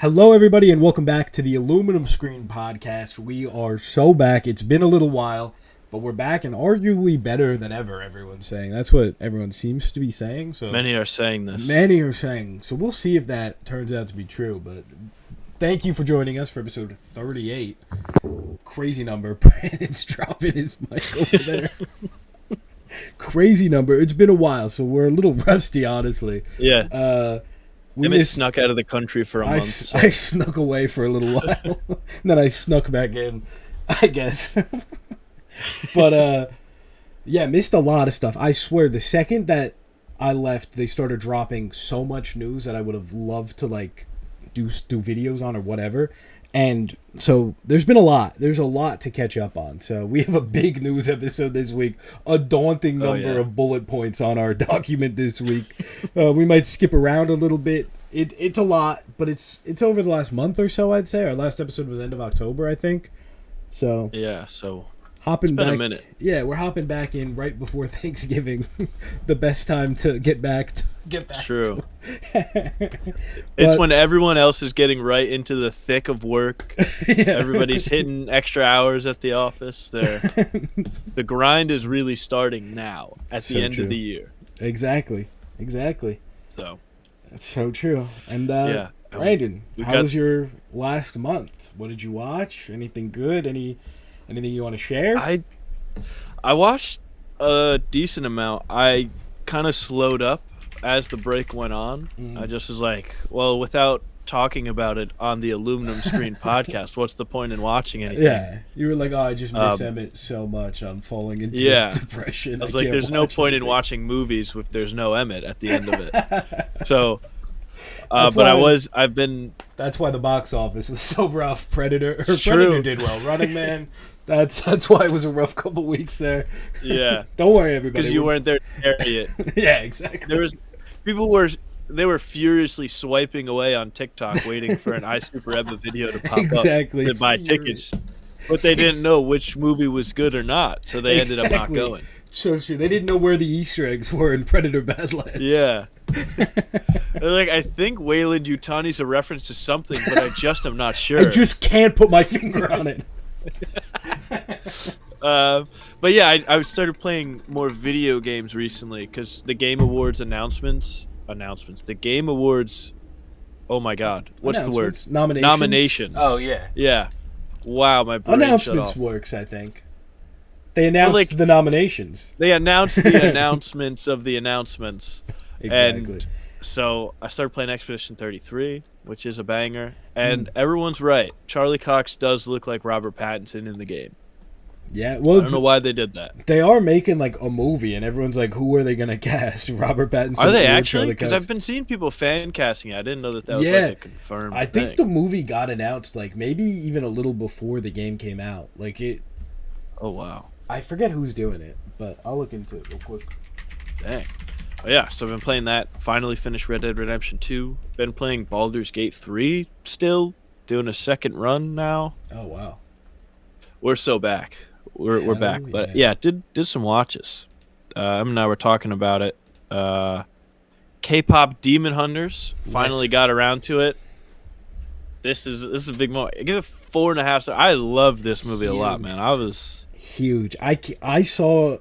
Hello, everybody, and welcome back to the Aluminum Screen Podcast. We are so back. It's been a little while, but we're back and arguably better than ever, everyone's saying. That's what everyone seems to be saying. So Many are saying this. Many are saying. So we'll see if that turns out to be true, but thank you for joining us for episode 38. Crazy number. Brandon's dropping his mic over there. Crazy number. It's been a while, so we're a little rusty, honestly. Yeah. Emmett snuck out of the country for a month. So. I snuck away for a little while, and then I snuck back in, I guess. But, yeah, missed a lot of stuff. I swear, the second that I left, they started dropping so much news that I would have loved to, like, do videos on or whatever. And so there's been a lot. There's a lot to catch up on. So we have a big news episode this week. A daunting number of bullet points on our document this week. We might skip around a little bit. It's a lot, but it's over the last month or so, I'd say. Our last episode was end of October, I think. So yeah, so hopping it's been back, a minute. Yeah, we're hopping back in right before Thanksgiving. The best time to get back. True. It's when everyone else is getting right into the thick of work. Yeah. Everybody's hitting extra hours at the office. The grind is really starting now at the end of the year. Exactly. So that's so true. And Brandon, how was your last month? What did you watch? Anything good? Anything you want to share? I watched a decent amount. I kind of slowed up as the break went on. I just was like, well, without talking about it on the Aluminum Screen podcast, what's the point in watching anything? Yeah, you were like, oh, I just miss Emmett so much. I'm falling into depression. I was like, there's no point in watching movies if there's no Emmett at the end of it. So, That's why the box office was so rough. Predator did well. Running Man. That's why it was a rough couple weeks there. Yeah. Don't worry, everybody. Because you weren't there to carry it. Yeah, exactly. People were furiously swiping away on TikTok waiting for an iSuper Eva video to pop up to buy tickets. But they didn't know which movie was good or not, so they ended up not going. So true. They didn't know where the Easter eggs were in Predator Badlands. Yeah. They're like, I think Wayland Yutani's a reference to something, but I just am not sure. I just can't put my finger on it. But yeah, I started playing more video games recently because the Game Awards announcements. The Game Awards. Oh my God, what's the word? Nominations. Oh yeah. Yeah. Wow, my brain announcements shut off. Works, I think. They announced the nominations. They announced the announcements of the announcements. Exactly. And so I started playing Expedition 33, which is a banger. And everyone's right. Charlie Cox does look like Robert Pattinson in the game. Yeah, well, I don't know why they did that. They are making like a movie, and everyone's like, "Who are they gonna cast? Robert Pattinson?" Are they actually? Because I've been seeing people fan casting it. I didn't know that was like a confirmed. I think the movie got announced like maybe even a little before the game came out. Like it. Oh wow! I forget who's doing it, but I'll look into it real quick. Dang. Oh, yeah, so I've been playing that. Finally finished Red Dead Redemption 2. Been playing Baldur's Gate 3 still. Doing a second run now. Oh wow. We're so back. We're back. But yeah, did some watches. Em and I were talking about it. K-pop Demon Hunters. Finally got around to it. This is a big moment. I give it 4.5 stars. I love this movie a lot, man. I was huge. I saw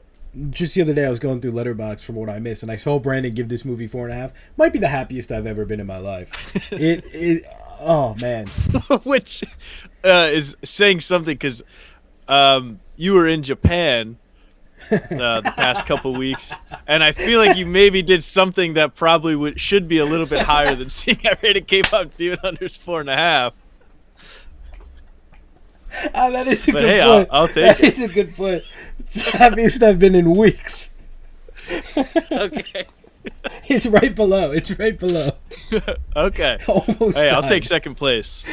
just the other day. I was going through Letterboxd from what I missed, and I saw Brandon give this movie 4.5. Might be the happiest I've ever been in my life. Oh man. Which is saying something because you were in Japan the past couple weeks, and I feel like you maybe did something that probably should be a little bit higher than seeing I rated K-pop Demon Hunters 4.5. That is a good point. I'll take it. That is a good point. It's the happiest I've been in weeks. Okay. It's right below. Okay. Almost. Hey, I'll take second place.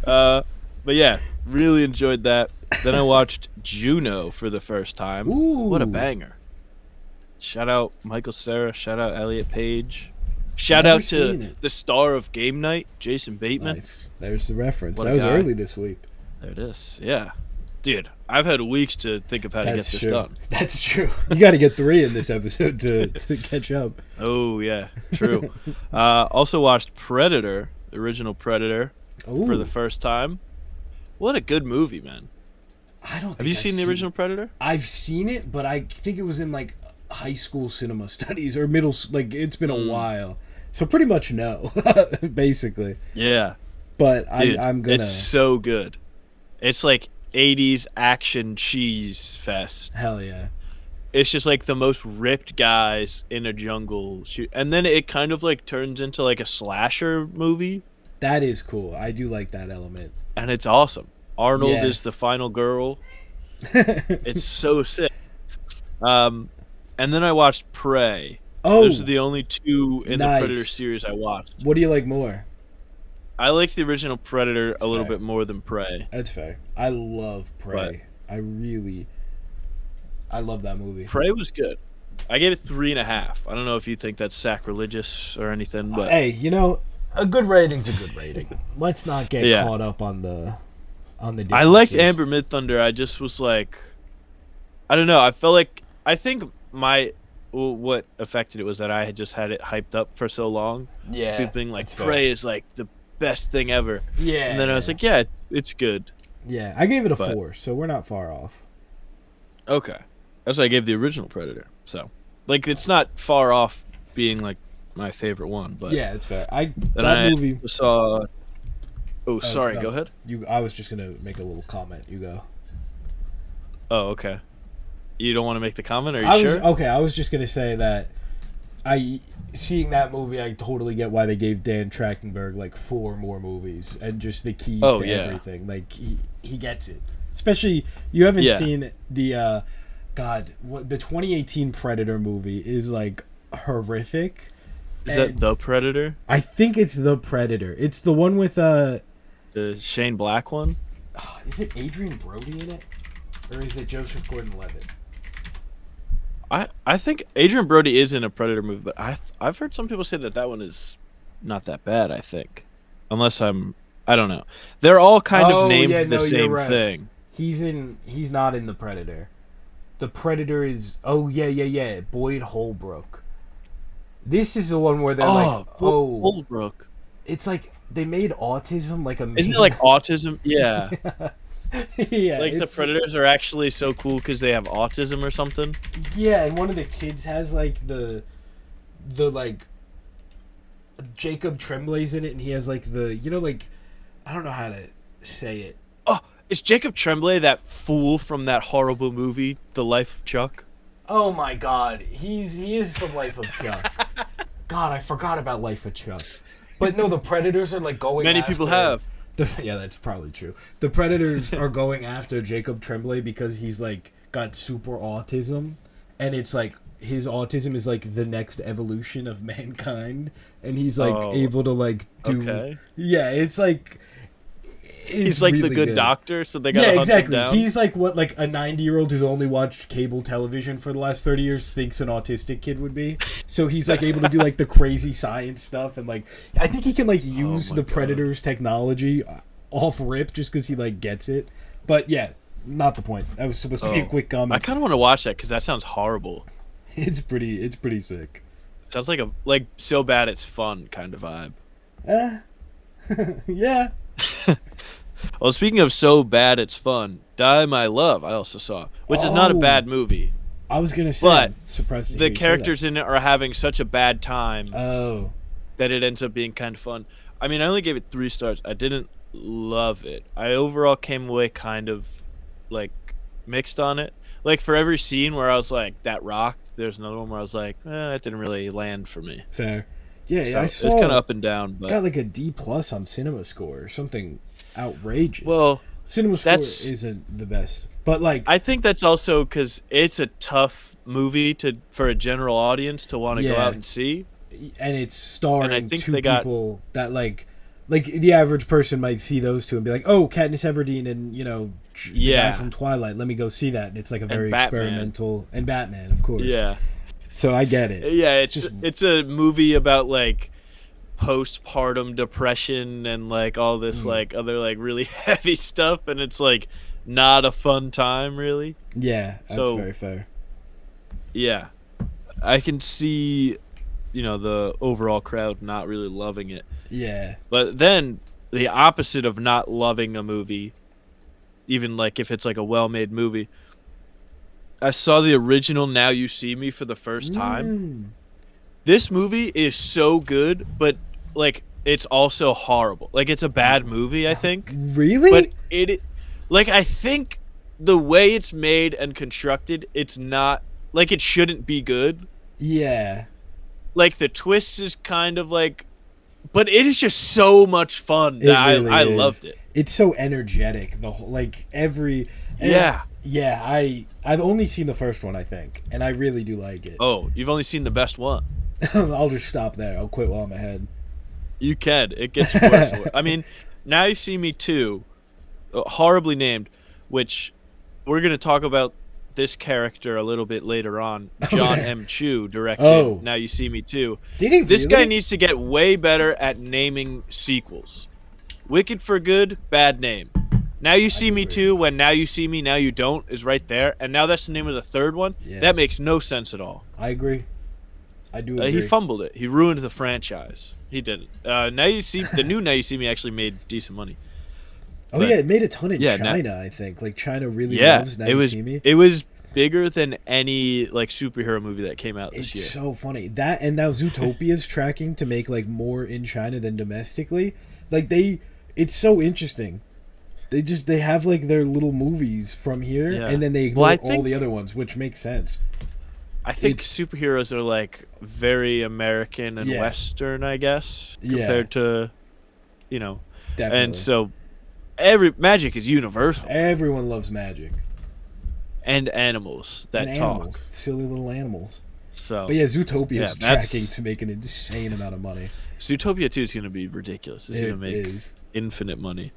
But yeah, really enjoyed that. Then I watched Juno for the first time. Ooh. What a banger. Shout out Michael Cera. Shout out Elliot Page. Shout out to the star of Game Night, Jason Bateman. Nice. There's the reference. What that was early this week. There it is. Yeah. Dude, I've had weeks to think of how to get this done. That's true. You got to get 3 in this episode to catch up. Oh, yeah, true. Also watched Predator, the original Predator, for the first time. What a good movie, man. Have you seen the original Predator? I've seen it, but I think it was in like high school cinema studies or middle. Like it's been a while, so pretty much no, basically. Yeah, but dude, I'm gonna. It's so good. It's like 80s action cheese fest. Hell yeah! It's just like the most ripped guys in a jungle shoot, and then it kind of like turns into like a slasher movie. That is cool. I do like that element, and it's awesome. Arnold is the final girl. It's so sick. And then I watched Prey. Those are the only 2 in the Predator series I watched. What do you like more? I liked the original Predator a little bit more than Prey. That's fair. I love Prey. I love that movie. Prey was good. I gave it 3.5. I don't know if you think that's sacrilegious or anything, but hey, you know, a good rating's a good rating. Let's not get caught up on the differences. I liked Amber Midthunder. I just was like, I don't know. I think what affected it was that I had just had it hyped up for so long. Yeah, people being like, Prey is like the best thing ever. Yeah, and then I was like, yeah, it's good. Yeah, I gave it a 4, so we're not far off. Okay, that's what I gave the original Predator. So, like, it's not far off being like my favorite one. But yeah, it's fair. I movie saw. Oh, sorry. No, go ahead. I was just gonna make a little comment. You go. Oh, okay. You don't want to make the comment? Are you sure? Okay, I was just gonna say that seeing that movie, I totally get why they gave Dan Trachtenberg like 4 more movies and just the keys to everything. Like he gets it. Especially you haven't seen the the 2018 Predator movie is like horrific. Is that The Predator? I think it's The Predator. It's the one with the Shane Black one? Is it Adrian Brody in it? Or is it Joseph Gordon-Levitt? I think Adrian Brody is in a Predator movie, but I've heard some people say that one is not that bad, I think. Unless I don't know. They're all kind of named the same thing. He's not in The Predator. The Predator is Boyd Holbrook. This is the one where they're Holbrook. It's like they made autism like a Isn't it like autism? Yeah. Yeah, like the Predators are actually so cool because they have autism or something. Yeah, and one of the kids has like the like Jacob Tremblay's in it, and he has like the I don't know how to say it. Oh, is Jacob Tremblay that fool from that horrible movie, The Life of Chuck? Oh my God, he is the Life of Chuck. God, I forgot about Life of Chuck. But no, the Predators are like going. Many people have. Yeah, that's probably true. The Predators are going after Jacob Tremblay because he's like got super autism, and it's like his autism is like the next evolution of mankind, and he's like able to like do. Okay. Yeah, it's like. He's like really the good doctor, so they gotta hunt him down. He's like what like a 90-year-old who's only watched cable television for the last 30 years thinks an autistic kid would be. So he's like able to do like the crazy science stuff, and like I think he can like use the Predator's technology off rip just because he like gets it. But yeah, not the point. That was supposed to be a quick comment. I kind of want to watch that because that sounds horrible. It's pretty sick. Sounds like so bad it's fun kind of vibe. Yeah. Well, speaking of so bad it's fun, Die My Love I also saw, which is not a bad movie. I was gonna say, but surprised the characters in it are having such a bad time that it ends up being kind of fun. I mean, I only gave it 3 stars. I didn't love it. I overall came away kind of like mixed on it. Like for every scene where I was like, that rocked, there's another one where I was like, that didn't really land for me. Fair. Yeah, so I saw it's kind of up and down, but got like a D+ on Cinema Score or something outrageous. Well, Cinema Score isn't the best, but like I think that's also because it's a tough movie for a general audience to want to go out and see, and it's starring 2 people that like the average person might see those 2 and be like, oh, Katniss Everdeen and the guy from Twilight, let me go see that. And it's like a very experimental, and Batman, of course. Yeah. So I get it. Yeah, it's a movie about like postpartum depression and like all this like other like really heavy stuff, and it's like not a fun time, really. Yeah, that's So very fair. yeah, I can see, the overall crowd not really loving it. Yeah. But then the opposite of not loving a movie, even like if it's like a well-made movie, I saw the original Now You See Me for the first time. Mm. This movie is so good, but like it's also horrible. Like it's a bad movie, I think. But Really? I think the way it's made and constructed, it's not like it shouldn't be good. Yeah. Like the twist is kind of like, but it is just so much fun It that really I is. loved it. It's so energetic. The whole like every. Yeah. Yeah. I've only seen the first one, I think, and I really do like it. Oh, you've only seen the best one. I'll just stop there. I'll quit while I'm ahead. You can. It gets worse. I mean, Now You See Me 2, horribly named, which we're going to talk about this character a little bit later on. John M. Chu directed Now You See Me 2. Did he This really? guy needs to get way better at naming sequels. Wicked for Good, bad name. Now You See Me 2, when Now You See Me, Now You Don't is right there. And now that's the name of the third one. Yeah. That makes no sense at all. I agree. I do agree. He fumbled it. He ruined the franchise. He didn't. Now You See the new Now You See Me actually made decent money. Oh But, yeah, it made a ton in yeah, China. I think like China really Yeah, loves Now it You was See Me. it was bigger than any like superhero movie that came out this It's year. so funny that, and now Zootopia's tracking to make like more in China than domestically. Like it's so interesting. They have like their little movies from here, Yeah. and then they ignore Well, I all think- the other ones, which makes sense. I think It's- superheroes are like very American and Yeah. Western, I guess, Yeah. compared to, Definitely. and so every magic is universal, Everyone loves magic and animals that and talk. animals, silly little animals. So, But yeah, Zootopia's Yeah, that's- tracking to make an insane amount of money. Zootopia 2 is going to be ridiculous. It's going to It make is. infinite money.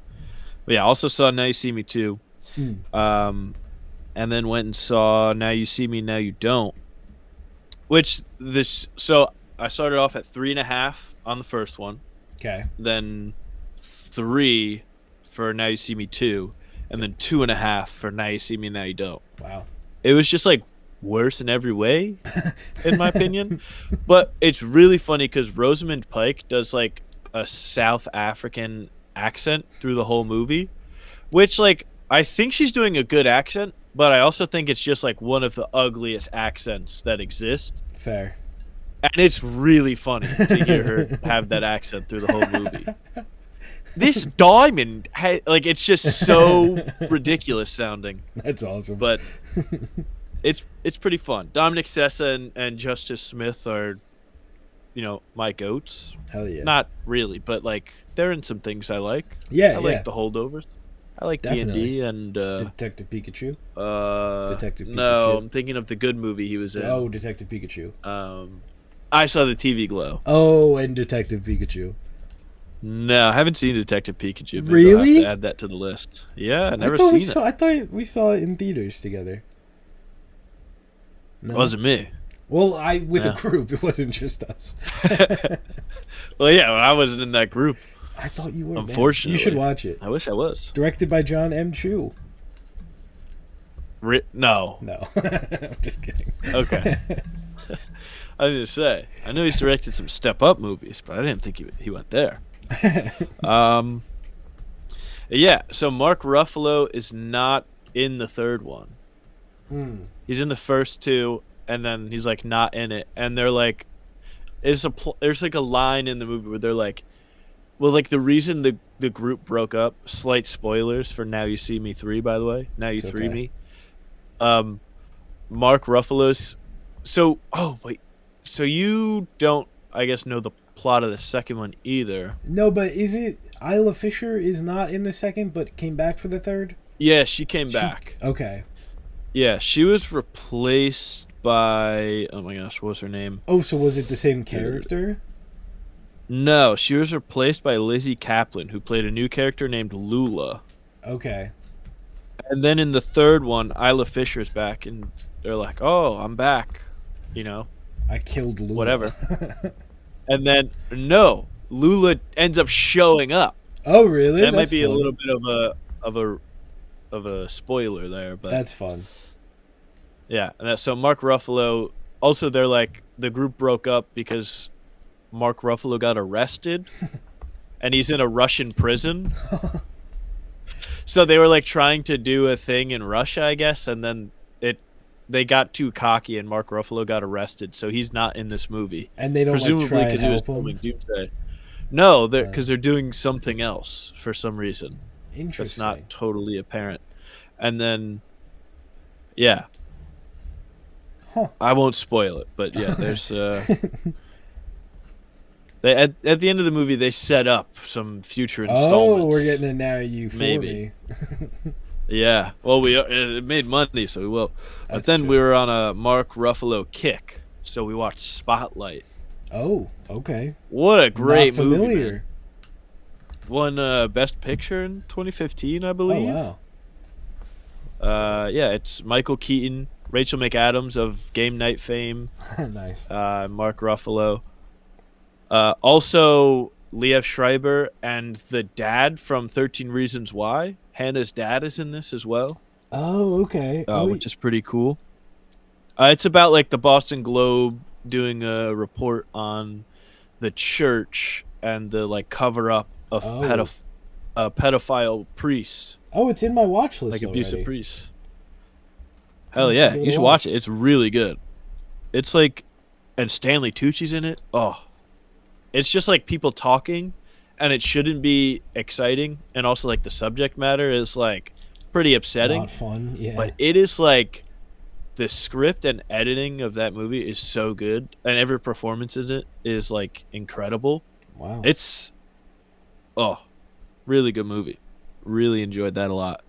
But yeah, I also saw Now You See Me 2. Mm. And then went and saw Now You See Me, Now You Don't. So I started off at 3.5 on the first one, Okay. then 3 for Now You See Me 2, and then 2.5 for Now You See Me, Now You Don't. Wow. It was just like worse in every way, in my opinion. But it's really funny because Rosamund Pike does like a South African accent through the whole movie, which like I think she's doing a good accent, but I also think it's just like one of the ugliest accents that exist. Fair. And it's really funny to hear her have that accent through the whole movie. This diamond, like it's just so ridiculous sounding, That's awesome. but it's pretty fun. Dominic Sessa and Justice Smith are, my goats. Hell yeah. Not really, but like they're in some things I like. Yeah, I yeah. like the Holdovers. I like Definitely. D&D and Detective Pikachu. Detective no, Pikachu. I'm thinking of the good movie he was in. Oh, Detective Pikachu. I saw the TV Glow. Oh, and Detective Pikachu. No, I haven't seen Detective Pikachu. Maybe Really? I'll have to add that to the list. Yeah, I never seen it. I thought we saw it in theaters together. No? It wasn't me. Well, with Yeah. a group. It wasn't just us. Well, yeah, I wasn't in that group. I thought you were. man. Unfortunately. You should watch it. I wish I was. Directed by John M. Chu. No. No. I'm just kidding. Okay. I was gonna say, I know he's directed some Step Up movies, but I didn't think he went there. Yeah. So Mark Ruffalo is not in the third one. He's in the first two, and then he's like not in it. And they're like, there's like a line in the movie where they're like, well, like the reason the group broke up. Slight spoilers for Now You See Me 3, by the way. Now You It's 3 okay. Me. Mark Ruffalo's. So you don't, I guess, know the plot of the second one either. No, but is it Isla Fisher is not in the second, but came back for the third? Yeah, she came back. Okay. Yeah, she was replaced by, oh my gosh, what was her name? Oh, so was it the same character? No, she was replaced by Lizzie Kaplan, who played a new character named Lula. Okay. And then in the third one, Isla Fisher's back, and they're like, "Oh, I'm back," I killed Lula. whatever. And then no, Lula ends up showing up. Oh, really? That might That's be a fun. little bit of a of a spoiler there, but That's fun. yeah. So Mark Ruffalo. Also, they're like the group broke up because Mark Ruffalo got arrested, and he's in a Russian prison. So they were like trying to do a thing in Russia, I guess, and then they got too cocky, and Mark Ruffalo got arrested, so he's not in this movie. And they don't Presumably like try and because he was help him. filming Doomsday. No, because they're doing something else for some reason. Interesting. That's not totally apparent. And then, yeah, I won't spoil it, but yeah, there's they at the end of the movie they set up some future installments. Oh, we're getting it now. You for Maybe. me. Yeah, well, it made money, so we will. But then true. we were on a Mark Ruffalo kick, so we watched Spotlight. Oh, okay. What a great Not movie, familiar. man. Won Best Picture in 2015, I believe. Oh, wow. Yeah, it's Michael Keaton, Rachel McAdams of Game Night fame, Nice. Mark Ruffalo. Also, Liev Schreiber and the dad from 13 Reasons Why. Hannah's dad is in this as well. Oh, okay. Which is pretty cool. It's about like the Boston Globe doing a report on the church and the like cover up of pedophile priests, Oh, it's in my watch list. like abusive already. priests. Hell yeah, you should watch it. It's really good. It's like, and Stanley Tucci's in it. Oh, it's just like people talking, and it shouldn't be exciting. And also like the subject matter is like pretty upsetting. Not fun. Yeah. But it is like the script and editing of that movie is so good, and every performance in it is like incredible. Wow. It's really good movie. Really enjoyed that a lot.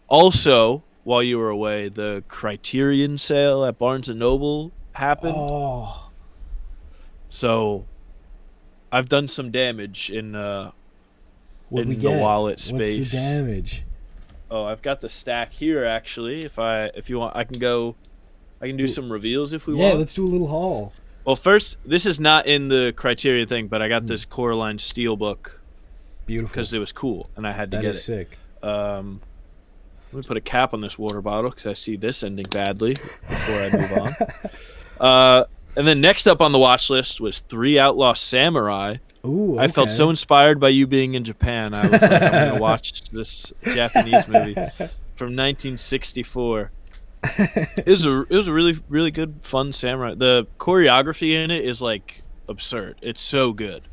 Also, while you were away, the Criterion sale at Barnes and Noble happened. Oh. So I've done some damage in the wallet space. What's the damage? Oh, I've got the stack here actually. If you want, I can do some reveals if we want. Yeah, let's do a little haul. Well, first, this is not in the Criterion thing, but I got this Coraline Steelbook. Beautiful. Because it was cool, and I had to That get is it. sick. Let me put a cap on this water bottle because I see this ending badly before I move on. And then next up on the watch list was 3 Outlaw Samurai. Ooh, okay. I felt so inspired by you being in Japan. I was like, I'm going to watch this Japanese movie from 1964. It was a really, really good, fun samurai. The choreography in it is like absurd. It's so good.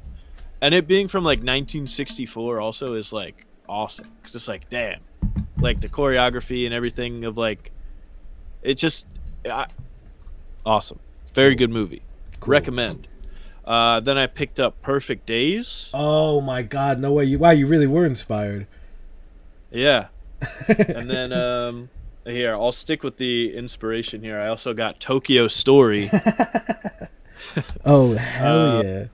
And it being from like 1964 also is like awesome. Cause it's like, damn, like the choreography and everything of like, it's just awesome. Very good movie. Cool. Recommend. Then I picked up Perfect Days. Oh my God! No way! You really were inspired. Yeah. And then here, I'll stick with the inspiration here. I also got Tokyo Story. Oh hell yeah!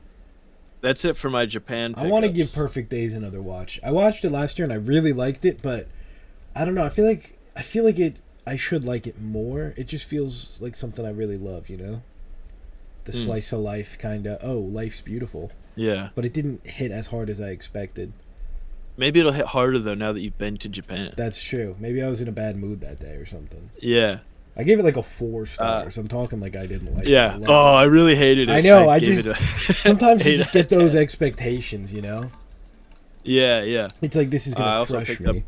That's it for my Japan pickups. I want to give Perfect Days another watch. I watched it last year and I really liked it, but I don't know. I feel like I should like it more. It just feels like something I really love, you know? The slice of life kind of, life's beautiful. Yeah. But it didn't hit as hard as I expected. Maybe it'll hit harder, though, now that you've been to Japan. That's true. Maybe I was in a bad mood that day or something. Yeah. I gave it like a 4 stars. I'm talking like I didn't like it. Yeah. Oh, I really hated it. I know. Sometimes you 8 just get those expectations, you know? Yeah, yeah. It's like this is going to crush me.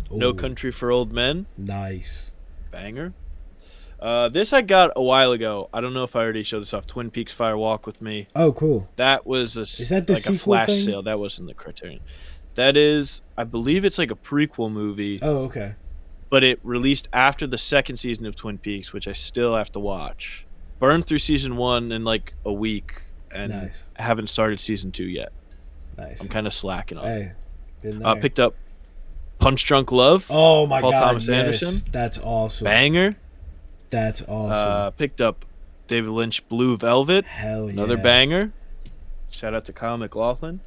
No Country for Old Men. Nice. Banger. This I got a while ago. I don't know if I already showed this off. Twin Peaks Fire Walk with Me. Oh, cool. That was Is that the like a sequel flash thing? sale. That wasn't the Criterion. That is, I believe it's like a prequel movie. Oh, okay. But it released after the second season of Twin Peaks, which I still have to watch. Burned through season 1 in like a week, and Nice. haven't started season 2 yet. Nice. I'm kind of slacking on it. Hey, been there. Picked up Punch Drunk Love. Oh my Paul God! Thomas yes. Anderson. That's awesome. Banger. That's awesome. Picked up David Lynch Blue Velvet. Hell yeah! Another banger. Shout out to Kyle MacLachlan.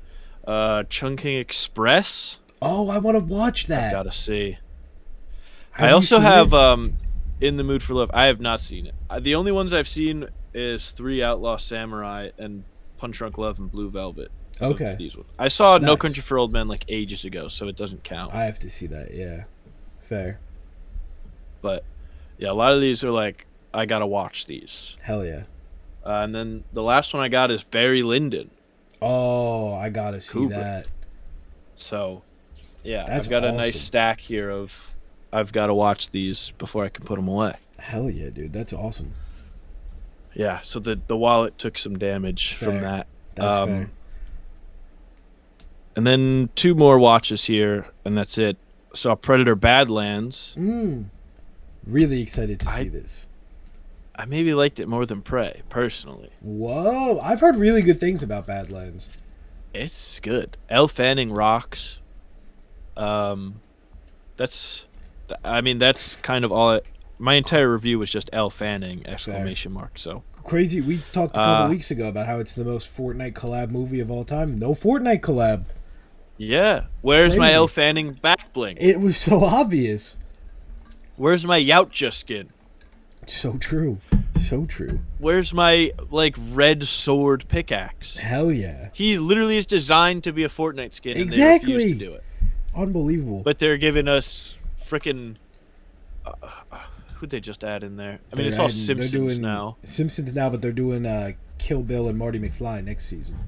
Chungking Express. Oh, I want to watch that. I've got to see. Have I you also seen have it? In the Mood for Love. I have not seen it. The only ones I've seen is 3 Outlaw Samurai and Punch Drunk Love and Blue Velvet. Okay. These ones. I saw No Nice. Country for Old Men like ages ago, so it doesn't count. I have to see that. Yeah, fair. But yeah, a lot of these are like I gotta watch these. Hell yeah. And then the last one I got is Barry Lyndon. Oh, I gotta see Kubrick. that. So yeah, That's I've got a nice awesome. stack here of I've got to watch these before I can put them away. Hell yeah, dude. That's awesome. Yeah, so the wallet took some damage Fair. from that. That's fair. And then 2 more watches here, and that's it. Saw Predator Badlands. Really excited to see this. I maybe liked it more than Prey, personally. Whoa, I've heard really good things about Badlands. It's good. Elle Fanning rocks. That's kind of all. My entire review was just Elle Fanning ! So Crazy. We talked a couple weeks ago about how it's the most Fortnite collab movie of all time. No Fortnite collab. yeah. Where's my Crazy. Elle Fanning back bling? It was so obvious. Where's my Yautja skin? So true. So true. Where's my red sword pickaxe? Hell yeah. He literally is designed to be a Fortnite skin, and Exactly. they refuse to do it. Unbelievable. But they're giving us frickin' who'd they just add in there? I mean, it's all Simpsons now. Simpsons now, but they're doing Kill Bill and Marty McFly next season.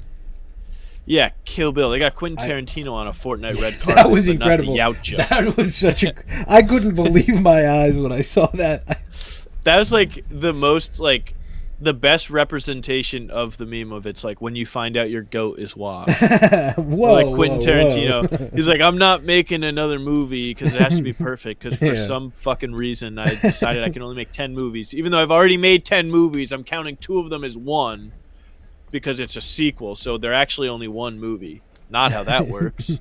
Yeah, Kill Bill. They got Quentin Tarantino on a Fortnite red carpet. That was but incredible. Not the Yautja. That was such a. I couldn't believe my eyes when I saw that. That was the most the best representation of the meme of it's when you find out your goat is washed. Whoa, Quentin Tarantino. Whoa. He's like, I'm not making another movie because it has to be perfect. Because for Yeah. some fucking reason, I decided I can only make 10 movies. Even though I've already made 10 movies, I'm counting 2 of them as one because it's a sequel. So they're actually only one movie. Not how that works.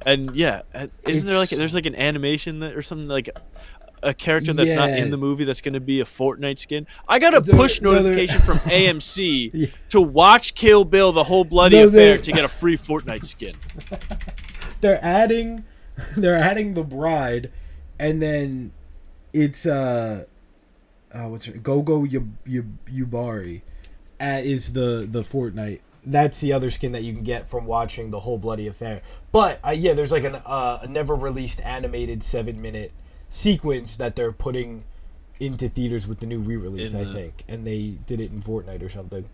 And yeah, isn't there there's an animation or something a character that's not in the movie that's going to be a Fortnite skin? I got a push notification from AMC to watch Kill Bill: The Whole Bloody Affair to get a free Fortnite skin. They're adding the bride, and then it's what's her Gogo Yubari is the Fortnite. That's the other skin that you can get from watching The Whole Bloody Affair. But there's a never released animated 7-minute sequence that they're putting into theaters with the new re-release, I think, and they did it in Fortnite or something.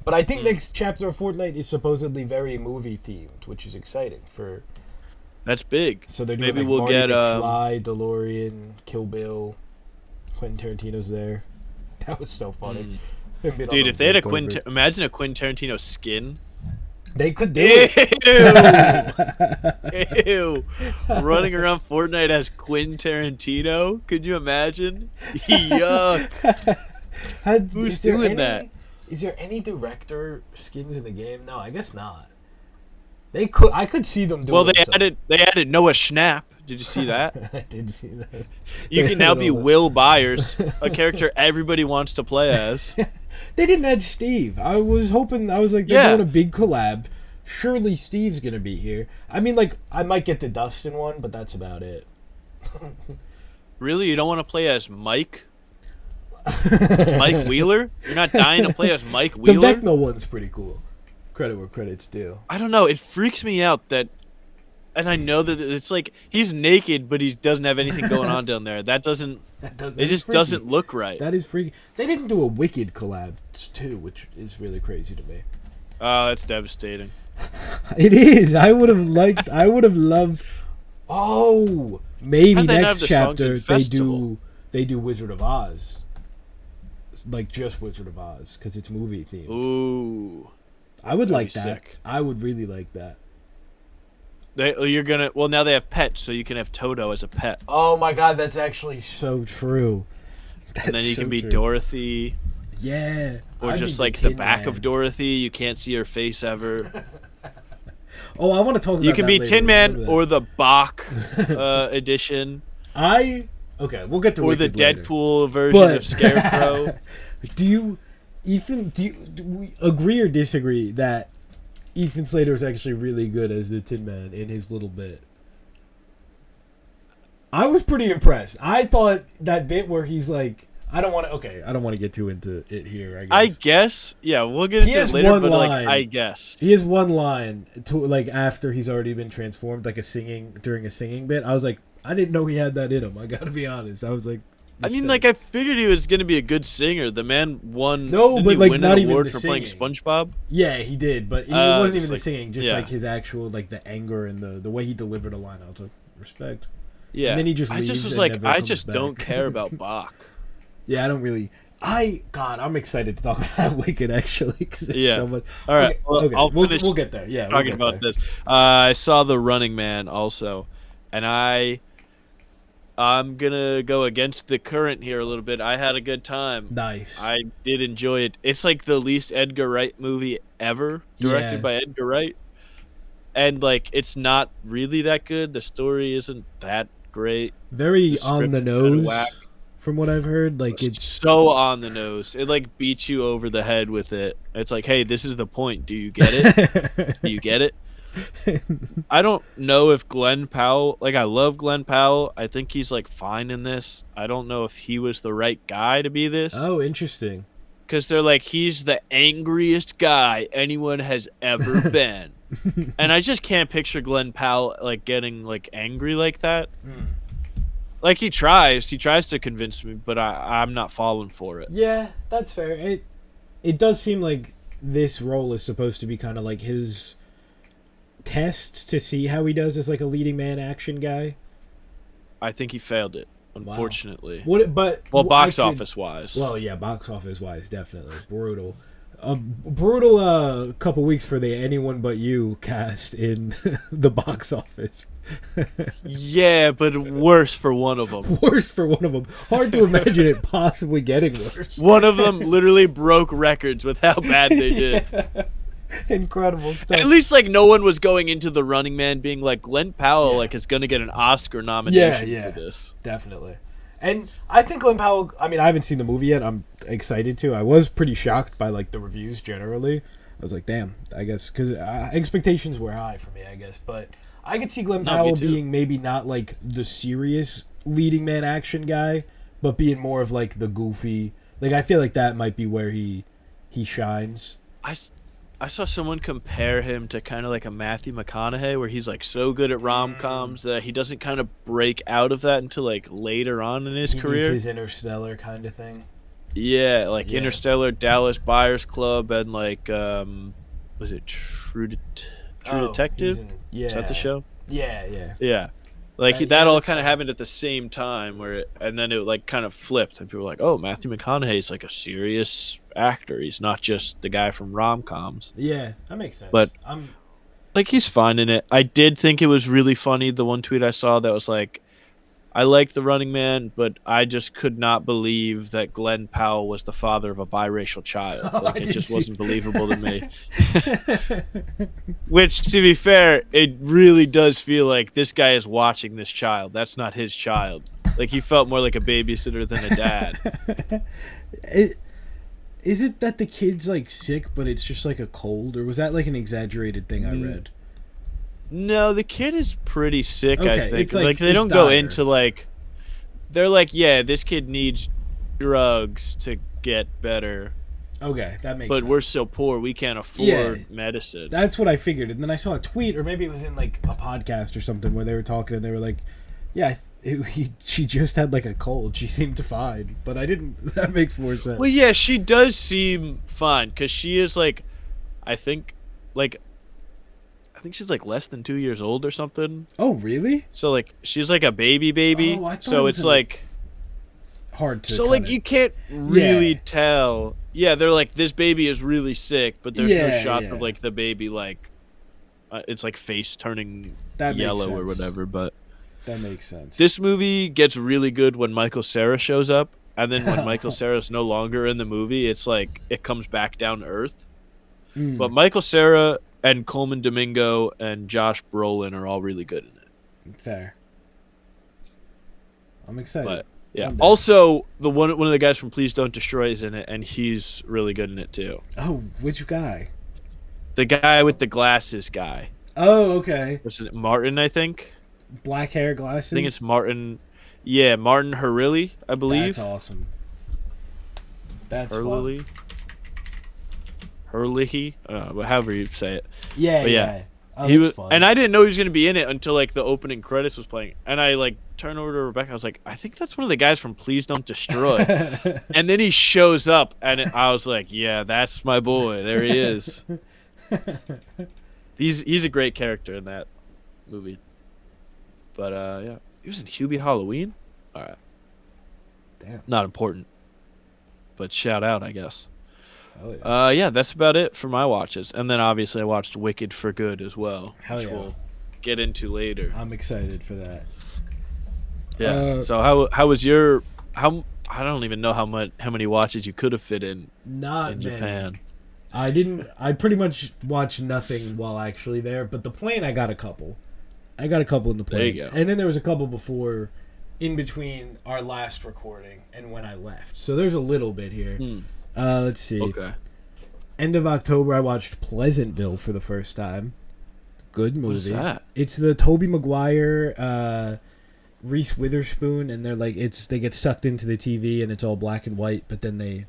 But I think next chapter of Fortnite is supposedly very movie themed, which is exciting for. That's big. So they're doing maybe we'll Marty get McFly, DeLorean, Kill Bill, Quentin Tarantino's there. That was so funny. Dude, if they had imagine a Quentin Tarantino skin. They could do it. Ew. Running around Fortnite as Quentin Tarantino? Could you imagine? Yuck. Who's doing that? Is there any director skins in the game? No, I guess not. They could. I could see them doing. Well, they added Noah Schnapp. Did you see that? I did see that. You can now be Will Byers, a character everybody wants to play as. They didn't add Steve. I was hoping. I was like, they're doing a big collab. Surely Steve's gonna be here. I mean, I might get the Dustin one, but that's about it. Really, you don't want to play as Mike? Mike Wheeler? You're not dying to play as Mike Wheeler? The Vecna one's pretty cool. Credit where credit's due. I don't know. It freaks me out that, and I know that it's he's naked, but he doesn't have anything going on down there. That doesn't. It just doesn't look right. That is freaky. They didn't do a Wicked collab too, which is really crazy to me. Oh, that's devastating. It is. I would have loved. Oh, maybe next chapter they do Wizard of Oz. Just Wizard of Oz because it's movie themed. Ooh. I would like that. Sick. I would really like that. Now they have pets, so you can have Toto as a pet. Oh my god, that's actually so true. And then you can be Dorothy. Yeah. Or just the back of Dorothy. You can't see her face ever. Oh, I want to talk about that. You can be later. Tin Man or the Bach edition. Okay, we'll get to or the Wicked later. Deadpool version of Scarecrow. Do we agree or disagree that Ethan Slater is actually really good as the Tin Man in his little bit? I was pretty impressed. I thought that bit where he's like, I don't want to. Okay, I don't want to get too into it here. I guess. Yeah, we'll get into it later. But like, I guess he has one line to like after he's already been transformed, like during a singing bit. I was like, I didn't know he had that in him. I gotta be honest. I was like, I mean, like, I figured he was gonna be a good singer. The man won. No, but like not even the for singing. playing SpongeBob. Yeah, he did, but he wasn't even the like, singing. Just like his actual like the anger and the way he delivered a line. I was like, respect. Yeah. And then he just leaves. I just was like, I just don't care about Bach. Yeah, I don't really. God, I'm excited to talk about Wicked actually. Yeah. So much. All right. Okay. Well, We'll get there. Yeah. Talking about this, I saw The Running Man also, and I'm gonna go against the current here a little bit. I had a good time. Nice. I did enjoy it. It's like the least Edgar Wright movie ever, directed by Edgar Wright, and like it's not really that good. The story isn't that great. Very on the nose. From what I've heard, like it's so on the nose. It like beats you over the head with it. It's like, hey, this is the point. Do you get it? Do you get it? I don't know if Glenn Powell, like I love Glenn Powell. I think he's like fine in this. I don't know if he was the right guy to be this. Oh, interesting. Because they're like, he's the angriest guy anyone has ever been. And I just can't picture Glenn Powell like getting like angry like that. Like he tries to convince me, but I'm not falling for it. Yeah, that's fair. It does seem like this role is supposed to be kind of like his test to see how he does as like a leading man action guy. I think he failed it, unfortunately. Wow. Box office wise. Well, yeah, box office wise, definitely brutal. Brutal couple weeks for the Anyone But You cast in the box office. Yeah, but worse for one of them. Worse for one of them. Hard to imagine it possibly getting worse. One of them literally broke records with how bad they did. Yeah. Incredible stuff. At least like no one was going into The Running Man being like Glenn Powell like is going to get an Oscar nomination for this. Definitely. And I think Glenn Powell, I mean, I haven't seen the movie yet. I'm excited to. I was pretty shocked by, like, the reviews generally. I was like, damn, I guess, because expectations were high for me, I guess. But I could see Glenn Powell being maybe not, like, the serious leading man action guy, but being more of, like, the goofy. Like, I feel like that might be where he shines. I saw someone compare him to kind of like a Matthew McConaughey, where he's like so good at rom-coms that he doesn't kind of break out of that until like later on in his career. Needs his Interstellar kind of thing. Yeah, like Interstellar, Dallas Buyers Club, and like was it True Detective? Is that the show? Yeah. Like that all kind of happened at the same time, and then it like kind of flipped, and people were like, "Oh, Matthew McConaughey's like a serious actor. He's not just the guy from rom-coms." Yeah, that makes sense. But like he's fine in it. I did think it was really funny. The one tweet I saw that was like, I liked The Running Man, but I just could not believe that Glenn Powell was the father of a biracial child. Like it just wasn't believable to me. Which, to be fair, it really does feel like this guy is watching this child. That's not his child. Like he felt more like a babysitter than a dad. Is it that the kid's like sick, but it's just like a cold, or was that like an exaggerated thing I read? No, the kid is pretty sick, I think. It's like they don't go into like, they're like, yeah, this kid needs drugs to get better. Okay, that makes sense. But we're so poor, we can't afford medicine. That's what I figured. And then I saw a tweet, or maybe it was in like a podcast or something, where they were talking and they were like, yeah, she just had like a cold. She seemed fine. But I didn't. That makes more sense. Well, yeah, she does seem fine, because she is like, I think she's like less than 2 years old or something. Oh, really? So like she's like a baby. Oh, I thought so it's like hard to. So like you can't really tell. Yeah, they're like, this baby is really sick, but there's no shot of like the baby like it's like face turning yellow or whatever. But that makes sense. This movie gets really good when Michael Cera shows up, and then when Michael Cera's no longer in the movie, it's like it comes back down to earth. But Michael Cera and Coleman Domingo and Josh Brolin are all really good in it. Fair. I'm excited. But yeah. Also, one of the guys from Please Don't Destroy is in it, and he's really good in it too. Oh, which guy? The guy with the glasses guy. Oh, okay. Was it Martin, I think? Black hair, glasses? I think it's Martin. Yeah, Martin Harilli, I believe. That's awesome. That's Hurley. fun. Hurley, but however you say it. Yeah, But yeah. Oh, he that's was, fun. and I didn't know he was gonna be in it until like the opening credits was playing, and I like turned over to Rebecca. I was like, I think that's one of the guys from Please Don't Destroy, and then he shows up, and I was like, yeah, that's my boy. There he is. He's a great character in that movie. But yeah, he was in Hubie Halloween. All right, Damn. not important, but shout out, I guess. Hell yeah. Yeah, that's about it for my watches. And then obviously I watched Wicked for Good as well, Hell which yeah. we'll get into later. I'm excited for that. Yeah. So how was your I don't even know how many watches you could have fit in Not many. Japan. I pretty much watched nothing while actually there, but the plane I got a couple. I got a couple in the plane. There you go. And then there was a couple before in between our last recording and when I left. So there's a little bit here. Let's see. Okay. End of October, I watched Pleasantville for the first time. Good movie. What is that? It's the Tobey Maguire, Reese Witherspoon, and they're like they get sucked into the TV and it's all black and white, but then they.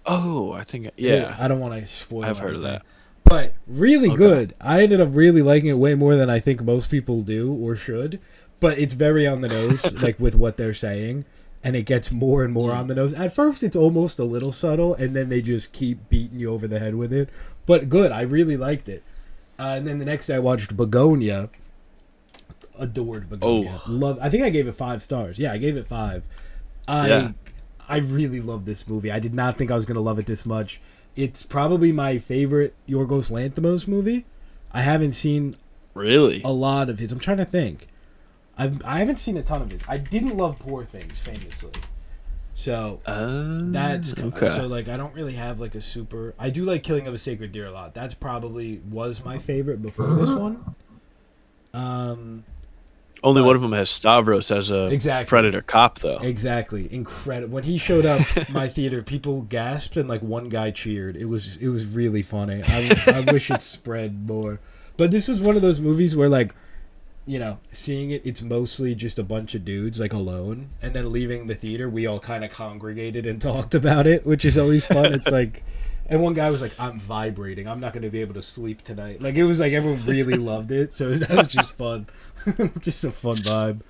Oh, I think yeah. I don't want to spoil. I've heard of everything. that. But really Okay. good. I ended up really liking it way more than I think most people do or should. But it's very on the nose, like with what they're saying. And it gets more and more on the nose. At first, it's almost a little subtle, and then they just keep beating you over the head with it. But good. I really liked it. And then the next day, I watched Begonia. Adored Begonia. Oh. I think I gave it 5 stars. Yeah, I gave it 5. I really love this movie. I did not think I was going to love it this much. It's probably my favorite Yorgos Lanthimos movie. I haven't seen Really? a lot of his. I'm trying to think. I haven't seen a ton of his. I didn't love Poor Things, famously. So that's okay. so like I don't really have like a super. I do like Killing of a Sacred Deer a lot. That's probably was my favorite before this one. Only one of them has Stavros as a Exactly. predator cop, though. Exactly, incredible. When he showed up, my theater, people gasped and like one guy cheered. It was really funny. I wish it spread more. But this was one of those movies where like, you know, seeing it's mostly just a bunch of dudes like alone, and then leaving the theater, we all kind of congregated and talked about it, which is always fun. It's like, and one guy was like, "I'm vibrating. I'm not going to be able to sleep tonight." Like it was like everyone really loved it, so that was just fun, just a fun vibe.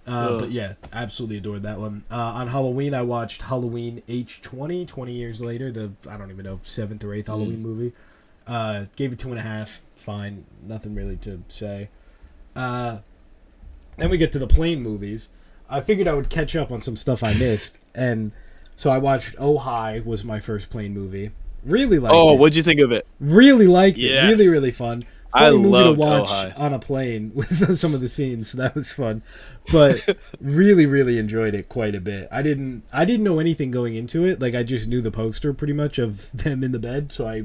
But yeah, absolutely adored that one. On Halloween, I watched Halloween H20, 20 years later, the I don't even know 7th or 8th Halloween movie. Gave it 2.5. Fine, nothing really to say. Then we get to the plane movies. I figured I would catch up on some stuff I missed, and so I watched Oh Hi was my first plane movie. Really liked it. Oh, what'd you think of it? Really liked it. Yes. Really, really fun. I Funny movie to loved watch Oh Hi. on a plane with some of the scenes, so that was fun. But really, really enjoyed it quite a bit. I didn't know anything going into it. Like I just knew the poster pretty much of them in the bed, so I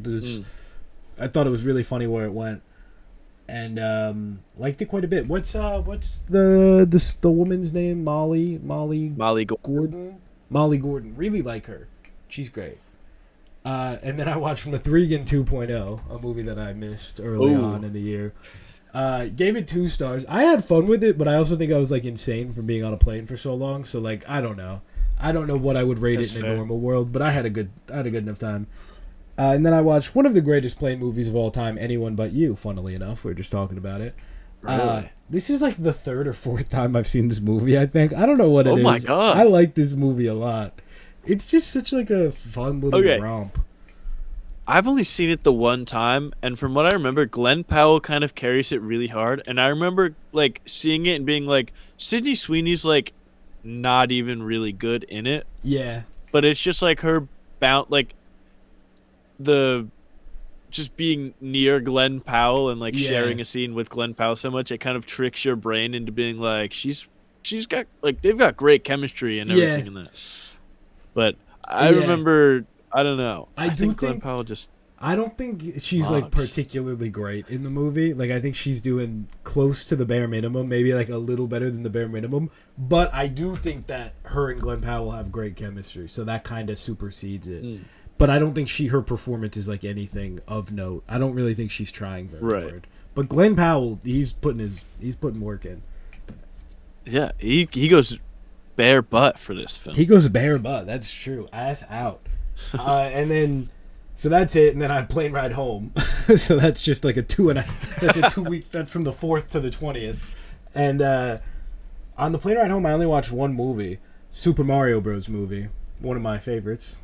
thought it was really funny where it went. And liked it quite a bit. What's the woman's name? Molly Gordon. Molly Gordon. Really like her. She's great. And then I watched Mithrigan 2.0, a movie that I missed early on in the year. Gave it 2 stars. I had fun with it, but I also think I was like insane for being on a plane for so long. So like I don't know what I would rate it in a normal world, but I had a good enough time. And then I watched one of the greatest plane movies of all time, Anyone But You, funnily enough. We were just talking about it. Really? This is like the 3rd or 4th time I've seen this movie, I think. I don't know what it is. Oh my God. I like this movie a lot. It's just such like a fun little romp. I've only seen it the one time, and from what I remember, Glenn Powell kind of carries it really hard. And I remember like seeing it and being like, Sydney Sweeney's like not even really good in it. Yeah. But it's just like her like just being near Glenn Powell and like sharing a scene with Glenn Powell so much, it kind of tricks your brain into being like she's got like they've got great chemistry and everything in that. But I remember, I don't know. I think Glenn Powell just. I don't think she's like particularly great in the movie. Like I think she's doing close to the bare minimum, maybe like a little better than the bare minimum. But I do think that her and Glenn Powell have great chemistry, so that kind of supersedes it. But I don't think her performance is like anything of note. I don't really think she's trying very hard. But Glenn Powell, he's putting work in. Yeah, he goes bare butt for this film. He goes bare butt. That's true. Ass out. And then, so that's it. And then I had plane ride home. So that's just like that's a 2 week, that's from the 4th to the 20th. And on the plane ride home, I only watched one movie, Super Mario Bros. Movie. One of my favorites.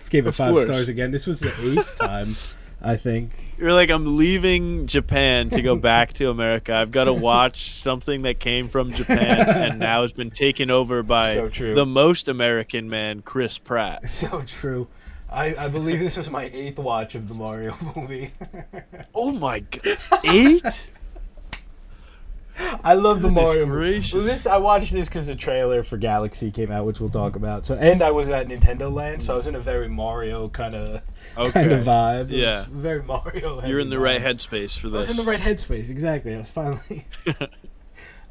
Gave it 5 stars again. This was the 8th time, I think. You're like, I'm leaving Japan to go back to America. I've got to watch something that came from Japan and now has been taken over by the most American man, Chris Pratt. So true. I believe this was my 8th watch of the Mario movie. Oh my god. 8? I love the Mario movie. I watched this because the trailer for Galaxy came out, which we'll talk about. And I was at Nintendo Land, so I was in a very Mario kind of vibe. Yeah, very Mario. You're in the right headspace for this. I was in the right headspace, exactly. I was finally.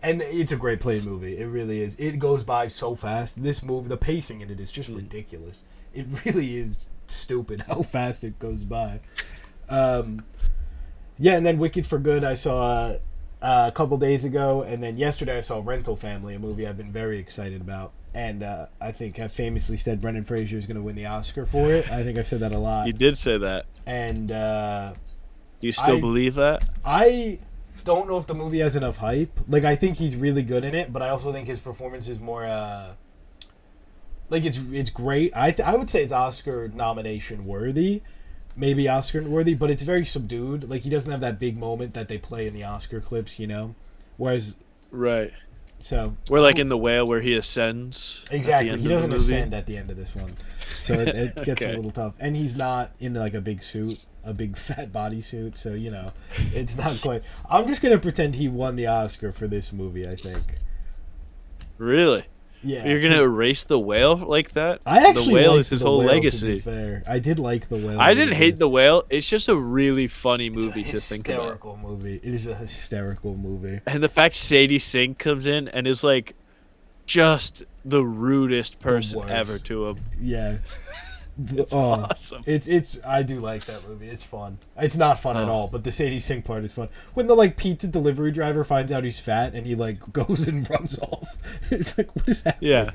And it's a great play movie. It really is. It goes by so fast. This movie, the pacing in it is just ridiculous. It really is stupid how fast it goes by. And then Wicked for Good I saw a couple days ago, and then yesterday I saw Rental Family, a movie I've been very excited about, and I think I've famously said Brendan Fraser is going to win the Oscar for it. I think I've said that a lot. You did say that. And do you still believe that? I don't know if the movie has enough hype. Like, I think he's really good in it, but I also think his performance is more it's great. I would say it's Oscar nomination worthy. Maybe Oscar worthy, but it's very subdued. Like, he doesn't have that big moment that they play in the Oscar clips, you know? Whereas... Right. So... We're like in The Whale where he ascends. Exactly. He doesn't ascend at the end of this one. So it gets a little tough. And he's not in, like, a big suit, a big fat bodysuit, so, you know, it's not quite... I'm just going to pretend he won the Oscar for this movie, I think. Really? Yeah. You're gonna erase The Whale like that? I actually The Whale is his whole legacy. To be fair. I did like The Whale. I didn't hate The Whale. It's just a really funny movie to think about. Hysterical movie. It is a hysterical movie. And the fact Sadie Sink comes in and is like just the rudest person ever to him. Yeah. It's awesome. It's I do like that movie. It's fun. It's not fun at all, but the Sadie Sink part is fun. When the like pizza delivery driver finds out he's fat and he like goes and runs off. It's like, what is that? Yeah.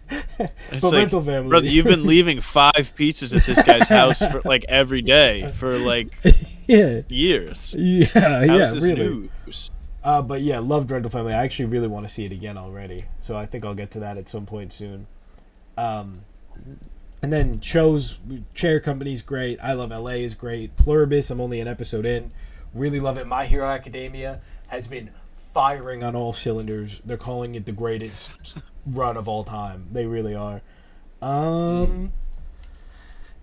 But like, Rental Family. Brother, you've been leaving 5 pizzas at this guy's house for like every day for like years. Yeah, really. News? But yeah, loved Rental Family. I actually really want to see it again already. So I think I'll get to that at some point soon. And then shows, Chair Company's great. I Love LA is great. Pluribus, I'm only an episode in. Really love it. My Hero Academia has been firing on all cylinders. They're calling it the greatest run of all time. They really are.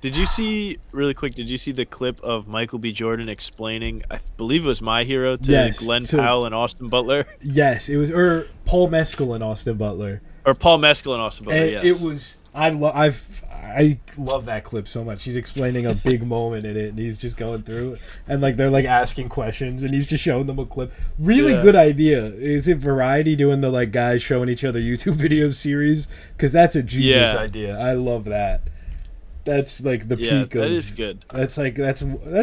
Did you see, really quick, the clip of Michael B. Jordan explaining, I believe it was My Hero, to Glenn Powell and Austin Butler? Yes, it was, Paul Mescal and Austin Butler. Or Paul Mescal and Austin Butler, and yes. It was, I love that clip so much. He's explaining a big moment in it, and he's just going through it. And, like, they're, like, asking questions, and he's just showing them a clip. Really good idea. Is it Variety doing the, like, guys showing each other YouTube video series? Because that's a genius idea. I love that. That's like the peak of... that is good. That's like that's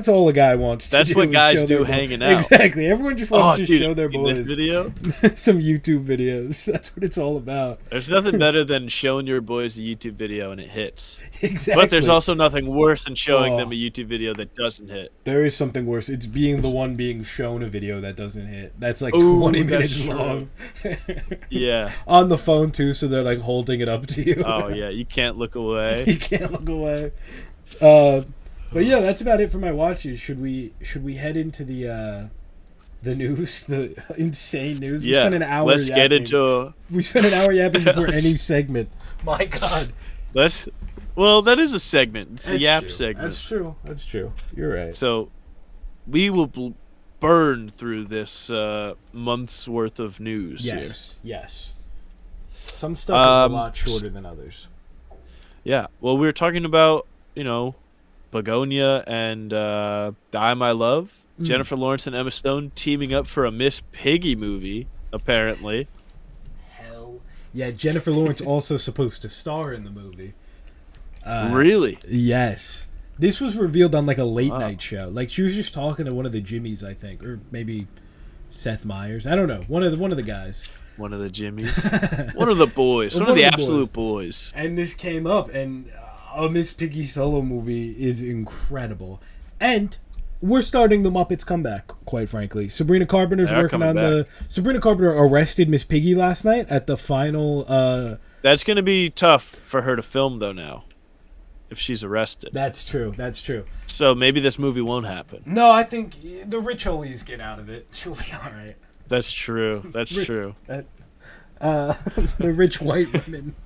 all a guy wants to do. That's what guys do hanging out. Exactly. Everyone just wants to show their boys. This video? Some YouTube videos. That's what it's all about. There's nothing better than showing your boys a YouTube video and it hits. Exactly. But there's also nothing worse than showing them a YouTube video that doesn't hit. There is something worse. It's being the one being shown a video that doesn't hit. That's like 20 minutes long. Yeah. On the phone too, so they're like holding it up to you. Oh yeah, you can't look away. You can't look away. But yeah, that's about it for my watches. Should we head into the news, the insane news? We spent an hour let's yapping. Get into. We spent an hour yapping before any segment. My God. Well, that is a segment. It's the Yap segment. That's true. You're right. So, we will burn through this month's worth of news. Yes. Some stuff is a lot shorter than others. Yeah. Well, we were talking about, Begonia and Die My Love. Jennifer Lawrence and Emma Stone teaming up for a Miss Piggy movie, apparently. Hell. Yeah, Jennifer Lawrence also supposed to star in the movie. Really? Yes. This was revealed on like a late night show. Like she was just talking to one of the Jimmys, I think, or maybe Seth Meyers. I don't know. One of the guys. One of the Jimmys. One of the boys. One of the absolute boys. And this came up, and a Miss Piggy solo movie is incredible. And we're starting the Muppets comeback, quite frankly. Sabrina Carpenter's working on the... Sabrina Carpenter arrested Miss Piggy last night at the final... That's going to be tough for her to film, though, now. If she's arrested. That's true. So maybe this movie won't happen. No, I think the rich always get out of it. She'll be all right. That's true. True. The rich white women.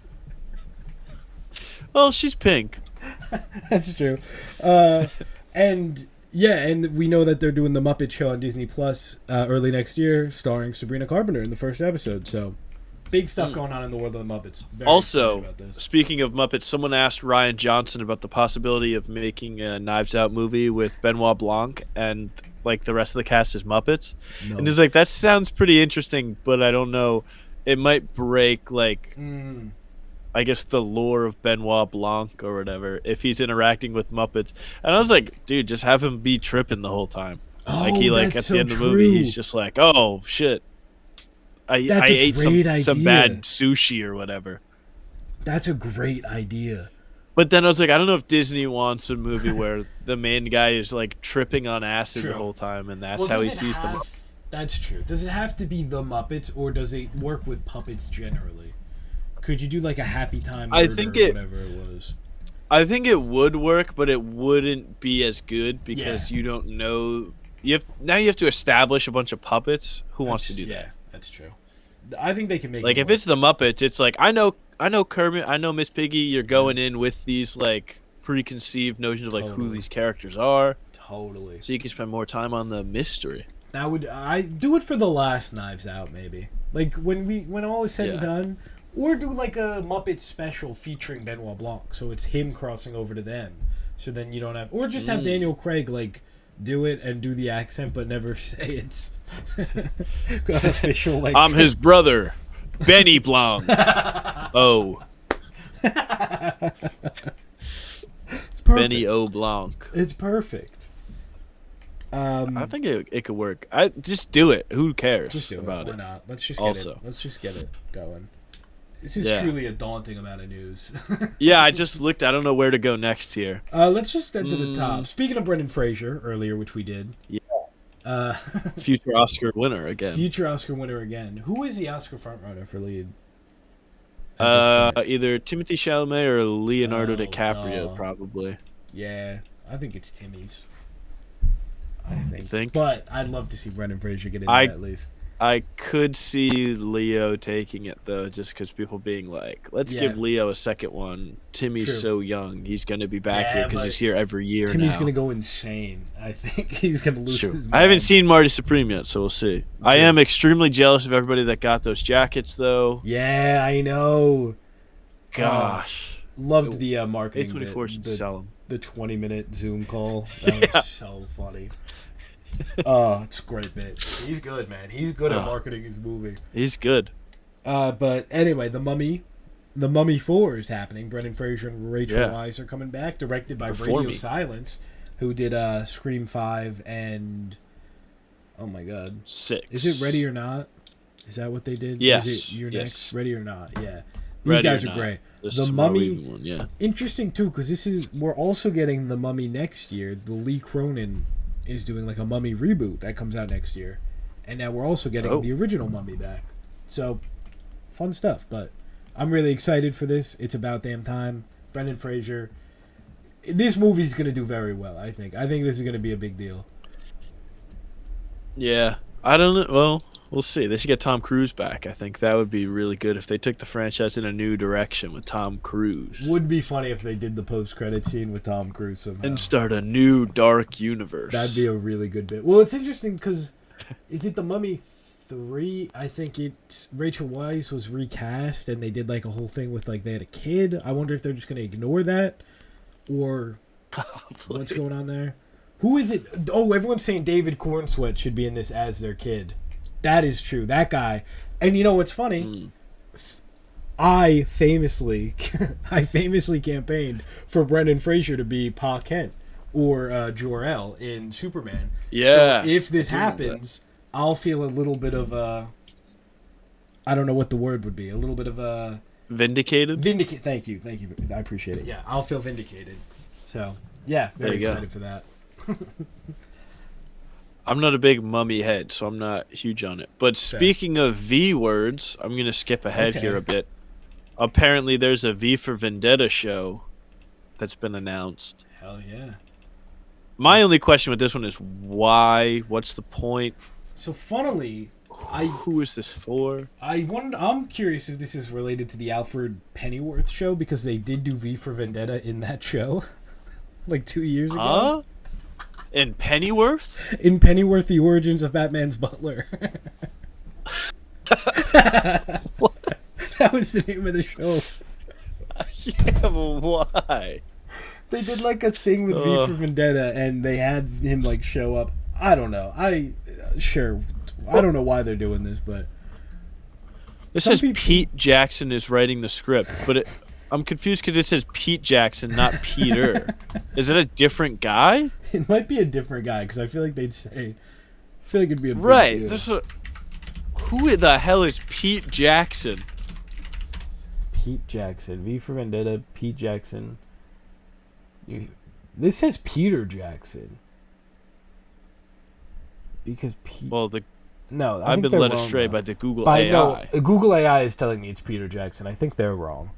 Well, she's pink. That's true. And we know that they're doing the Muppet Show on Disney Plus early next year, starring Sabrina Carpenter in the first episode. So, big stuff going on in the world of the Muppets. Very also, about this. Speaking of Muppets, someone asked Ryan Johnson about the possibility of making a Knives Out movie with Benoit Blanc and like the rest of the cast is Muppets. No. And he's like, that sounds pretty interesting, but I don't know. It might break I guess the lore of Benoit Blanc or whatever if he's interacting with Muppets. And I was like, dude, just have him be tripping the whole time. Like he at the end of the movie, he's just like, oh shit, I ate some bad sushi or whatever. That's a great idea. But then I was like, I don't know if Disney wants a movie where the main guy is like tripping on acid the whole time, and that's how he sees them. That's true. Does it have to be the Muppets, or does it work with puppets generally? Could you do like a Happy Time Murder or whatever it was? I think it would work, but it wouldn't be as good because you don't know. You have to establish a bunch of puppets. Who wants to do that? Yeah, that's true. I think they can make like if it's the Muppets, it's like I know Kermit, I know Miss Piggy. You're going in with these like preconceived notions of like who these characters are. Totally. So you can spend more time on the mystery. I do it for the last Knives Out maybe. Like when all is said and done, or do like a Muppet special featuring Benoit Blanc, so it's him crossing over to them. So then you don't have, or just have Daniel Craig like do it and do the accent but never say it's official. Like I'm his brother, Benny Blanc. Oh. It's perfect. Benny O. Blanc. It's perfect. I think it could work. I just do it. Who cares? Just do about it. Why not? Let's just get it going. This is truly a daunting amount of news. Yeah, I just looked. I don't know where to go next here. Let's just head to the top. Speaking of Brendan Fraser earlier, which we did. Yeah. Future Oscar winner again. Who is the Oscar frontrunner for lead? Either Timothée Chalamet or Leonardo DiCaprio, probably. Yeah, I think it's Timmy's. Think? But I'd love to see Brendan Fraser get in there at least. I could see Leo taking it, though, just because people being like, let's give Leo a second one. Timmy's so young. He's going to be back here because he's here every year Timmy's going to go insane. I think he's going to lose his mind. I haven't seen Marty Supreme yet, so we'll see. I am extremely jealous of everybody that got those jackets, though. Yeah, I know. Gosh. Loved the marketing. A24 should sell them. The 20-minute Zoom call. That was so funny. Oh, it's a great bit. He's good, man. He's good at marketing his movie. He's good. But anyway, The Mummy 4 is happening. Brendan Fraser and Rachel Weisz are coming back, directed by Radio Silence, who did Scream 5 and oh my god, 6. Is it Ready or Not? Is that what they did? Yes. Is it Your Next? Ready or Not? Yeah. These Ready guys are great. The Mummy, interesting too, because we're also getting The Mummy next year. The Lee Cronin is doing like a Mummy reboot that comes out next year, and now we're also getting the original Mummy back. So, fun stuff. But I'm really excited for this. It's about damn time. Brendan Fraser. This movie's gonna do very well. I think this is gonna be a big deal. Yeah, I don't know. Well, we'll see. They should get Tom Cruise back. I think that would be really good if they took the franchise in a new direction with Tom Cruise. Would be funny if they did the post-credit scene with Tom Cruise somehow. And start a new dark universe. That'd be a really good bit. Well, it's interesting because is it The Mummy 3? I think it's Rachel Weisz was recast and they did like a whole thing with like they had a kid. I wonder if they're just going to ignore that or what's going on there. Who is it? Oh, everyone's saying David Cornsweet should be in this as their kid. That is true. That guy. And you know what's funny? I famously campaigned for Brendan Fraser to be Pa Kent or Jor-El in Superman. Yeah. So if this happens, I'll feel a little bit of I don't know what the word would be. A little bit of Vindicated? Thank you. I appreciate it. Yeah, I'll feel vindicated. So, yeah, very excited for that. I'm not a big Mummy head, so I'm not huge on it. But speaking of V words, I'm going to skip ahead here a bit. Apparently, there's a V for Vendetta show that's been announced. Hell yeah. My only question with this one is why? What's the point? So, funnily, who is this for? I'm curious if this is related to the Alfred Pennyworth show, because they did do V for Vendetta in that show, like 2 years ago. In Pennyworth? In Pennyworth, The Origins of Batman's Butler. What? That was the name of the show. Yeah, but why? They did like a thing with V for Vendetta, and they had him like show up. I don't know. I don't know why they're doing this, but this says Pete Jackson is writing the script, but I'm confused because it says Pete Jackson, not Peter. Is it a different guy? It might be a different guy, because I feel like they'd say. I feel like it'd be a big right. deal. Who the hell is Pete Jackson? Pete Jackson, V for Vendetta, Pete Jackson. This says Peter Jackson. Because Pete. Well, no, I've been led astray by the Google AI. No, Google AI is telling me it's Peter Jackson. I think they're wrong.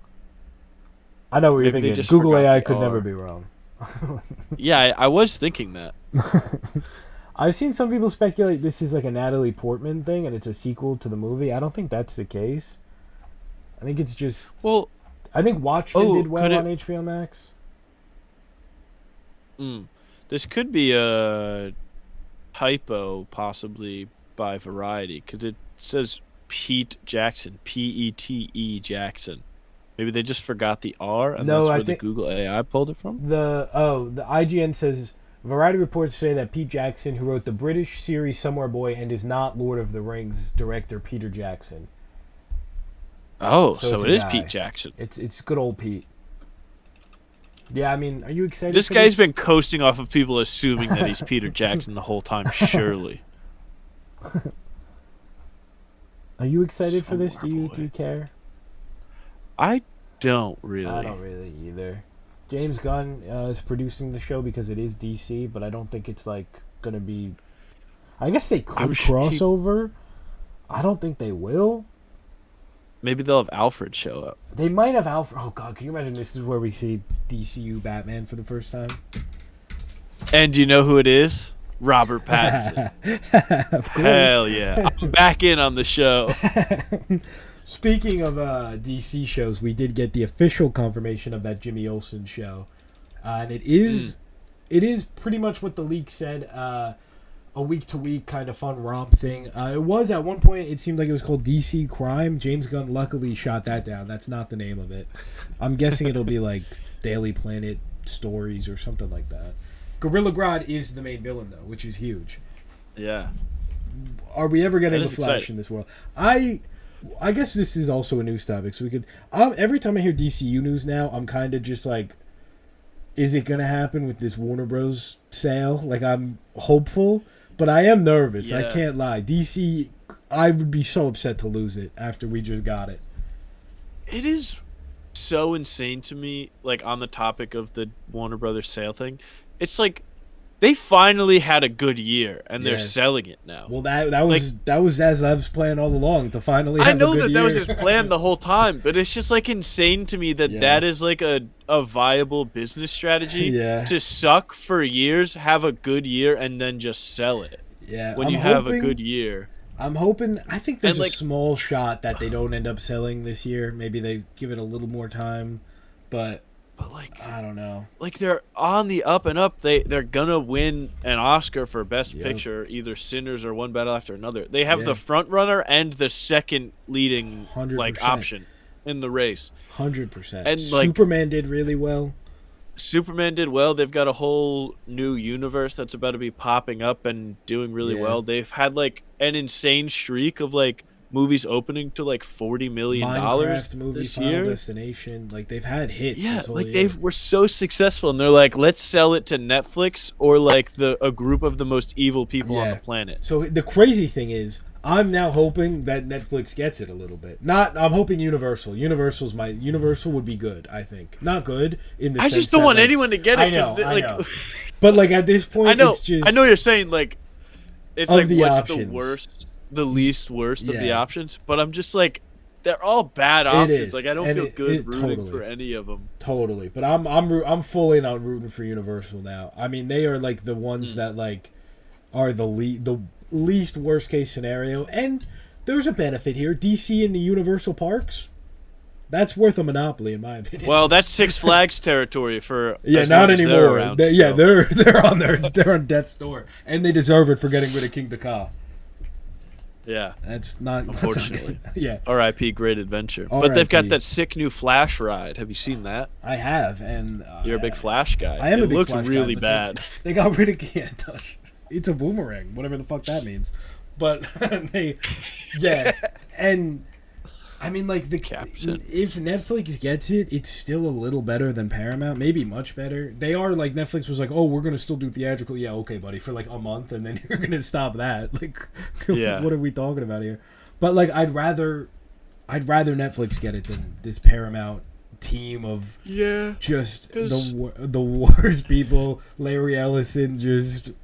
I know what you're thinking. Google AI could never be wrong. Yeah, I was thinking that. I've seen some people speculate this is like a Natalie Portman thing and it's a sequel to the movie. I don't think that's the case. I think it's just... Well... I think Watchmen did well on HBO Max. This could be a typo, possibly, by Variety, because it says Pete Jackson. P-E-T-E Jackson. Maybe they just forgot the R, and that's where the Google AI pulled it from? The IGN says, Variety reports say that Pete Jackson, who wrote the British series Somewhere Boy and is not Lord of the Rings director Peter Jackson. Oh, so it is Pete Jackson. It's good old Pete. Yeah, I mean, are you excited? This guy's been coasting off of people assuming that he's Peter Jackson the whole time, surely. Are you excited for this? Do you care? I don't really. I don't really either. James Gunn is producing the show because it is DC, but I don't think it's like gonna be. I guess they could crossover. I don't think they will. Maybe they'll have Alfred show up. They might have Alfred. Oh God, can you imagine? This is where we see DCU Batman for the first time. And do you know who it is? Robert Pattinson. Of course. Hell yeah! I'm back in on the show. Speaking of DC shows, we did get the official confirmation of that Jimmy Olsen show, and it is pretty much what the leak said. A week-to-week kind of fun romp thing. It was at one point. It seemed like it was called DC Crime. James Gunn luckily shot that down. That's not the name of it. I'm guessing it'll be like Daily Planet Stories or something like that. Gorilla Grodd is the main villain though, which is huge. Yeah. Are we ever getting the Flash in this world? I guess this is also a news topic, so we could. Every time I hear DCU news now, I'm kind of just like, is it gonna happen with this Warner Bros. Sale? Like, I'm hopeful, but I am nervous. Yeah. I can't lie. DC, I would be so upset to lose it after we just got it. It is so insane to me. Like, on the topic of the Warner Brothers sale thing, it's like they finally had a good year and they're selling it now. Well, that was as I was playing all along to finally have a good year. I know that was his plan the whole time, but it's just like insane to me that that is like a viable business strategy to suck for years, have a good year, and then just sell it. Yeah, when you have a good year. I'm hoping. I think there's a small shot that they don't end up selling this year. Maybe they give it a little more time, but like, I don't know. Like, they're on the up and up. They're gonna win an Oscar for Best Picture, either Sinners or One Battle After Another. They have the front runner and the second leading 100%. Option in the race. 100%. And Superman did really well. Superman did well. They've got a whole new universe that's about to be popping up and doing really well. They've had like an insane streak of like movies opening to like $40 million this year. Final Destination, like they've had hits. Yeah, like they were so successful, and they're like, let's sell it to Netflix or like a group of the most evil people on the planet. So the crazy thing is, I'm now hoping that Netflix gets it a little bit. I'm hoping Universal. Universal would be good, I think. Not good in the I sense just don't that, want like, anyone to get it. I know. But like at this point, I know. it's just I know you're saying like, it's of like the what's options. the worst, the least worst of the Yeah. options. But I'm just like, they're all bad It options. is. Like I don't And feel good rooting totally. for any of them. Totally, but I'm full in on rooting for Universal now. I mean, they are like the ones that like are the least worst case scenario, and there's a benefit here. DC and the Universal parks, that's worth a monopoly in my opinion. Well, that's Six Flags territory for yeah, as not long as they're anymore. around Yeah, still. they're on death's door, and they deserve it for getting rid of King Ka. Yeah, That's not unfortunately. That's not good. Yeah, R.I.P. Great Adventure. But they've got that sick new Flash ride. Have you seen that? I have, and You're a big Flash guy. I am it a big looks Flash really guy, bad. They got rid of it does. It's a boomerang, whatever the fuck that means. But and I mean, like Caption. if Netflix gets it, it's still a little better than Paramount, maybe much better. They are like Netflix was like, oh, we're gonna still do theatrical. Yeah, okay, buddy, for like a month, and then you're gonna stop that. Like, Yeah. what are we talking about here? But like, I'd rather Netflix get it than this Paramount team of just the worst people. Larry Ellison just.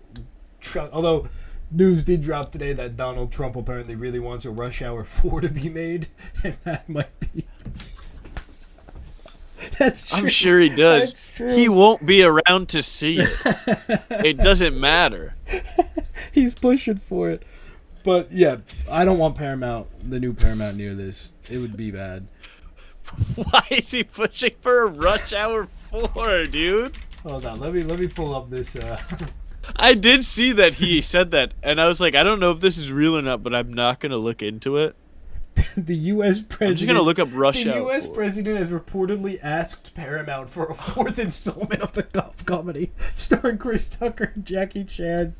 Although news did drop today that Donald Trump apparently really wants a Rush Hour 4 to be made, and that might be. That's true. I'm sure he does. That's true. He won't be around to see it. It doesn't matter. He's pushing for it. But yeah, I don't want the new Paramount near this. It would be bad. Why is he pushing for a Rush Hour 4, dude? Hold on, let me pull up this. I did see that he said that, and I was like, I don't know if this is real or not, but I'm not going to look into it. The U.S. president. I'm just going to look up Rush Hour. The U.S. president has reportedly asked Paramount for a 4th installment of the golf comedy starring Chris Tucker and Jackie Chan.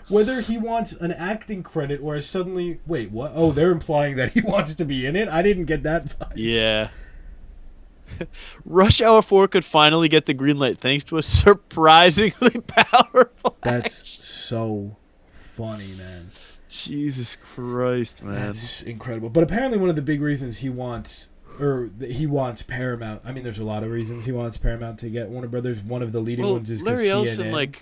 Whether he wants an acting credit or suddenly... Wait, what? Oh, they're implying that he wants to be in it? I didn't get that vibe. Yeah. Rush Hour 4 could finally get the green light thanks to a surprisingly powerful That's so funny, man. Jesus Christ, man. That's incredible. But apparently one of the big reasons he wants Paramount... I mean, there's a lot of reasons he wants Paramount to get Warner Brothers. One of the leading ones is because Larry CNN... Ellison,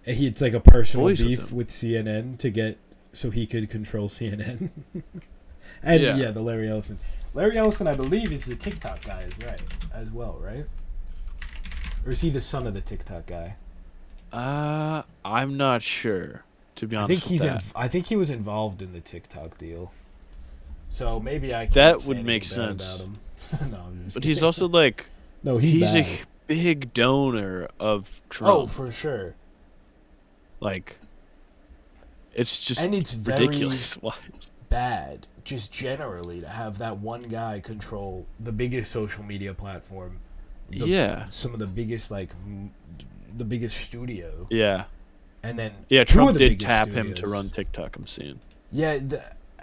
It's like a personal Boys with beef him. with CNN to get... So he could control CNN. And Yeah. the Larry Ellison. Larry Ellison, I believe, is the TikTok guy as well, right? Or is he the son of the TikTok guy? I'm not sure, to be honest with that. I think he was involved in the TikTok deal. So maybe I can't That say would anything make bad sense. about him. No, I'm just But he's kidding. also like... No, he's a bad. big donor of Trump. Oh, for sure. Like, it's just And it's very ridiculous. Why? bad, just generally, to have that one guy control the biggest social media platform. Some of the biggest, the biggest studio. Yeah. And then Yeah, two of Trump the did biggest tap him studios. to run TikTok, I'm seeing. Yeah,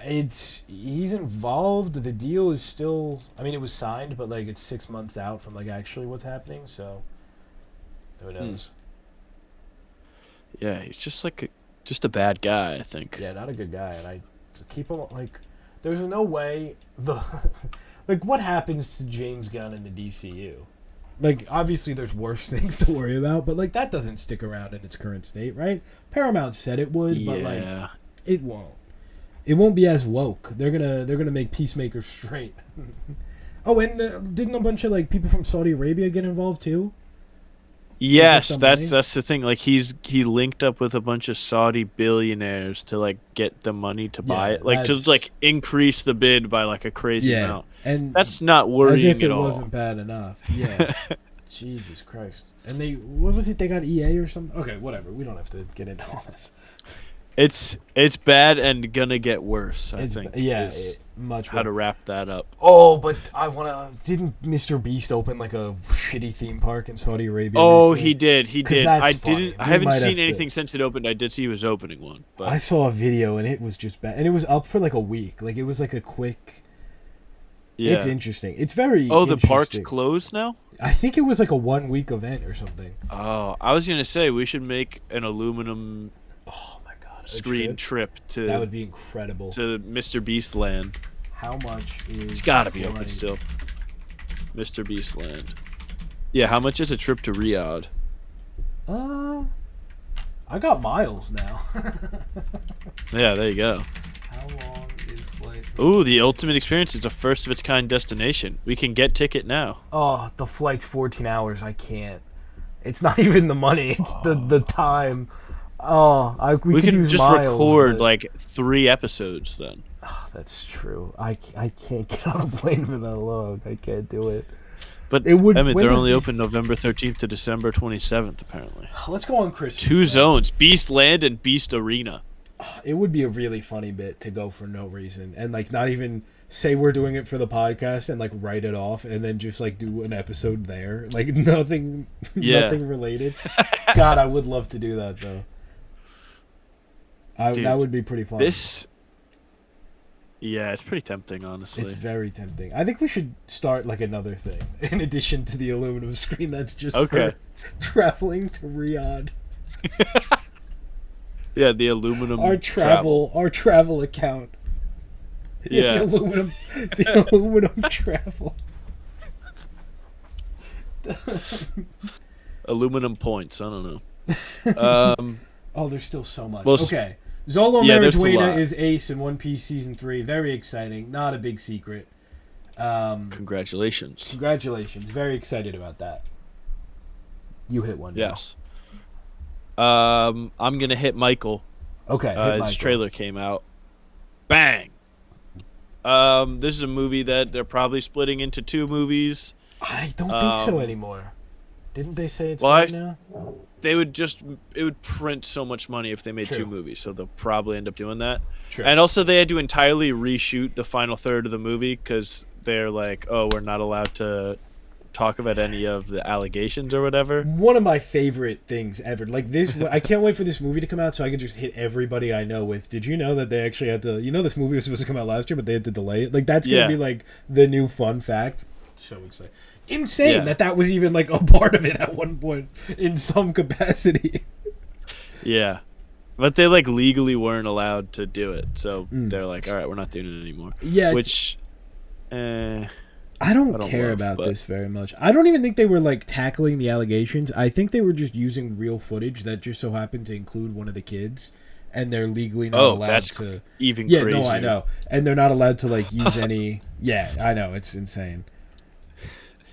he's involved. The deal is still, I mean, it was signed, but like it's 6 months out from like actually what's happening. So who knows? Yeah, he's just like just a bad guy, I think. Yeah, not a good guy. And I to keep him like, there's no way like what happens to James Gunn in the DCU? Like, obviously there's worse things to worry about, but like that doesn't stick around in its current state, right? Paramount said it would, but like it won't. It won't be as woke. They're gonna make Peacemaker straight. Oh, and didn't a bunch of like people from Saudi Arabia get involved too? Yes, that's the thing. Like he linked up with a bunch of Saudi billionaires to like get the money to buy it, like to like increase the bid by like a crazy amount. And that's not worrying as if at it all. wasn't bad enough. Yeah. Jesus Christ. And what was it? They got EA or something? Okay, whatever. We don't have to get into all this. It's bad and gonna get worse. I think. Yeah, much. How to wrap that up? Oh, but I wanna. Didn't Mr. Beast open like a shitty theme park in Saudi Arabia? Oh, recently? he did. He did. I didn't. I haven't might seen have anything since it opened. I did see he was opening one. But I saw a video and it was just bad, and it was up for like a week. Like it was like a quick. yeah, It's interesting. It's very. Oh, the park's interesting. closed now? I think it was like a 1 week event or something. Oh, I was gonna say we should make an aluminum Oh my god! screen trip to that would be incredible. to Mr. Beast Land. How much is? It's got to be open still. Mr. Beast Land. Yeah, how much is a trip to Riyadh? I got miles now. Yeah, there you go. How long is flight? Ooh, the ultimate experience is a first of its kind destination. We can get ticket now. Oh, the flight's 14 hours. I can't. It's not even the money. It's the time. Oh, we could can use just miles, record but... like 3 episodes then. Oh, that's true. I can't get on a plane for that long. I can't do it. But it would, Emmett, they're only open November 13th to December 27th, apparently. Let's go on Christmas. 2 zones, Beast Land and Beast Arena. It would be a really funny bit to go for no reason and like not even say we're doing it for the podcast and like write it off and then just like do an episode there, like nothing related. God, I would love to do that though. Dude, that would be pretty fun. Yeah, it's pretty tempting, honestly. It's very tempting. I think we should start like another thing in addition to the aluminum screen that's just for traveling to Riyadh. Yeah, the aluminum our travel account. Yeah. the aluminum travel. Aluminum points, I don't know. Oh, there's still so much. Well, okay. Zolo there's Mariduena is Ace in One Piece Season 3. Very exciting. Not a big secret. Congratulations. Congratulations. Very excited about that. You hit one. Yes. I'm going to hit Michael. Okay, hit Michael. His trailer came out. Bang! This is a movie that they're probably splitting into 2 movies. I don't think so anymore. Didn't they say it's right now? It would print so much money if they made 2 movies, so they'll probably end up doing that. True. And also they had to entirely reshoot the final third of the movie because they're like, oh, we're not allowed to talk about any of the allegations or whatever. One of my favorite things ever. Like this, I can't wait for this movie to come out so I can just hit everybody I know with. Did you know that they actually had to? You know, this movie was supposed to come out last year, but they had to delay it. Like that's gonna be like the new fun fact. So excited. Insane that was even like a part of it at one point in some capacity. Yeah, but they like legally weren't allowed to do it, so they're like, all right, we're not doing it anymore. Yeah, which I don't care about this very much. I don't even think they were like tackling the allegations. I think they were just using real footage that just so happened to include one of the kids, and they're legally not allowed to. Even yeah, crazier. No, I know, and they're not allowed to like use any. Yeah, I know, it's insane.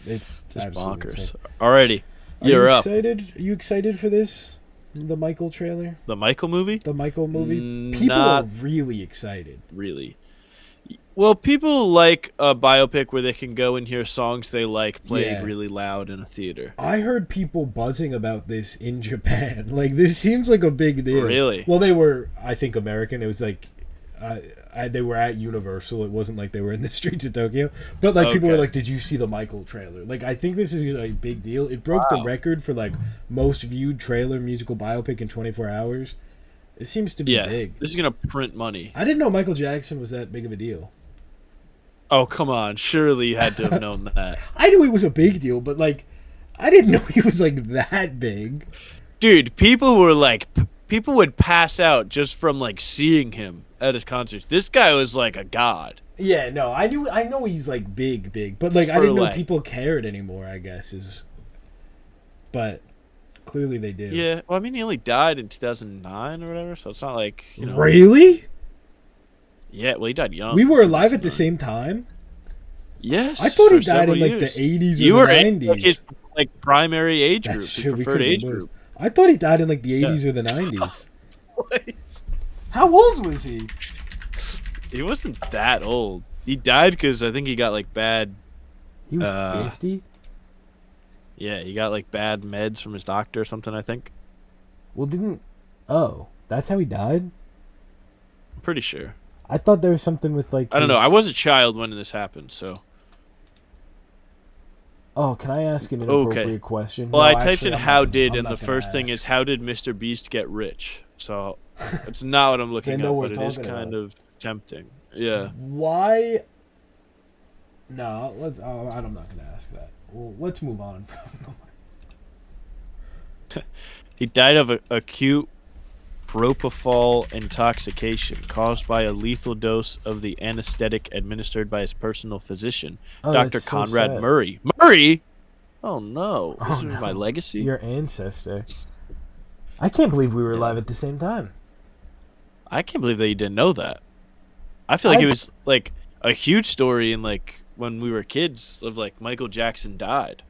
It's just bonkers. Insane. Alrighty, you're up. Excited? Are you excited for this? The Michael trailer? The Michael movie? The Michael movie? People are really excited. Really? Well, people like a biopic where they can go and hear songs they like playing really loud in a theater. I heard people buzzing about this in Japan. Like, this seems like a big deal. Really? Well, they were, I think, American. It was like... they were at Universal. It wasn't like they were in the streets of Tokyo. But like people were like, "Did you see the Michael trailer?" Like I think this is a big deal. It broke the record for like most viewed trailer musical biopic in 24 hours. It seems to be big. This is gonna print money. I didn't know Michael Jackson was that big of a deal. Oh come on! Surely you had to have known that. I knew he was a big deal, but like, I didn't know he was like that big. Dude, people would pass out just from like seeing him at his concerts. This guy was like a god. Yeah, no, I know he's like big, but like I didn't know people cared anymore. I guess but clearly they do. Yeah, well, I mean, he only died in 2009 or whatever, so it's not like Really? Yeah, well, he died young. We were alive at the same time. Yes, I thought he died in like the 80s or the 90s. You were in his like primary age group, his preferred age group. I thought he died in like the 80s or the 90s. How old was he? He wasn't that old. He died because I think he got like bad. He was 50? Yeah, he got like bad meds from his doctor or something, I think. Well, Oh, that's how he died? I'm pretty sure. I thought there was something with like. I don't know. I was a child when this happened, so. Oh, can I ask an inappropriate question? Well, I typed in "how did," and the first thing is "how did Mr. Beast get rich?" So it's not what I'm looking at, but it is kind of tempting. Yeah. Why? No, let's. Oh, I'm not going to ask that. Well, let's move on from. He died of acute propofol intoxication caused by a lethal dose of the anesthetic administered by his personal physician, Oh, Dr. that's so Conrad sad. Murray. Murray? Oh no! This Oh is my no, legacy. your ancestor. I can't believe we were Yeah, alive at the same time. I can't believe that you didn't know that. I feel like it I was like a huge story in like when we were kids of like Michael Jackson died.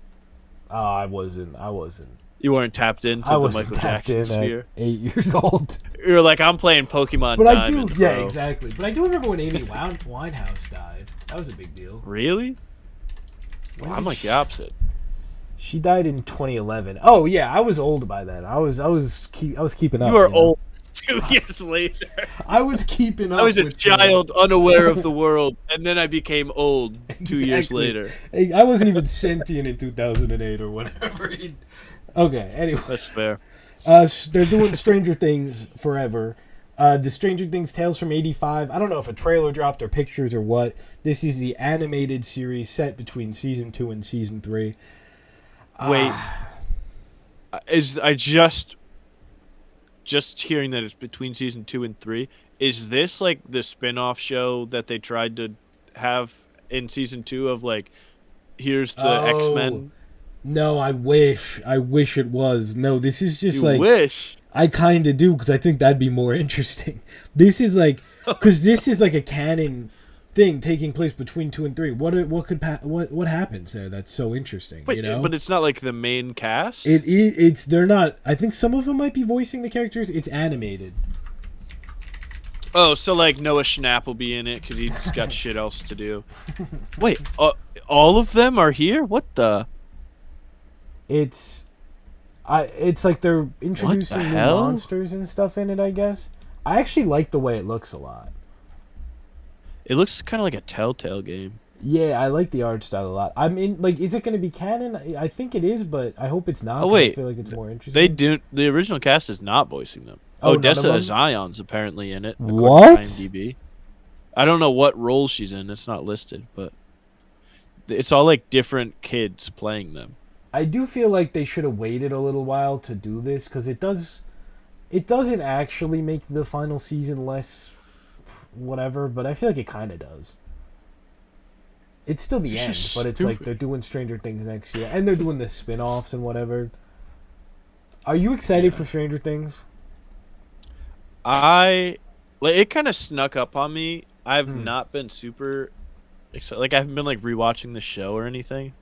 oh, I wasn't. I wasn't. You weren't tapped into I the wasn't Michael tapped Jackson in at sphere. 8 years old. You were like, I'm playing Pokemon But I do, Diamond, yeah, bro. exactly. But I do remember when Amy Winehouse died. That was a big deal. Really? When I'm did like she, the opposite. she died in 2011. Oh yeah, I was old by then. I was keeping up. You are You know? old 2 years later. I was keeping up. I was a with child, unaware of the world, and then I became old 2 years Exactly. later. Hey, I wasn't even sentient in 2008 or whatever. Okay, anyway. That's fair. They're doing Stranger Things forever. The Stranger Things Tales from '85. I don't know if a trailer dropped or pictures or what. This is the animated series set between season 2 and season 3. Wait, is I just hearing that it's between season 2 and 3? Is this like the spin-off show that they tried to have in season 2 of like, here's the X-Men? No, I wish it was. No, this is just You like wish. I kind of do because I think that'd be more interesting. This is like because this is like a canon thing taking place between 2 and 3. What happens there? That's so interesting. Wait, you know, but it's not like the main cast. it's they're not. I think some of them might be voicing the characters. It's animated. Oh, so like Noah Schnapp will be in it because he's got shit else to do. Wait, all of them are here? What the? It's like they're introducing new hell? monsters and stuff in it. I guess I actually like the way it looks a lot. It looks kind of like a Telltale game. Yeah, I like the art style a lot. I mean, like, is it going to be canon? I think it is, but I hope it's not. Oh 'cause wait, I feel like it's more interesting. they do. The original cast is not voicing them. Oh, none of Odessa them? Zion's apparently in it. What? To IMDb. I don't know what role she's in. It's not listed, but it's all like different kids playing them. I do feel like they should have waited a little while to do this because it doesn't actually make the final season less whatever, but I feel like it kind of does. It's still the end, but it's like they're doing Stranger Things next year, and they're doing the spin-offs and whatever. Are you excited for Stranger Things? It kind of snuck up on me. I've not been super excited. Like I haven't been like rewatching the show or anything,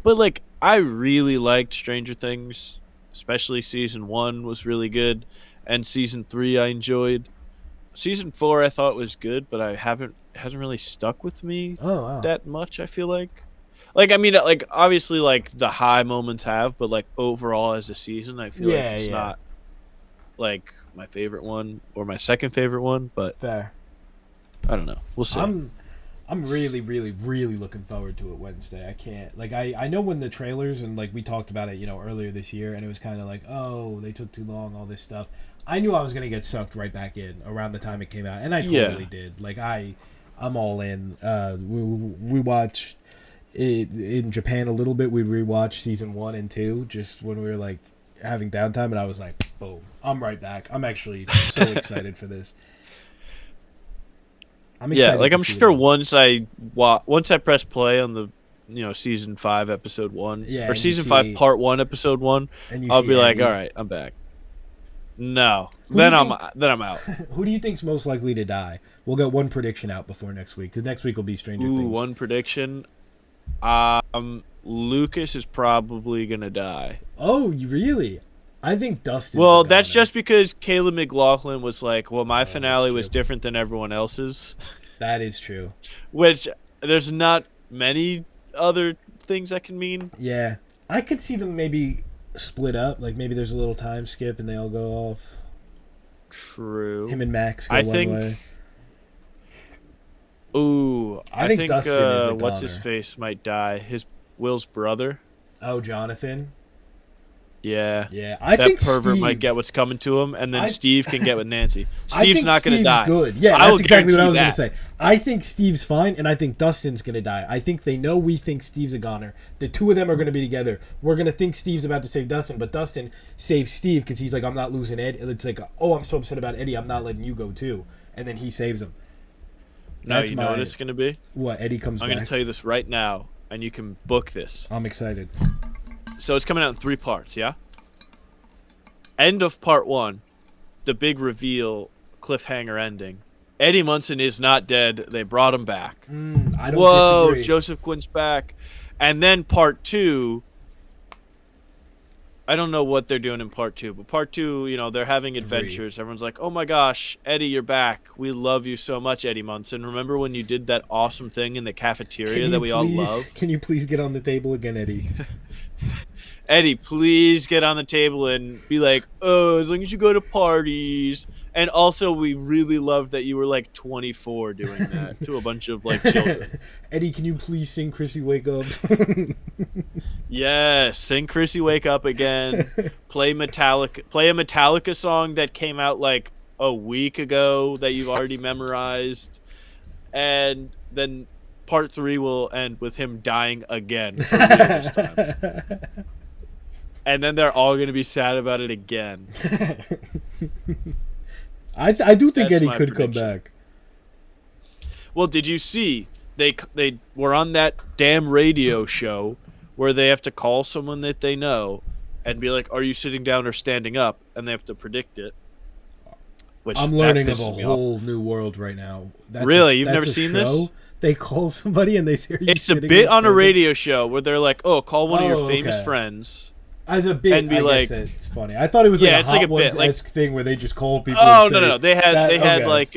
but like I really liked Stranger Things, especially season 1 was really good, and season 3 I enjoyed. Season 4 I thought was good, but it hasn't really stuck with me that much. I feel like I mean, like obviously like the high moments have, but like overall as a season, I feel like it's not like my favorite one or my second favorite one. But fair. I don't know. We'll see. I'm really, really, really looking forward to it Wednesday. I can't like I know when the trailers and like we talked about it, earlier this year, and it was kind of like, oh, they took too long, all this stuff. I knew I was gonna get sucked right back in around the time it came out, and I totally did. Like I'm all in. We watched it in Japan a little bit. We rewatched season 1 and 2 just when we were like having downtime, and I was like, boom, I'm right back. I'm actually so excited for this. I'm excited. Like I'm sure once I press play on the season 5 episode 1 or season 5 part 1 episode 1, I'll be like, all right, I'm back. No, then I'm out. Who do you think's most likely to die? We'll get one prediction out before next week because next week will be Stranger Things. One prediction. Lucas is probably gonna die. Oh, really? I think Dustin. Well, that's just because Caleb McLaughlin was like, well, my finale was different than everyone else's. That is true. Which there's not many other things that can mean. Yeah, I could see them maybe split up. Like maybe there's a little time skip and they all go off. True. Him and Max go one way. Ooh, I think Dustin is a what's his face might die. Will's brother. Oh, Jonathan. Yeah. Yeah, I That think pervert Steve might get what's coming to him, and then I- Steve can get with Nancy. I Steve's think not going to Steve's die. good. Yeah, I will that's exactly what I was guarantee going to say. I think Steve's fine, and I think Dustin's going to die. I think they know we think Steve's a goner. The two of them are going to be together. We're going to think Steve's about to save Dustin, but Dustin saves Steve because he's like, I'm not losing Ed. And it's like, oh, I'm so upset about Eddie. I'm not letting you go too. And then he saves him. No, That's you know what it's going to be? What, Eddie comes I'm back? going to tell you this right now, and you can book this. I'm excited. So it's coming out in 3 parts, yeah? End of part 1, the big reveal, cliffhanger ending. Eddie Munson is not dead. They brought him back. I don't Whoa, disagree. Joseph Quinn's back. And then part 2, I don't know what they're doing in part 2, but part 2, you know, they're having adventures. Everyone's like, oh my gosh, Eddie, you're back. We love you so much, Eddie Munson. Remember when you did that awesome thing in the cafeteria that we all love? Can you please get on the table again, Eddie? Eddie, please get on the table and be like, oh, as long as you go to parties. And also, we really love that you were like 24 doing that to a bunch of like children. Eddie, can you please sing Chrissy Wake Up? Yes, sing Chrissy Wake Up again. Play a Metallica song that came out like a week ago that you've already memorized. And then part 3 will end with him dying again for real this time. And then they're all going to be sad about it again. I do think That's Eddie my could come prediction. back. Well, did you see they were on that damn radio show where they have to call someone that they know and be like, "Are you sitting down or standing up?" And they have to predict it. Which I'm that learning of pisses a me off. whole new world right now. Really? You've that's never a seen show? this? They call somebody and they say, "Are you It's a sitting bit or on a standing?" radio show where they're like, "Oh, call one of your Oh, famous okay. friends." As a bit, and be I like- guess it's funny. I thought it was Yeah, like it's a like Hot a bit, Ones-esque thing where they just call people. Oh, and say no. They had okay. like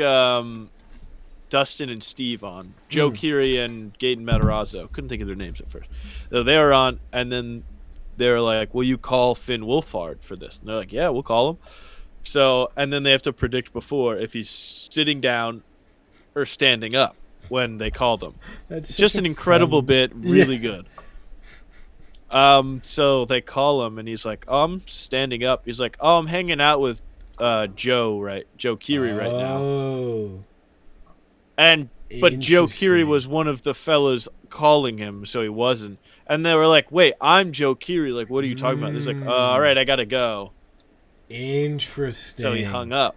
Dustin and Steve on. Joe Keery and Gaten Matarazzo. Couldn't think of their names at first. So they were on, and then they were like, "Will you call Finn Wolfhard for this?" And they're like, "Yeah, we'll call him." So, and then they have to predict before if he's sitting down or standing up when they call them. That's It's just such an a incredible fun- bit, really good. So they call him, and he's like, "Oh, I'm standing up." He's like, "Oh, I'm hanging out with Joe Keery right now." Oh, But Joe Keery interesting. was one of the fellas calling him, so he wasn't. And they were like, "Wait, I'm Joe Keery. Like, what are you talking about?" He's like, "All right, I gotta go." Interesting. So he hung up.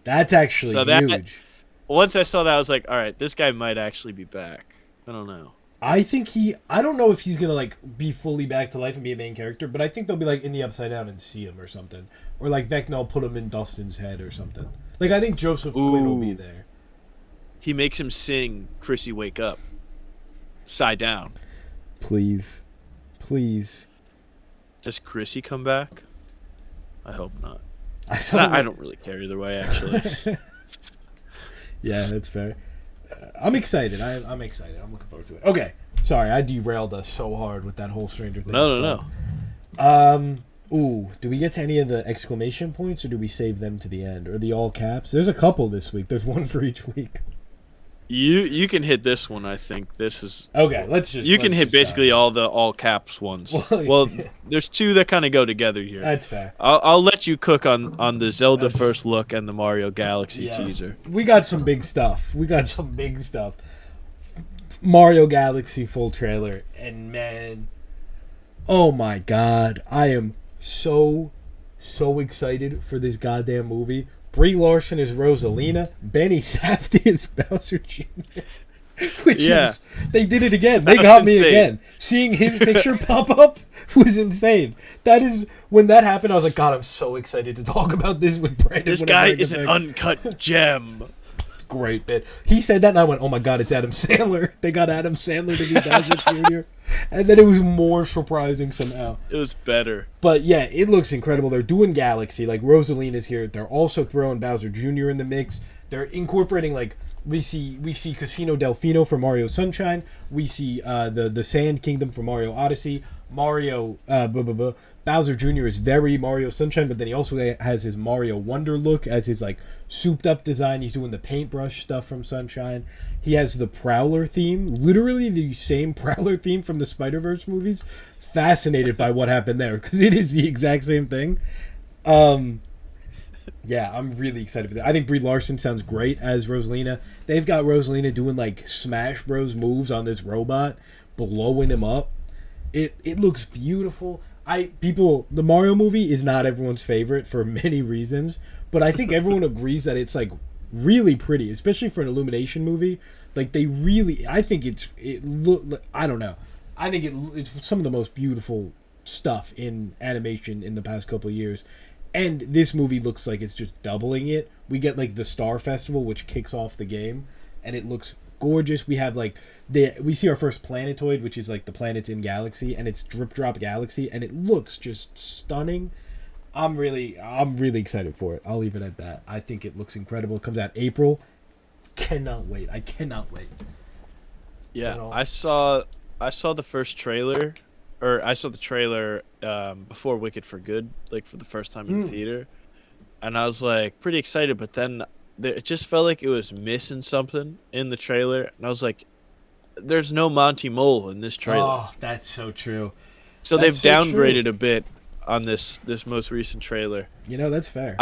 That's actually So that- huge. Once I saw that, I was like, "All right, this guy might actually be back." I don't know. I think I don't know if he's gonna like be fully back to life and be a main character, but I think they'll be like in the Upside Down and see him or something, or like Vecna put him in Dustin's head or something. Like I think Joseph Quinn will be Ooh. there. He makes him sing "Chrissy Wake Up," side down. Please. Does Chrissy come back? I hope not. I I don't really care either way, actually. Yeah, that's fair. I'm excited. I'm excited. I'm looking forward to it. Okay, sorry, I derailed us so hard with that whole Stranger Things. No. stuff. Ooh, do we get to any of the exclamation points, or do we save them to the end, or the all caps? There's a couple this week. There's one for each week. You can hit this one. I think this is. Okay, let's just. You can let's hit just basically try. all the all caps ones. Well, Well, there's 2 that kind of go together here. That's fair. I'll let you cook on the Zelda first look and the Mario Galaxy Yeah. teaser. We got some big stuff. Mario Galaxy full trailer, and man, oh my god, I am so excited for this goddamn movie. Brie Larson is Rosalina, Benny Safdie is Bowser Jr. Which is, they did it again. They That was got me insane. again. Seeing his picture pop up was insane. That is, when that happened, I was like, God, I'm so excited to talk about this with Brandon. This whenever guy I get is an back. uncut gem. Great bit. He said that, and I went, "Oh my god, it's Adam Sandler." They got Adam Sandler to be Bowser Jr. And then it was more surprising somehow. It was better. But yeah, it looks incredible. They're doing Galaxy, like Rosalina's here. They're also throwing Bowser Jr. in the mix. They're incorporating like we see Casino Delfino for Mario Sunshine. We see the Sand Kingdom for Mario Odyssey. Mario Bowser Jr. is very Mario Sunshine, but then he also has his Mario Wonder look as his like souped up design. He's doing the paintbrush stuff from Sunshine. He has the Prowler theme, literally the same Prowler theme from the Spider-Verse movies. Fascinated by what happened there because it is the exact same thing. Yeah, I'm really excited for that. I think Brie Larson sounds great as Rosalina. They've got Rosalina doing like Smash Bros moves on this robot, blowing him up. It looks beautiful. The Mario movie is not everyone's favorite for many reasons, but I think everyone agrees that it's like really pretty, especially for an Illumination movie. Like I think I don't know. I think it's some of the most beautiful stuff in animation in the past couple of years. And this movie looks like it's just doubling it. We get like the Star Festival, which kicks off the game, and it looks gorgeous. We have like we see our first planetoid, which is like the planets in Galaxy, and it's Drip Drop Galaxy, and it looks just stunning. I'm really excited for it. I'll leave it at that. I think it looks incredible. It comes out April. Cannot wait. I cannot wait. Yeah, I saw the first trailer, or I saw the trailer before Wicked for Good, like for the first time in the theater, and I was like pretty excited, but then it just felt like it was missing something in the trailer, and I was like, there's no Monty Mole in this trailer. Oh, that's so true. So they've downgraded a bit on this most recent trailer. You know, that's fair.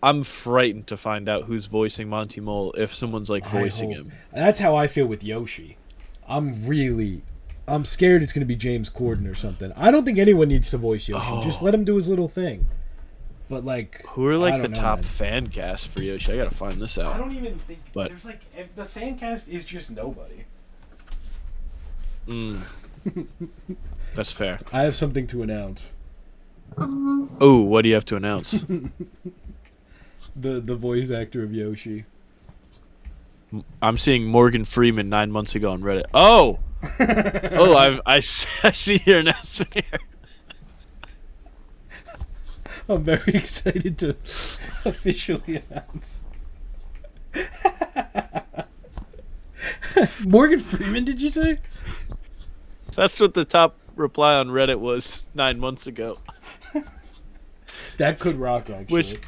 I'm frightened to find out who's voicing Monty Mole if someone's like voicing him. That's how I feel with Yoshi. I'm scared it's going to be James Corden or something. I don't think anyone needs to voice Yoshi. Oh. Just let him do his little thing. But like, who are like the top fan cast for Yoshi? I gotta find this out. I don't even think there's like the fan cast is just nobody. That's fair. I have something to announce. Oh, what do you have to announce? The voice actor of Yoshi. I'm seeing Morgan Freeman 9 months ago on Reddit. Oh, I see your announcement here. I'm very excited to officially announce. Morgan Freeman, did you say? That's what the top reply on Reddit was 9 months ago. That could rock, actually. Which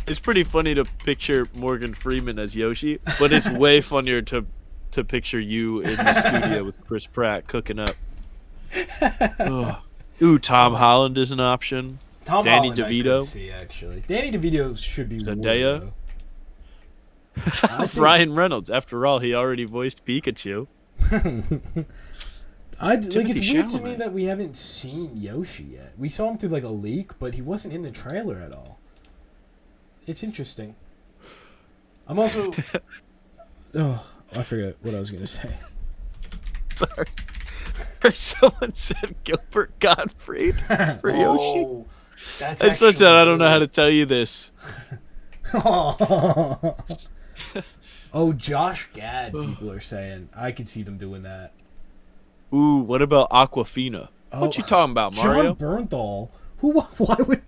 it's pretty funny to picture Morgan Freeman as Yoshi, but it's way funnier to picture you in the studio with Chris Pratt cooking up. Ooh, Tom Holland is an option. Danny DeVito. I could see, actually. Danny DeVito should be Zendaya. Ryan Reynolds. After all, he already voiced Pikachu. It's weird to me that we haven't seen Yoshi yet. We saw him through like a leak, but he wasn't in the trailer at all. It's interesting. I'm also... Oh, I forgot what I was going to say. Sorry. Someone said Gilbert Gottfried for Yoshi. That's so sad. I don't know how to tell you this. Oh, Josh Gad, people are saying. I could see them doing that. Ooh, what about Aquafina? What you talking about, Mario? John Bernthal. Why would...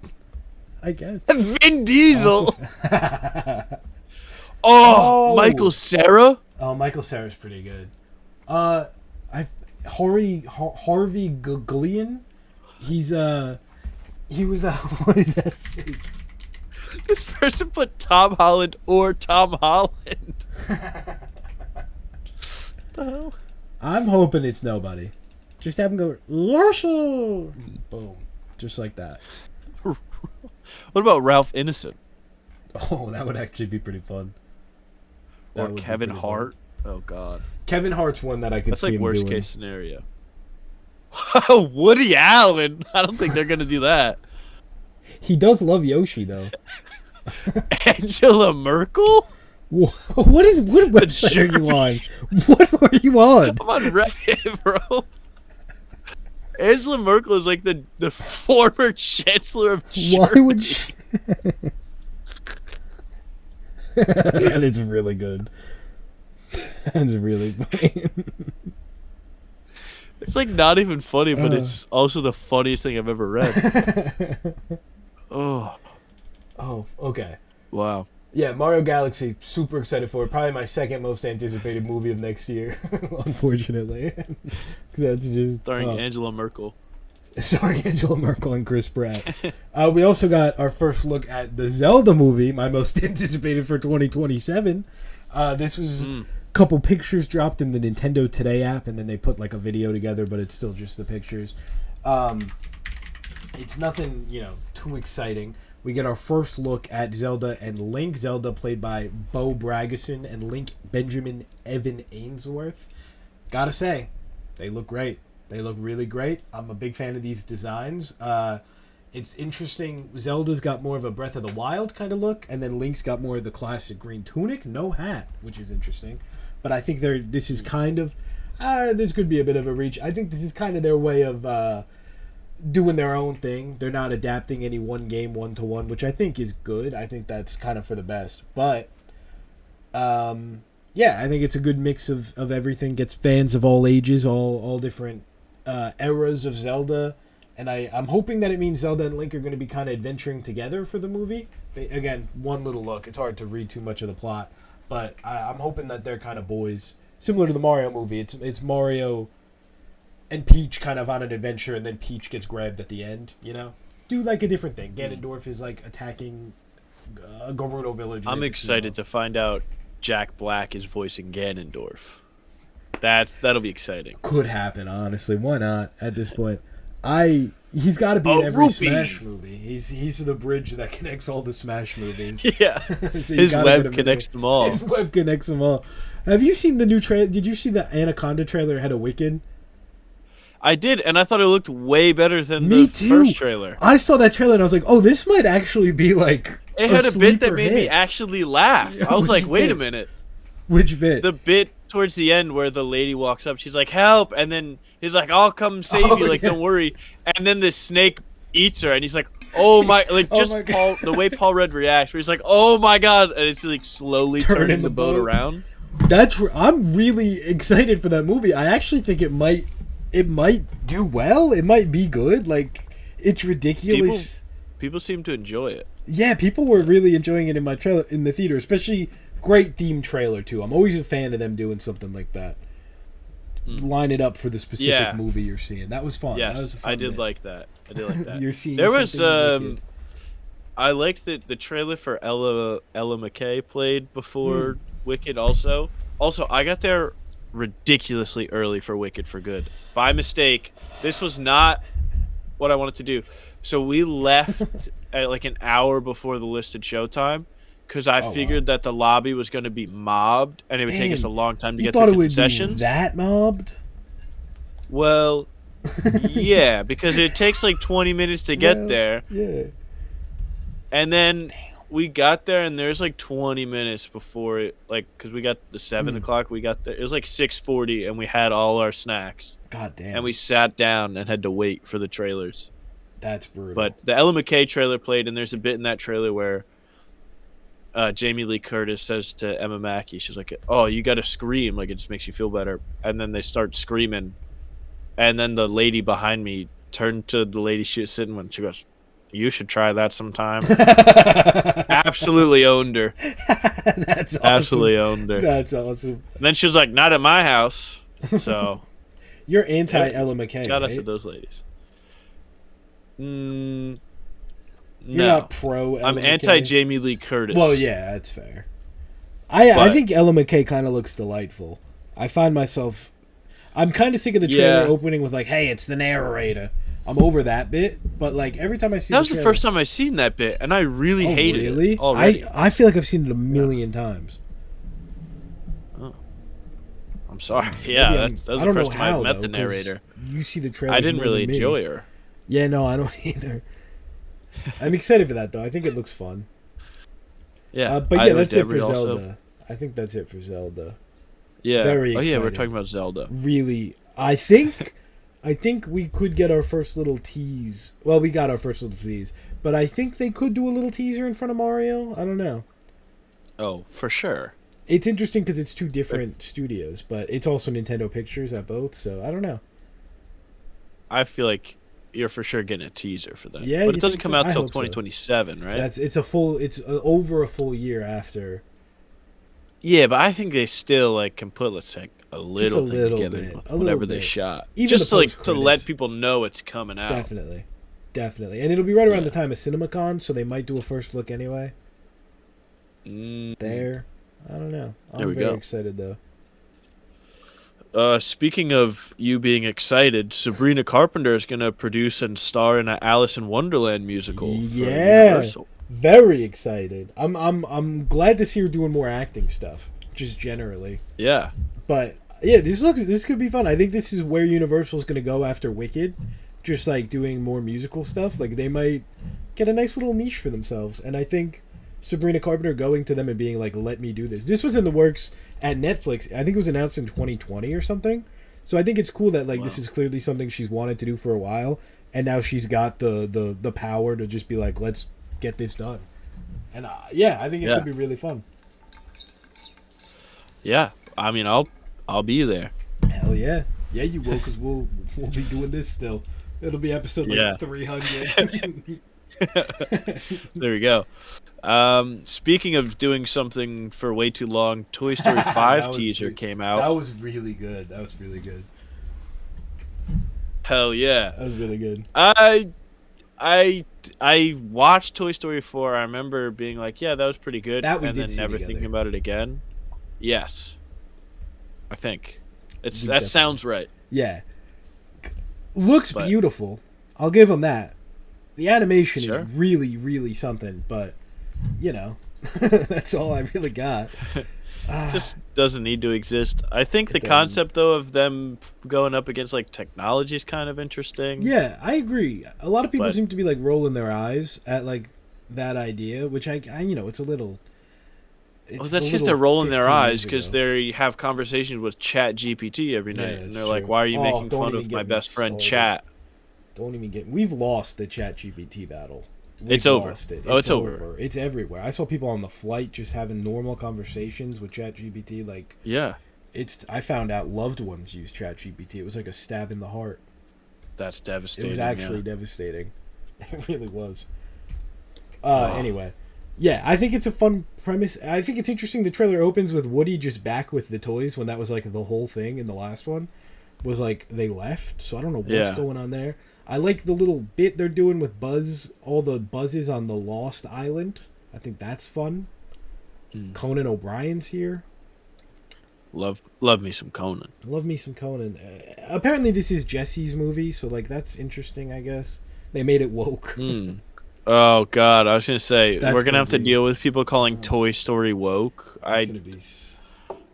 I guess. Vin Diesel. Michael Cera. Oh, Michael Cera's pretty good. Harvey Guillen. He was what is that face? This person put Tom Holland or Tom Holland. Oh. I'm hoping it's nobody. Just have him go Yoshi. Boom, just like that. What about Ralph Innocent? Oh, that would actually be pretty fun. Or Kevin Hart. Oh God. Kevin Hart's one that I could see. That's like worst case scenario. Woody Allen. I don't think they're gonna do that. He does love Yoshi though. Angela Merkel. What website are you on? What were you on? I'm on Reddit, bro. Angela Merkel is like the former chancellor of Germany. Why would she... That is really good. That's really funny. It's like not even funny, but it's also the funniest thing I've ever read. Oh, okay. Wow. Yeah, Mario Galaxy, super excited for it. Probably my second most anticipated movie of next year, unfortunately. That's just starring Angela Merkel. Starring Angela Merkel and Chris Pratt. We also got our first look at the Zelda movie, my most anticipated for 2027. This was a couple pictures dropped in the Nintendo Today app, and then they put like a video together, but it's still just the pictures. It's nothing, too exciting. We get our first look at Zelda and Link. Zelda played by Bo Bragison and Link Benjamin Evan Ainsworth. Gotta say, they look great. They look really great. I'm a big fan of these designs. It's interesting. Zelda's got more of a Breath of the Wild kind of look, and then Link's got more of the classic green tunic, no hat, which is interesting. But I think this is kind of... this could be a bit of a reach. I think this is kind of their way of doing their own thing. They're not adapting any one game one-to-one, which I think is good. I think that's kind of for the best. But... yeah, I think it's a good mix of everything. Gets fans of all ages, all different eras of Zelda, and I'm hoping that it means Zelda and Link are going to be kind of adventuring together for the movie. Again, one little look. It's hard to read too much of the plot, but I'm hoping that they're kind of boys, similar to the Mario movie. It's Mario and Peach kind of on an adventure, and then Peach gets grabbed at the end. Do like a different thing. Ganondorf is like attacking a Gerudo village. I'm excited to find out Jack Black is voicing Ganondorf. That'll be exciting. Could happen, honestly. Why not at this point? He's got to be in every Smash movie. He's the bridge that connects all the Smash movies. Yeah, so his web connects them all. His web connects them all. Have you seen the new trailer? Did you see the Anaconda trailer ahead of Wicked? I did, and I thought it looked way better than the first trailer. I saw that trailer and I was like, oh, this might actually be like it had a bit that made me actually laugh. I was like, wait a minute. Which bit? The bit towards the end where the lady walks up, she's like, help, and then he's like, I'll come save you, like, don't worry. And then the snake eats her, and he's like, oh my, like, just Paul, the way Paul Rudd reacts, where he's like, oh my god, and it's like slowly turning the boat around. I'm really excited for that movie. I actually think it might do well. It might be good. Like, it's ridiculous. People seem to enjoy it. Yeah, people were really enjoying it in the theater, especially. Great theme trailer too. I'm always a fan of them doing something like that. Line it up for the specific movie you're seeing. That was fun. Yes, that was a fun I did like that. You're seeing. There was I liked the trailer for Ella McKay played before Wicked. Also, I got there ridiculously early for Wicked for good by mistake. This was not what I wanted to do. So we left at like an hour before the listed showtime. Because I figured that the lobby was going to be mobbed, and it would take us a long time to get through concessions. You thought it would be that mobbed? Well, yeah, because it takes like 20 minutes to get there. Yeah. And then we got there, and there's like 20 minutes before it, like, because we got the 7 o'clock, we got there. It was like 6:40, and we had all our snacks. God damn. And we sat down and had to wait for the trailers. That's brutal. But the Ella McKay trailer played, and there's a bit in that trailer where Jamie Lee Curtis says to Emma Mackey, she's like, oh, you got to scream. Like, it just makes you feel better. And then they start screaming. And then the lady behind me turned to the lady she was sitting with. She goes, you should try that sometime. Absolutely owned her. That's awesome. Absolutely owned her. That's awesome. And then she was like, not at my house. So. You're anti-Ella McKay, Shout out right? to those ladies. You're not pro Ella I'm McKay? anti-Jamie Lee Curtis. Well, yeah, that's fair. I think Ella McKay kind of looks delightful. I find myself... I'm kind of sick of the trailer opening with like, hey, it's the narrator. I'm over that bit, but like every time I see that was the first time I seen that bit, and I really hated it already. I feel like I've seen it a million times. Oh. I'm sorry. Yeah, that was the first time I met the narrator. You see the trailer. I didn't really enjoy her. Yeah, no, I don't either. I'm excited for that though. I think it looks fun. Yeah, but yeah, that's it for Zelda. I think that's it for Zelda. Yeah. Very exciting. Yeah, we're talking about Zelda. Really, I think we could get our first little tease. Well, we got our first little tease, but I think they could do a little teaser in front of Mario. I don't know. Oh, for sure. It's interesting because it's two different studios, but it's also Nintendo Pictures at both, so I don't know. I feel like you're for sure getting a teaser for that. Yeah, but it doesn't come out till 2027, right? It's over a full year after. Yeah, but I think they still like can put, let's say, a Just a little thing little together bit, with a little whatever they bit. shot, Even just the to post like to let credits, people know it's coming out. definitely, definitely, and it'll be right around Yeah. the time of CinemaCon, so they might do a first look anyway. Mm, There, I don't know. there I'm we very go. excited though. Speaking of you being excited, Sabrina Carpenter is gonna produce and star in an Alice in Wonderland musical for Yeah, Universal. very excited. I'm glad to see her doing more acting stuff, just generally. Yeah, But yeah, this could be fun. I think this is where Universal's going to go after Wicked, just like doing more musical stuff. Like they might get a nice little niche for themselves. And I think Sabrina Carpenter going to them and being like, "Let me do this." This was in the works at Netflix. I think it was announced in 2020 or something. So I think it's cool that like wow. this is clearly something she's wanted to do for a while, and now she's got the power to just be like, "Let's get this done." And yeah, I think it Yeah, could be really fun. yeah. I mean, I'll be there. Hell yeah. Yeah, you will, because we'll be doing this still. It'll be episode Yeah. like 300. There we go. Speaking of doing something for way too long, Toy Story that 5 was teaser pre- came that out. was really good. That was really good. Hell yeah. That was really good. I watched Toy Story 4. I remember being like, yeah, that was pretty good, That we and did then see never together. thinking about it again. Yes. I think. We That definitely- sounds right. Yeah. Looks But- beautiful. I'll give them that. The animation Sure. is really, really something, but, you know, that's all I really got. Just doesn't need to exist. I think the doesn't. concept though of them going up against like technology is kind of interesting. Yeah, I agree. A lot of people But- seem to be like rolling their eyes at like that idea, which I you know, it's a little. It's Well, that's a just little they're rolling their 15 eyes years because ago. they have conversations with Chat GPT every night, Yeah, and it's they're like, true. "Why are you Oh, making don't fun even of get my me best friend started. Chat?" Don't even get. We've lost the Chat GPT battle. It's over. Lost it. Oh, it's over. It's everywhere. I saw people on the flight just having normal conversations with Chat GPT. Like Yeah, it's. I found out loved ones use Chat GPT. It was like a stab in the heart. that's It devastating. was actually yeah. devastating. It really was. Oh. Anyway, yeah, I think it's a fun premise. I think it's interesting. The trailer opens with Woody just back with the toys when that was like the whole thing in the last one. Was like they left, so I don't know what's Yeah. going on there. I like the little bit they're doing with Buzz, all the Buzzes on the Lost Island. I think that's fun. Conan O'Brien's here. Love me some Conan. Love me some Conan. Apparently, this is Jesse's movie, so like that's interesting. I guess they made it woke. Hmm. Oh God, I was gonna say That's we're gonna gonna have to be- deal with people calling Toy Story woke. It's I gonna be.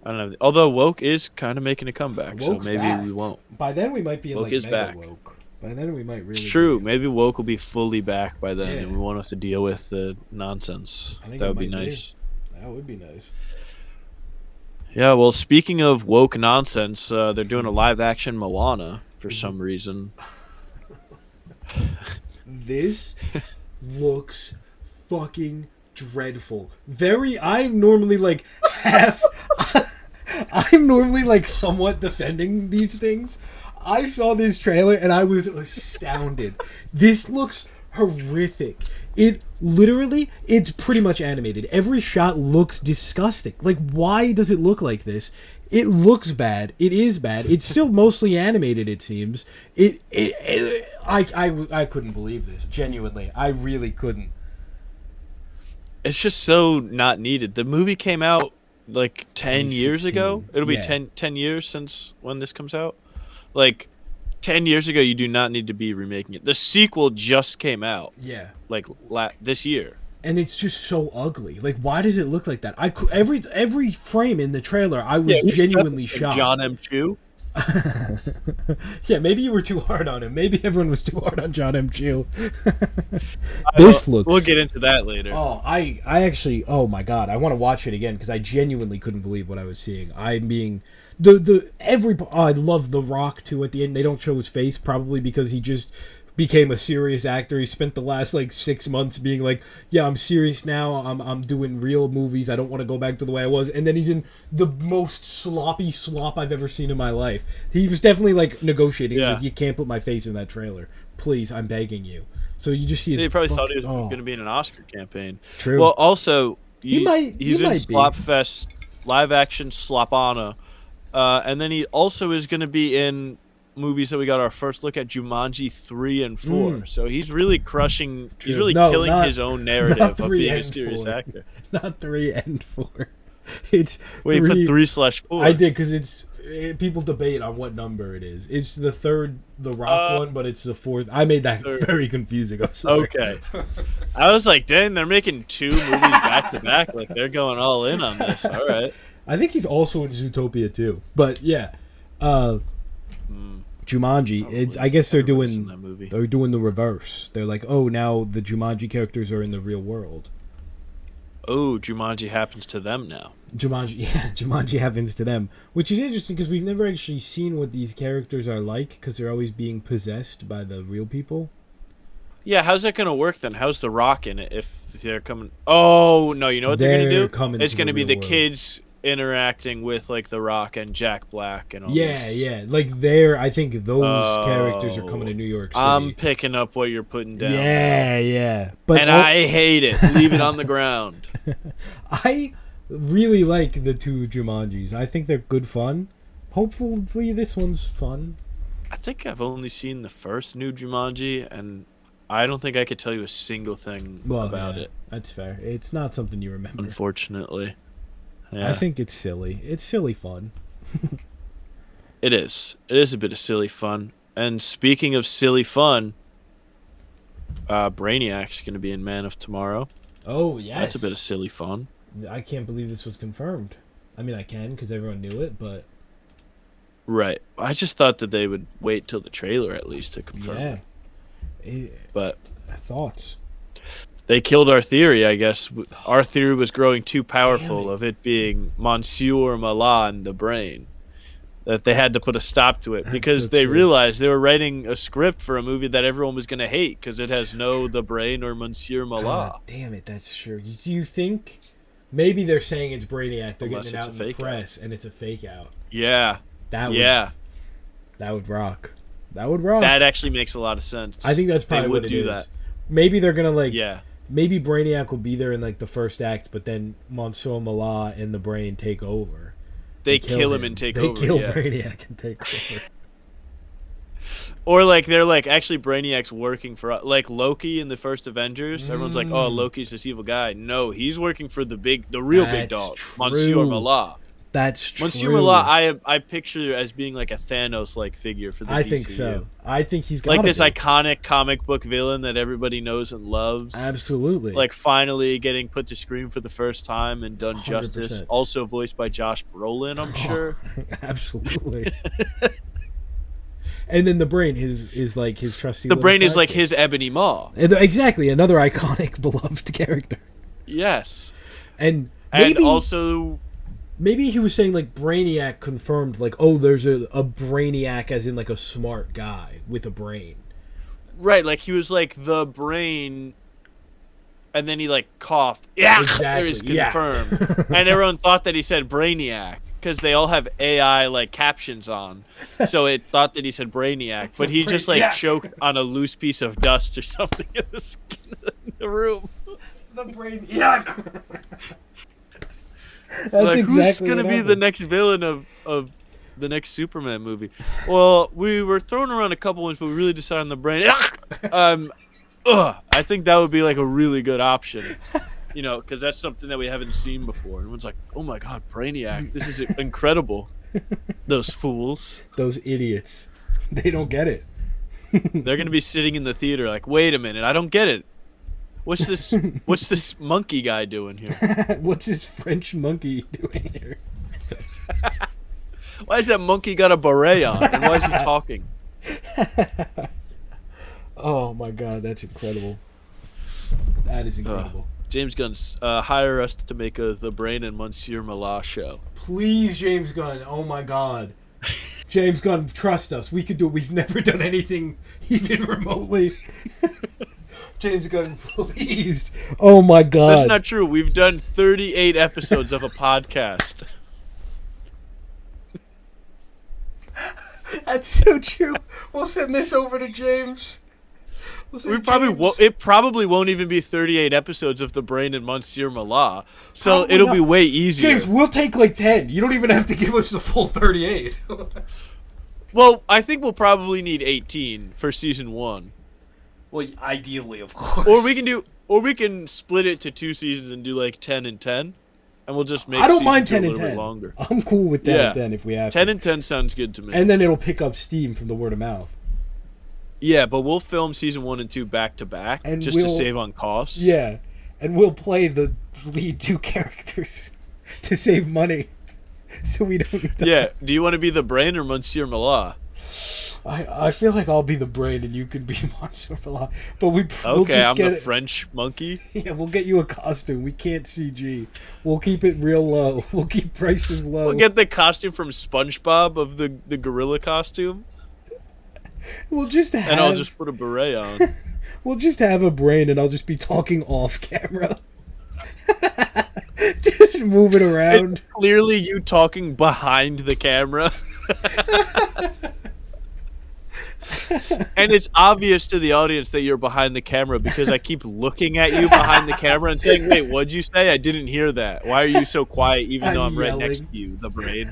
don't know. Although woke is kind of making a comeback, so Woke's maybe back. we won't. By then we might be in Woke like is mega back. woke. By then we might really. It's true. be- Maybe woke will be fully back by then, Yeah. and we won't have to deal with the nonsense. I think That it would be might be. nice. That would be nice. Yeah, well, speaking of woke nonsense, they're doing a live action Moana for some reason. This looks fucking dreadful. I'm normally like half. I'm normally like somewhat defending these things. I saw this trailer and I was astounded. This looks horrific. It's pretty much animated. Every shot looks disgusting. Like, why does it look like this? It looks bad. It is bad. It's still mostly animated, it seems. I couldn't believe this. Genuinely. I really couldn't. It's just so not needed. The movie came out like 10 years ago. 2016. It'll be Yeah. 10 years since when this comes out. Like, 10 years ago, you do not need to be remaking it. The sequel just came out, Yeah. like, this year. And it's just so ugly. Like, why does it look like that? Every frame in the trailer, I was genuinely shocked. John M. Chu. Yeah, maybe you were too hard on him. Maybe everyone was too hard on John M. Chu. This looks. We'll get into that later. Oh, I actually. Oh my god, I want to watch it again because I genuinely couldn't believe what I was seeing. I'm being I love The Rock too. At the end, they don't show his face probably because he just became a serious actor. He spent the last like 6 months being like, yeah, I'm serious now. I'm doing real movies. I don't want to go back to the way I was. And then he's in the most sloppy slop I've ever seen in my life. He was definitely like negotiating. He's Yeah. like, you can't put my face in that trailer. Please, I'm begging you. So you just see his They probably thought he was oh, going to be in an Oscar campaign. True. Well, also, He might he's in be. Slopfest live action Slapana. And then he also is going to be in movies that we got our first look at, Jumanji 3 and 4. So he's really crushing. True. He's really killing his own narrative of being a serious 4. actor. Not 3 and 4. It's Wait, 3. you put 3/4. I did because people debate on what number it is. It's the third, the Rock one, but it's the fourth. I made that very confusing. I'm sorry. Okay. I was like, dang, they're making 2 movies back to back. Like they're going all in on this. All right. I think he's also in Zootopia too. But yeah, Jumanji. I guess they're doing the reverse. They're like, oh, now the Jumanji characters are in the real world. Oh, Jumanji happens to them now. Jumanji happens to them, which is interesting because we've never actually seen what these characters are like because they're always being possessed by the real people. Yeah, how's that gonna work then? How's The Rock in it if they're coming? Oh no, you know what they're gonna do? It's gonna be the kids interacting with like The Rock and Jack Black and all this. Yeah. Like I think those characters are coming to New York City. I'm picking up what you're putting down. Yeah. But I hate it. Leave it on the ground. I really like the 2 Jumanjis. I think they're good fun. Hopefully this one's fun. I think I've only seen the first new Jumanji, and I don't think I could tell you a single thing about it. That's fair. It's not something you remember. Unfortunately. Yeah. I think it's silly. It's silly fun. It is. It is a bit of silly fun. And speaking of silly fun, Brainiac's going to be in Man of Tomorrow. Oh, yes. That's a bit of silly fun. I can't believe this was confirmed. I mean, I can because everyone knew it, but... Right. I just thought that they would wait till the trailer at least to confirm it. But... Thoughts? They killed our theory, I guess. Our theory was growing too powerful of it being Monsieur Malat the brain. That they had to put a stop to it because they realized they were writing a script for a movie that everyone was going to hate because it has no the brain or Monsieur Malat. God damn it, that's true. Do you think maybe they're saying it's Brainiac? They're getting it out in the press and it's a fake out. Yeah. That would rock. That would rock. That actually makes a lot of sense. I think that's probably what it is. That. Maybe they're going to maybe Brainiac will be there in like the first act, but then Monsieur Malat and the brain take over. They kill him and take over. They kill Brainiac and take over. Or like they're like actually Brainiac's working for like Loki in the first Avengers. Everyone's like, "Oh, Loki's this evil guy." No, he's working for the real big dog, Monsieur Malat. That's true. Monsieur Malat, I picture as being like a Thanos-like figure for the DCU. I think so. I think he's like this iconic comic book villain that everybody knows and loves. Absolutely. Like finally getting put to screen for the first time and done 100%. Justice. Also voiced by Josh Brolin, I'm sure. Absolutely. And then the brain is like his trusty. The brain is like his Ebony Maw. Exactly, another iconic, beloved character. Yes. And also. Maybe he was saying, like, Brainiac confirmed, like, oh, there's a Brainiac as in, like, a smart guy with a brain. Right, like, he was, like, the brain, and then he, like, coughed. Yeah, exactly. It was confirmed. Yeah. And everyone thought that he said Brainiac, because they all have AI, like, captions on. So it thought that he said Brainiac, but he just, like, choked on a loose piece of dust or something in the room. The Brainiac. That's like, exactly who's going to be the next villain of the next Superman movie? Well, we were throwing around a couple ones, but we really decided on the brain. I think that would be like a really good option, you know, because that's something that we haven't seen before. Everyone's like, oh my God, Brainiac, this is incredible. Those fools. Those idiots. They don't get it. They're going to be sitting in the theater like, wait a minute, I don't get it. What's this monkey guy doing here? What's this French monkey doing here? Why is that monkey got a beret on? And why is he talking? Oh my God, that's incredible. That is incredible. James Gunn's hire us to make the Brain and Monsieur Malat show. Please, James Gunn. Oh my God. James Gunn, trust us. We could do it. We've never done anything even remotely. James Gunn, please. Oh my God. That's not true. We've done 38 episodes of a podcast. That's so true. We'll send this over to James. We'll say We probably James. won't. It probably won't even be 38 episodes of the Brain and Monsieur Mallah, so Probably it'll not. be way easier. James, we'll take like 10. You don't even have to give us the full 38. Well, I think we'll probably need 18 for season 1. Well, ideally, of course. Or we can split it to 2 seasons and do like 10 and 10, and we'll just make. I don't mind 10 season 2 a and little 10. bit longer. I'm cool with 10 and 10 if we have 10 to. and 10 sounds good to me. And then it'll pick up steam from the word of mouth. Yeah, but we'll film season 1 and 2 back to back And just to save on costs. Yeah, and we'll play the lead 2 characters to save money, so we don't need to. Yeah, do you want to be the Brain or Monsieur Mallah? I feel like I'll be the Brain and you could be Monsieur Mallah. But we'll Okay, just I'm get the French monkey. Yeah, we'll get you a costume. We can't CG. We'll keep it real low. We'll keep prices low. We'll get the costume from SpongeBob of the gorilla costume. We'll just have. And I'll just put a beret on. We'll just have a Brain, and I'll just be talking off camera. Just moving around. It's clearly you talking behind the camera. And it's obvious to the audience that you're behind the camera because I keep looking at you behind the camera and saying, "Wait, what'd you say? I didn't hear that. Why are you so quiet even though I'm right yelling. next to you, the Brain?"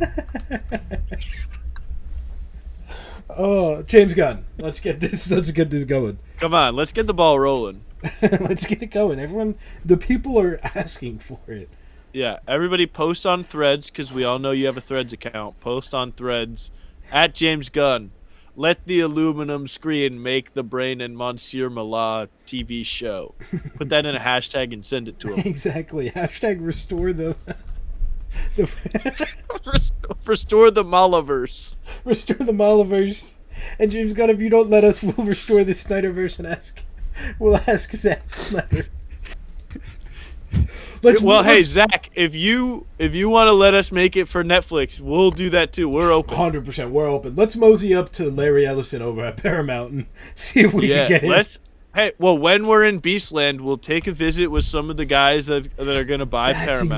Oh, James Gunn. Let's get this going. Come on, let's get the ball rolling. Let's get it going. Everyone, the people are asking for it. Yeah, everybody post on Threads because we all know you have a Threads account. Post on Threads at James Gunn. Let the aluminum screen make the Brain and Monsieur Mallah TV show. Put that in a hashtag and send it to him. Exactly. Hashtag restore the Restore the Mallaverse. restore the Maliverse. And James Gunn, if you don't let us, we'll restore the Snyderverse and we'll ask Zack Snyder. Hey Zach, if you want to let us make it for Netflix, we'll do that too. We're open. 100%, we're open. Let's mosey up to Larry Ellison over at Paramount and see if we can get him. When we're in Beastland, we'll take a visit with some of the guys that are going to buy Paramount.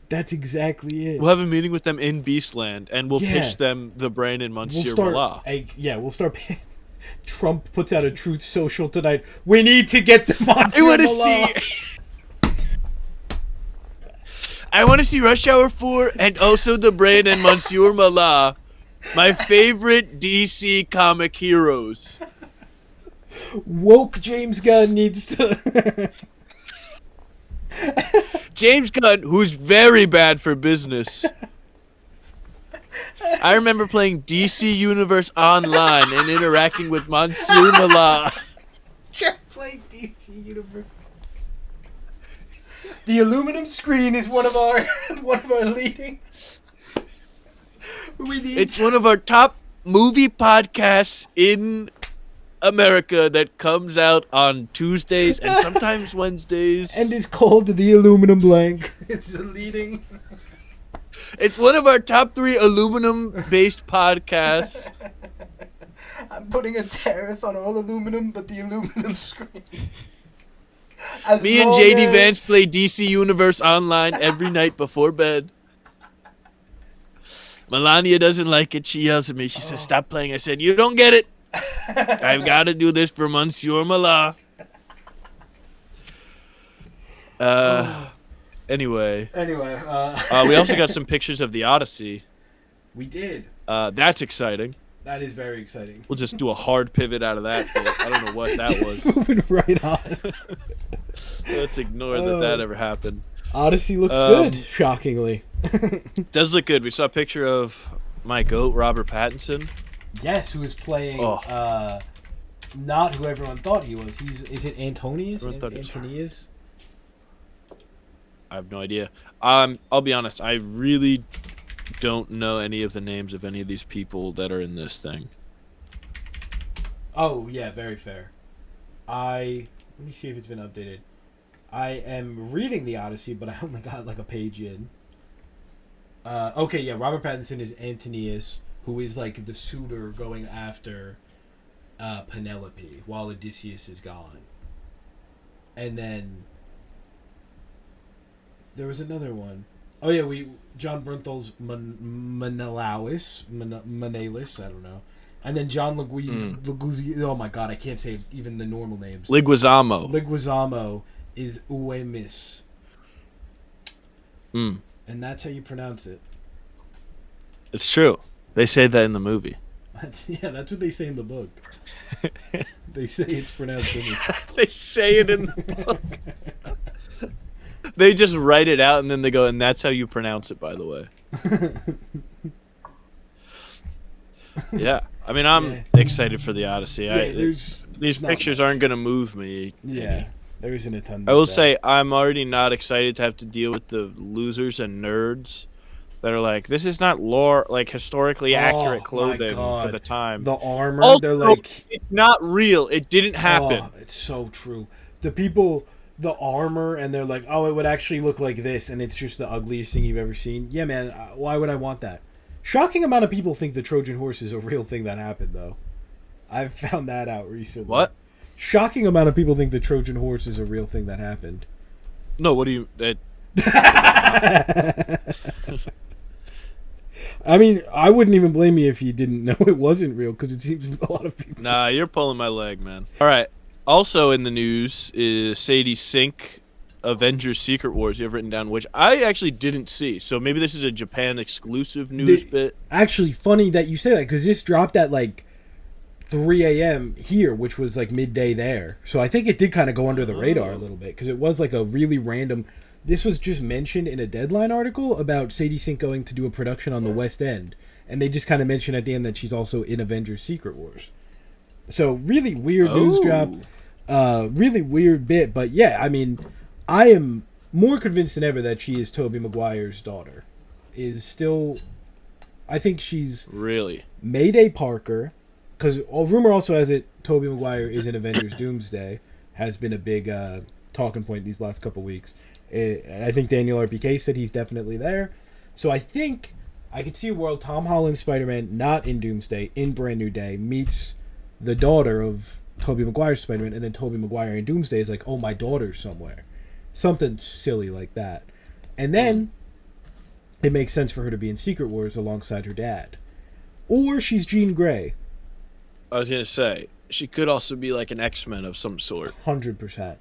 That's exactly it. We'll have a meeting with them in Beastland, and we'll pitch them the Brain and Monsieur Mallah. We'll start. Trump puts out a Truth Social tonight. We need to get the Monsieur Mallah. I want to see Rush Hour 4 and also the Brain and Monsieur Mallah, my favorite DC comic heroes. Woke James Gunn needs to. James Gunn, who's very bad for business. I remember playing DC Universe Online and interacting with Monsieur Mallah. Playing DC Universe. The aluminum screen is one of our leading. It's one of our top movie podcasts in America that comes out on Tuesdays and sometimes Wednesdays. And is called The Aluminum Blank. It's a leading. It's one of our top 3 aluminum-based podcasts. I'm putting a tariff on all aluminum, but the aluminum screen. Me and JD Vance play DC Universe Online every night before bed. Melania doesn't like it. She yells at me. She says, "Stop playing." I said, "You don't get it. I've got to do this for Monsieur Mallah." Anyway. We also got some pictures of the Odyssey. We did. That's exciting. That is very exciting. We'll just do a hard pivot out of that. I don't know what that was. Moving right on. Let's ignore that ever happened. Odyssey looks good, shockingly. Does look good. We saw a picture of my goat, Robert Pattinson. Yes, who is playing not who everyone thought he was. Is it Antonius? Antonius? I have no idea. I'll be honest. I really don't know any of the names of any of these people that are in this thing. Oh, yeah, very fair. Let me see if it's been updated. I am reading the Odyssey, but I only got like a page in. Okay, yeah, Robert Pattinson is Antonius, who is like the suitor going after Penelope while Odysseus is gone. And then there was another one. Oh yeah, John Bernthal's Menelaus, I don't know, And then John Leguizamo. Oh my god, I can't say even the normal names. Leguizamo is Uemis. Mm. And that's how you pronounce it. It's true. They say that in the movie. That's what they say in the book. They say it's pronounced Uemis. They say it in the book. They just write it out and then they go, and that's how you pronounce it, by the way. Yeah. I mean, I'm excited for the Odyssey. These pictures aren't going to move me. Yeah, there isn't a ton. I will say I'm already not excited to have to deal with the losers and nerds that are like, this is not lore, like historically accurate clothing for the time. The armor, also, they're like, it's not real. It didn't happen. Oh, it's so true. The people, the armor, and they're like, oh, it would actually look like this, and it's just the ugliest thing you've ever seen. Yeah, man, why would I want that? Shocking amount of people think the Trojan horse is a real thing that happened, though. I've found that out recently. What? Shocking amount of people think the Trojan horse is a real thing that happened. No, what do you... I mean, I wouldn't even blame you if you didn't know it wasn't real, because it seems a lot of people... Nah, you're pulling my leg, man. All right. Also in the news is Sadie Sink, Avengers Secret Wars. You have written down, which I actually didn't see. So maybe this is a Japan exclusive news bit. Actually, funny that you say that, because this dropped at like 3 a.m. here, which was like midday there. So I think it did kind of go under the radar a little bit, because it was like a really random... This was just mentioned in a Deadline article about Sadie Sink going to do a production on the West End. And they just kind of mentioned at the end that she's also in Avengers Secret Wars. So really weird news drop. Really weird bit. But yeah, I mean, I am more convinced than ever that she is Tobey Maguire's daughter. I think she's... Really? Mayday Parker. Because rumor also has it Tobey Maguire is in Avengers Doomsday. Has been a big talking point these last couple weeks. I think Daniel RPK said he's definitely there. So I think I could see a world Tom Holland's Spider-Man not in Doomsday, in Brand New Day, meets the daughter of Tobey Maguire's Spider-Man, and then Tobey Maguire in Doomsday is like, oh, my daughter's somewhere. Something silly like that. And then it makes sense for her to be in Secret Wars alongside her dad. Or she's Jean Grey. I was going to say, she could also be like an X-Men of some sort. 100%.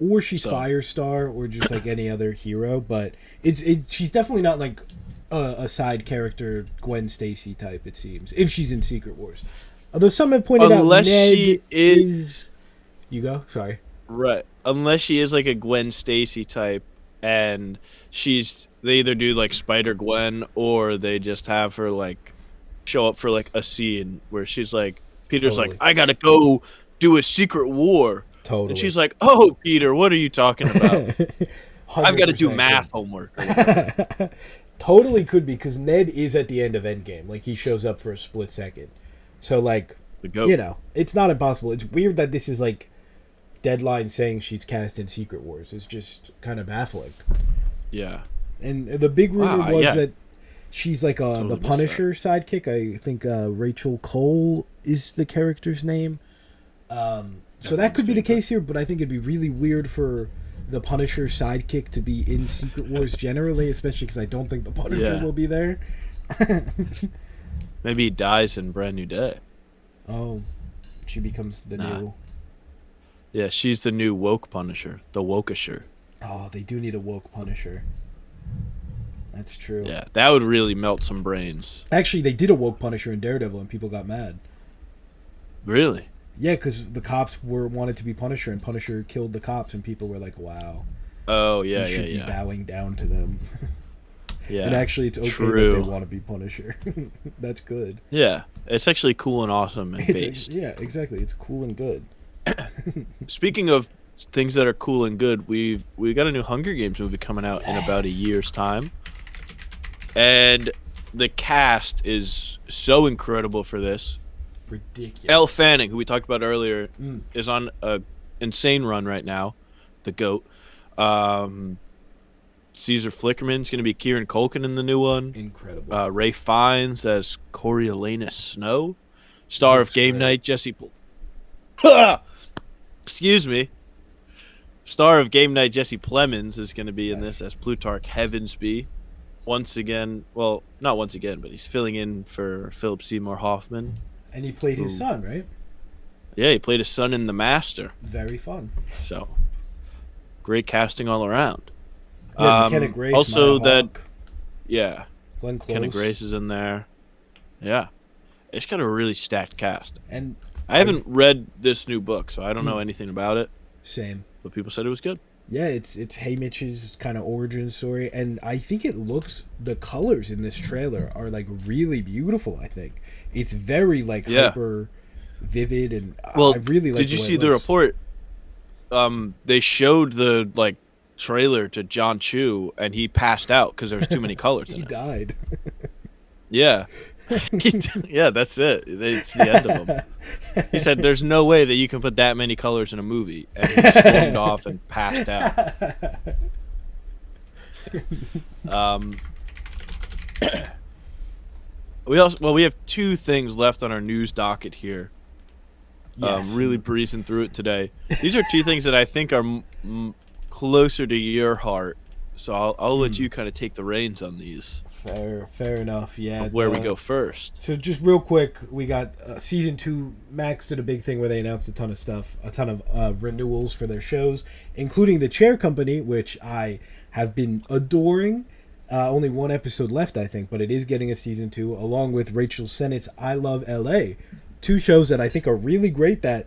Or she's Firestar, or just like any other hero, but she's definitely not like a side character Gwen Stacy type, it seems, if she's in Secret Wars. Although some have pointed out Ned she is... You go? Sorry. Right. Unless she is like a Gwen Stacy type, and they either do like Spider-Gwen, or they just have her like show up for like a scene where she's like, Peter's like, I gotta go do a secret war. Totally. And she's like, oh, Peter, what are you talking about? I've got to do math homework. Totally could be, because Ned is at the end of Endgame. Like, he shows up for a split second. So, like, you know, it's not impossible. It's weird that this is, like, Deadline saying she's cast in Secret Wars. It's just kind of baffling. Yeah. And the big rumor was that she's, like, the Punisher sidekick. I think Rachel Cole is the character's name. So that could be the case here, but I think it'd be really weird for the Punisher sidekick to be in Secret Wars generally, especially because I don't think the Punisher will be there. Maybe he dies in Brand New Day. Oh, she becomes the new... Yeah, she's the new woke Punisher, the wokisher. Oh, they do need a woke Punisher. That's true. Yeah, that would really melt some brains. Actually, they did a woke Punisher in Daredevil, and people got mad. Really? Yeah, because the cops wanted to be Punisher, and Punisher killed the cops, and people were like, "Wow." Oh yeah, he should be bowing down to them. Yeah. And actually, it's okay that they want to be Punisher. That's good. Yeah, it's actually cool and awesome and based. Yeah, exactly. It's cool and good. Speaking of things that are cool and good, we got a new Hunger Games movie coming out in about a year's time, and the cast is so incredible for this. Ridiculous. Elle Fanning, who we talked about earlier, is on a insane run right now. The GOAT. Caesar Flickerman's going to be Kieran Culkin in the new one. Incredible. Ray Fiennes as Coriolanus Snow. Star of Game Night, Jesse... Excuse me. Star of Game Night, Jesse Plemons is going to be in this as Plutarch Heavensby. once again. Well, not once again, but he's filling in for Philip Seymour Hoffman. And he played his Who, son, right? yeah, he played his son in The Master. Very fun. So great casting all around. Yeah, McKenna Grace, Also, Maya that Hawke, yeah, Glenn Close. Kenna Grace is in there. Yeah, it's got a really stacked cast. And I haven't read this new book, so I don't know anything about it. Same. But people said it was good. Yeah, it's Haymitch's kind of origin story, and I think the colors in this trailer are like really beautiful. I think it's very like hyper vivid, and well, I really like. Did you see the report? They showed the like trailer to John Chu, and he passed out because there was too many colors in it. He died. Yeah. Yeah, that's it. It's the end of him. He said, "There's no way that you can put that many colors in a movie," and he stormed off and passed out. We have two things left on our news docket here. Yes. Really breezing through it today. These are two things that I think are closer to your heart, so I'll let you kind of take the reins on these. Fair enough. Yeah. Where we go first. So just real quick, we got season 2. Max did a big thing where they announced a ton of stuff, a ton of renewals for their shows, including the Chair Company, which I have been adoring. Only one episode left, I think, but it is getting a season 2, along with Rachel Sennett's I Love L.A. 2 shows that I think are really great. That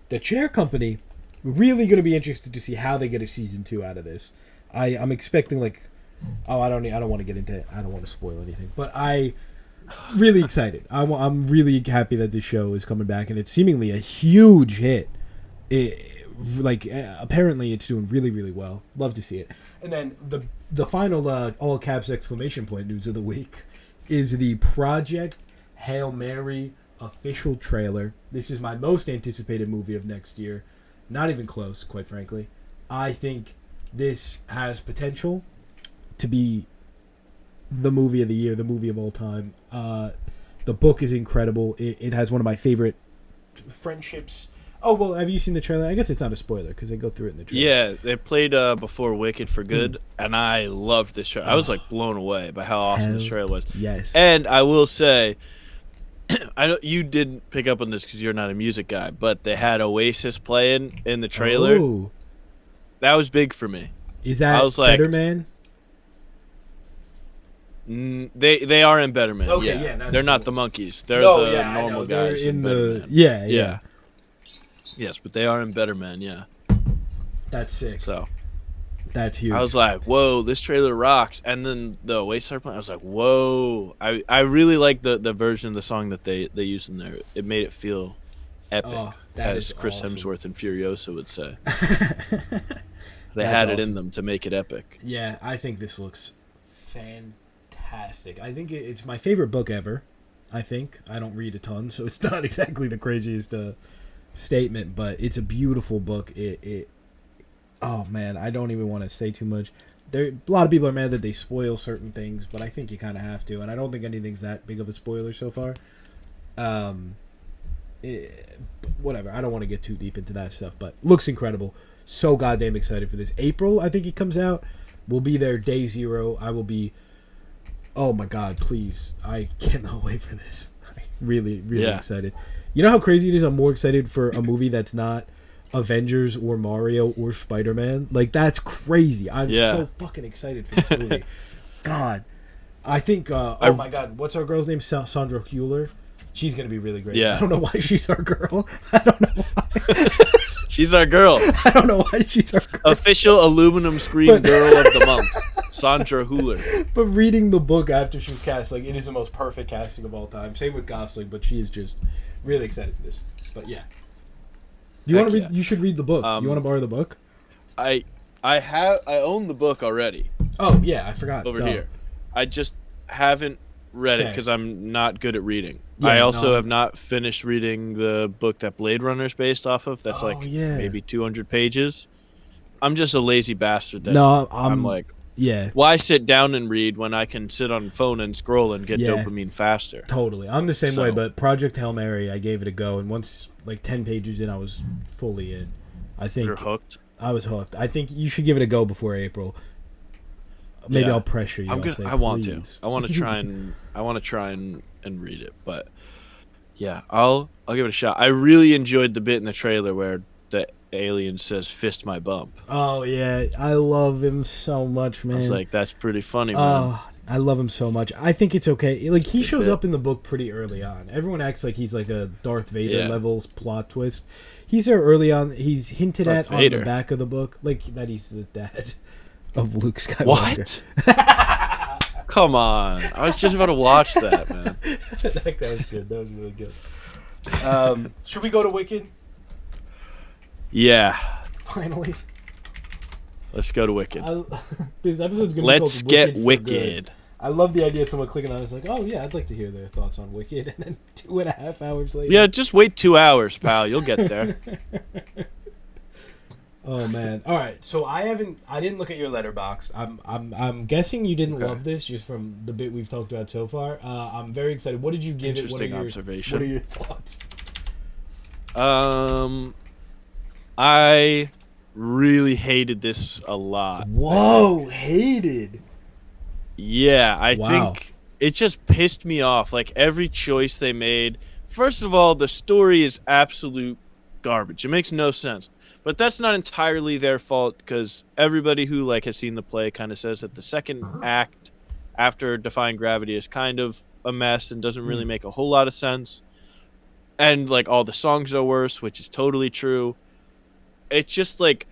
the Chair Company, really going to be interested to see how they get a season 2 out of this. I'm expecting like. Oh, I don't want to get into it. I don't want to spoil anything. But I really excited. I'm really happy that this show is coming back, and it's seemingly a huge hit. Apparently it's doing really, really well. Love to see it. And then the final all caps exclamation point news of the week is the Project Hail Mary official trailer. This is my most anticipated movie of next year. Not even close, quite frankly. I think this has potential to be the movie of the year, the movie of all time. The book is incredible. It has one of my favorite friendships. Oh, well, have you seen the trailer? I guess it's not a spoiler because they go through it in the trailer. Yeah, they played Before Wicked for Good, and I loved this trailer. I was like blown away by how awesome this trailer was. Yes. And I will say, I know you didn't pick up on this because you're not a music guy, but they had Oasis playing in the trailer. Oh. That was big for me. Is that I was like, Better Man? They are in Better Man. Okay, yeah, they're not the monkeys. They're the normal guys they're in Better Man. Yeah. Yes, but they are in Better Man. Yeah. That's sick. So that's huge. I was like, "Whoa, this trailer rocks!" And then the Oasis started playing. I was like, "Whoa!" I really like the version of the song that they used in there. It made it feel epic, as Chris Hemsworth and Furiosa would say. They had it in them to make it epic. Yeah, I think this looks fantastic. I think it's my favorite book ever. I don't read a ton, so it's not exactly the craziest statement, but it's a beautiful book. Oh man, I don't even want to say too much. A lot of people are mad that they spoil certain things, but I think you kind of have to, and I don't think anything's that big of a spoiler so far. Whatever. I don't want to get too deep into that stuff, but looks incredible. So goddamn excited for this. April, I think it comes out. We'll be there day 0. I will be. Oh my god, please! I cannot wait for this. I'm really excited. You know how crazy it is? I'm more excited for a movie that's not Avengers or Mario or Spider-Man. Like, that's crazy. I'm so fucking excited for this movie. God. I think, oh my god, what's our girl's name? Sandra Hüller? She's going to be really great. Yeah. I don't know why she's our girl. I don't know why. She's our girl. I don't know why she's our girl. Official aluminum screen girl of the month. Sandra Hüller. But reading the book after she was cast, like, it is the most perfect casting of all time. Same with Gosling, but she is just really excited for this. But yeah. You want to read? You should read the book. You want to borrow the book? I own the book already. Oh yeah, I forgot. Over here. I just haven't read it because I'm not good at reading. Yeah, I also have not finished reading the book that Blade Runner is based off of. That's maybe 200 pages. I'm just a lazy bastard. I'm like, why sit down and read when I can sit on the phone and scroll and get dopamine faster? Totally. I'm the same way, but Project Hail Mary, I gave it a go, and once like 10 pages in, I was fully in. I think you're hooked. I was hooked. I think you should give it a go before April. maybe Yeah. I'll pressure you. I'll say, I want to. please. I want to try and read it, but yeah, I'll give it a shot. I really enjoyed the bit in the trailer where the alien says "fist my bump." Oh yeah, I love him so much, man. I was like, that's pretty funny, man. I love him so much. I think it's okay. Like he shows bit. up in the book pretty early on. Everyone acts like he's like a Darth Vader Yeah. levels plot twist. He's there early on. He's hinted Darth at Vader. on the back of the book, like that he's the dad of Luke Skywalker. What? Come on! I was just about to watch that, man. That was good. That was really good. Should we go to Wicked? Yeah, Finally. let's go to Wicked. This episode's gonna Let's be called get Wicked. For Wicked. Good. I love the idea of someone clicking on it. It's like, oh yeah, I'd like to hear their thoughts on Wicked, and then 2.5 hours later. Yeah, just wait 2 hours, pal. You'll get there. Oh man! All right, so I didn't look at your letterbox. I'm guessing you didn't love this just from the bit we've talked about so far. I'm very excited. What did you give it? Interesting observation. What are your thoughts? I really hated this a lot. Whoa, hated. Yeah, I Wow. think it just pissed me off. Like every choice they made. First of all, the story is absolute garbage. It makes no sense. But that's not entirely their fault because everybody who like has seen the play kind of says that the second act after Defying Gravity is kind of a mess and doesn't really make a whole lot of sense. And like all the songs are worse, which is totally true. It's just like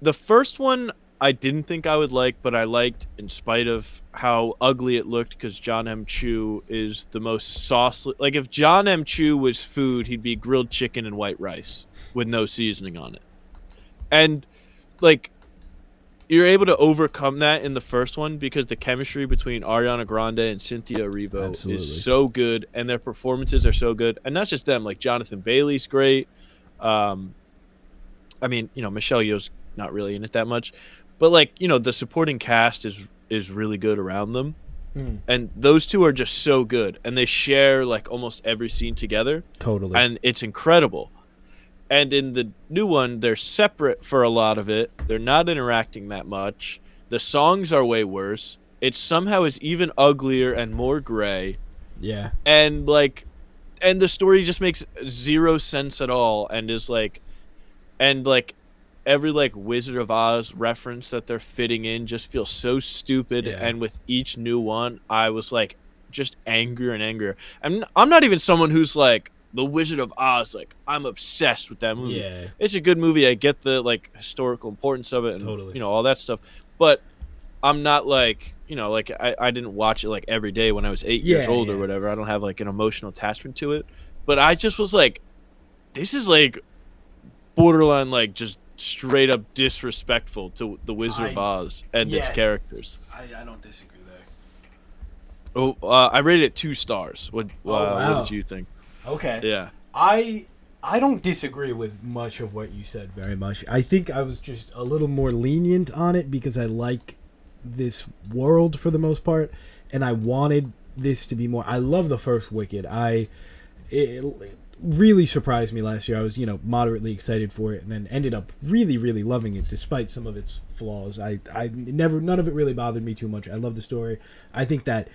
the first one I didn't think I would like, but I liked in spite of how ugly it looked because John M. Chu is the most sauceless. Like if John M. Chu was food, he'd be grilled chicken and white rice with no seasoning on it. And like you're able to overcome that in the first one because the chemistry between Ariana Grande and Cynthia Erivo is so good and their performances are so good. And not just them, like Jonathan Bailey's great. I mean, you know, Michelle Yeoh's not really in it that much. But like, you know, the supporting cast is really good around them. And those two are just so good. And they share like almost every scene together. Totally. And it's incredible. And in the new one, they're separate for a lot of it. They're not interacting that much. The songs are way worse. It somehow is even uglier and more gray. Yeah. And like, and the story just makes zero sense at all. And is like, and like every like Wizard of Oz reference that they're fitting in just feels so stupid. Yeah. And with each new one, I was like just angrier and angrier. And I'm not even someone who's like, The Wizard of Oz, like I'm obsessed with that movie. Yeah. It's a good movie. I get the like historical importance of it and Totally. you know all that stuff. But I'm not like, you know, like I didn't watch it like every day when I was 8 years old or whatever. I don't have like an emotional attachment to it. But I just was like, this is like borderline like just straight up disrespectful to The Wizard of Oz and its characters. I don't disagree there. Oh, I rated it 2 stars. What did you think? Okay. Yeah. I don't disagree with much of what you said very much. I think I was just a little more lenient on it because I like this world for the most part, and I wanted this to be more. I love the first Wicked. It really surprised me last year. I was, you know, moderately excited for it, and then ended up really, really loving it despite some of its flaws. None of it really bothered me too much. I love the story. I think that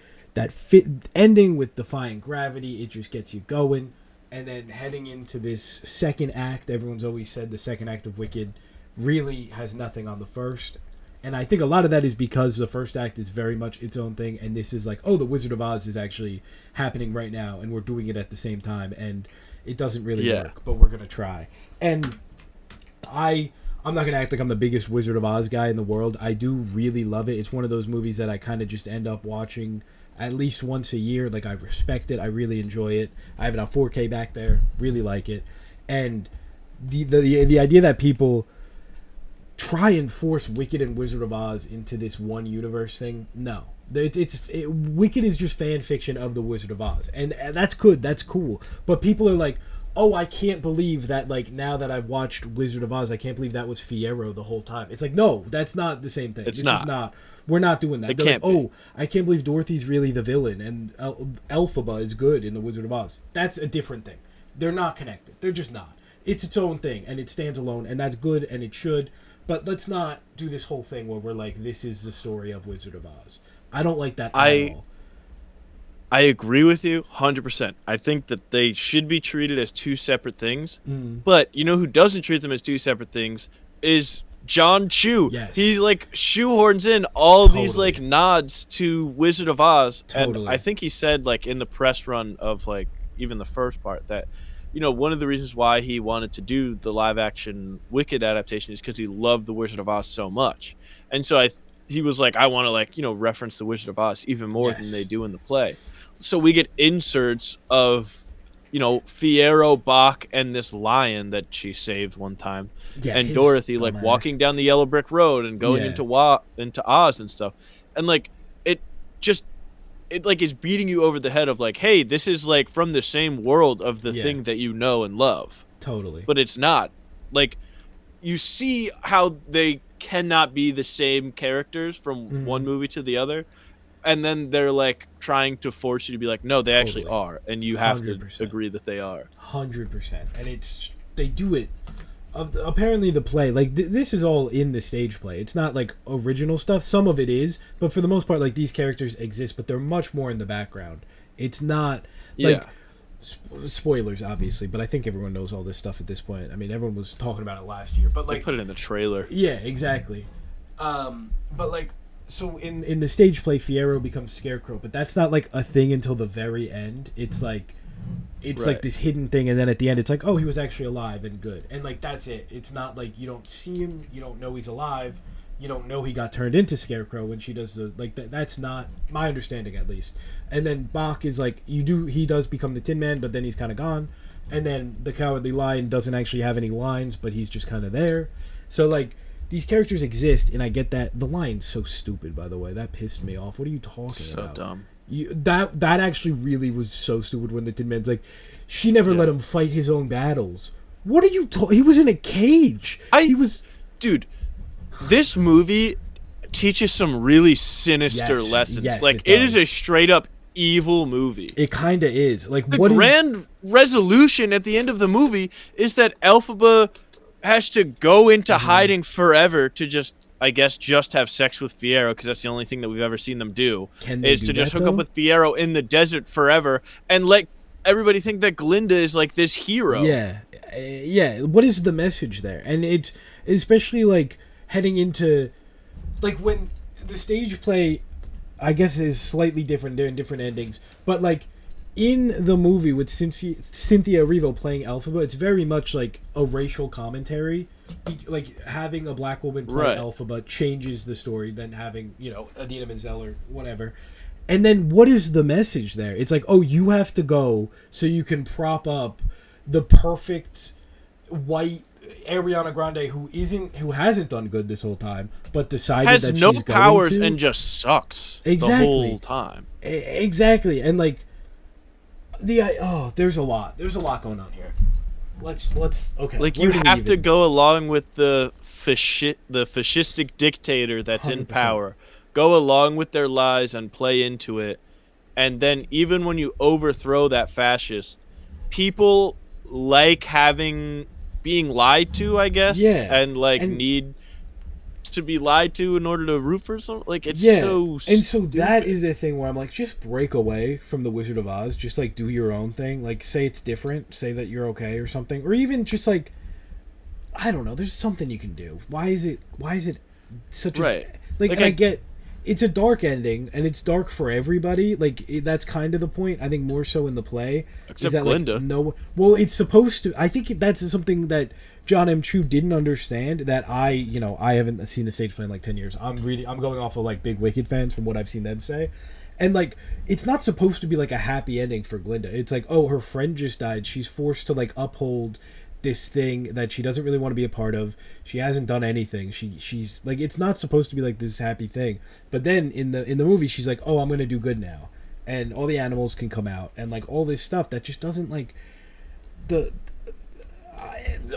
ending with Defying Gravity, it just gets you going. And then heading into this second act, everyone's always said the second act of Wicked really has nothing on the first. And I think a lot of that is because the first act is very much its own thing, and this is like, oh, the Wizard of Oz is actually happening right now, and we're doing it at the same time, and it doesn't really work, but we're gonna try. And I'm not gonna act like I'm the biggest Wizard of Oz guy in the world. I do really love it. It's one of those movies that I kind of just end up watching at least once a year. Like I respect it. I really enjoy it. I have it on 4K back there. Really like it. And the idea that people try and force Wicked and Wizard of Oz into this one universe thing, no. Wicked is just fan fiction of the Wizard of Oz, and that's good. That's cool. But people are like, oh, I can't believe that. Like now that I've watched Wizard of Oz, I can't believe that was Fiyero the whole time. It's like, no, that's not the same thing. This is not. We're not doing that. They're like, oh, I can't believe Dorothy's really the villain, and Elphaba is good in the Wizard of Oz. That's a different thing. They're not connected. They're just not. It's its own thing, and it stands alone, and that's good, and it should. But let's not do this whole thing where we're like, this is the story of Wizard of Oz. I don't like that at all. I agree with you 100%. I think that they should be treated as two separate things. But you know who doesn't treat them as two separate things is John Chu. Yes. He like shoehorns in all these like nods to Wizard of Oz. And I think he said like in the press run of like even the first part that, you know, one of the reasons why he wanted to do the live action Wicked adaptation is because he loved the Wizard of Oz so much. And so he was like, I want to like, you know, reference the Wizard of Oz even more than they do in the play. So we get inserts of, you know, Fiyero, Bach, and this lion that she saved one time, and Dorothy like walking down the yellow brick road and going into Oz and stuff, and like it like is beating you over the head of like, hey, this is like from the same world of the thing that you know and love. Totally. But it's not. Like, you see how they cannot be the same characters from one movie to the other. And then they're like trying to force you to be like, no, they actually are, and you have 100%. To agree that they are. 100%, and they do it. Apparently, the play like this is all in the stage play. It's not like original stuff. Some of it is, but for the most part, like these characters exist, but they're much more in the background. It's not like spoilers, obviously, but I think everyone knows all this stuff at this point. I mean, everyone was talking about it last year, but like they put it in the trailer. Yeah, exactly. But like. So in the stage play, Fiyero becomes Scarecrow, but that's not like a thing until the very end. It's like like this hidden thing, and then at the end, it's like, oh, he was actually alive and good, and like that's it. It's not like you don't see him, you don't know he's alive, you don't know he got turned into Scarecrow when she does the like that. That's not my understanding, at least. And then Bach is like he does become the Tin Man, but then he's kind of gone, and then the Cowardly Lion doesn't actually have any lines, but he's just kind of there. So like. These characters exist, and I get that. The lion's so stupid, by the way. That pissed me off. What are you talking about? So dumb. That actually really was so stupid when the Tin Man's like, she never let him fight his own battles. What are you talking? He was in a cage. Dude, this movie teaches some really sinister lessons. Yes, like, it is a straight-up evil movie. It kind of is. Like, the grand resolution at the end of the movie is that Elphaba has to go into hiding forever to just have sex with Fiyero, because that's the only thing that we've ever seen them do, is to just hook up with Fiyero in the desert forever and let everybody think that Glinda is like this hero. Yeah. What is the message there? And it's especially like heading into like when the stage play, I guess, is slightly different. They're in different endings, but like in the movie with Cynthia Erivo playing Elphaba, it's very much like a racial commentary. Like having a black woman play Elphaba changes the story than having, you know, Idina Menzel or whatever. And then what is the message there? It's like, oh, you have to go so you can prop up the perfect white Ariana Grande who hasn't done good this whole time, but decided that she's going to. Has no powers and just sucks the whole time. Exactly. And like there's a lot going on here. Let's okay. Like, you have to go along with the fascistic dictator that's 100%. In power. Go along with their lies and play into it. And then even when you overthrow that fascist, people like being lied to, I guess. Yeah. And need to be lied to in order to root for something. Like, it's so stupid. And so that is the thing where I'm like, just break away from the Wizard of Oz. Just like do your own thing. Like, say it's different. Say that you're okay or something. Or even just like, I don't know. There's something you can do. Why is it such a like I get it's a dark ending, and it's dark for everybody. Like, that's kind of the point. I think more so in the play. Except is that, Glinda. Like, well, it's supposed to. I think that's something that John M. Chu didn't understand. That I haven't seen the stage play in like 10 years. I'm going off of like big Wicked fans from what I've seen them say, and like it's not supposed to be like a happy ending for Glinda. It's like, oh, her friend just died. She's forced to like uphold this thing that she doesn't really want to be a part of. She hasn't done anything. She's like, it's not supposed to be like this happy thing. But then in the movie, she's like, oh, I'm gonna do good now, and all the animals can come out, and like all this stuff that just doesn't like the.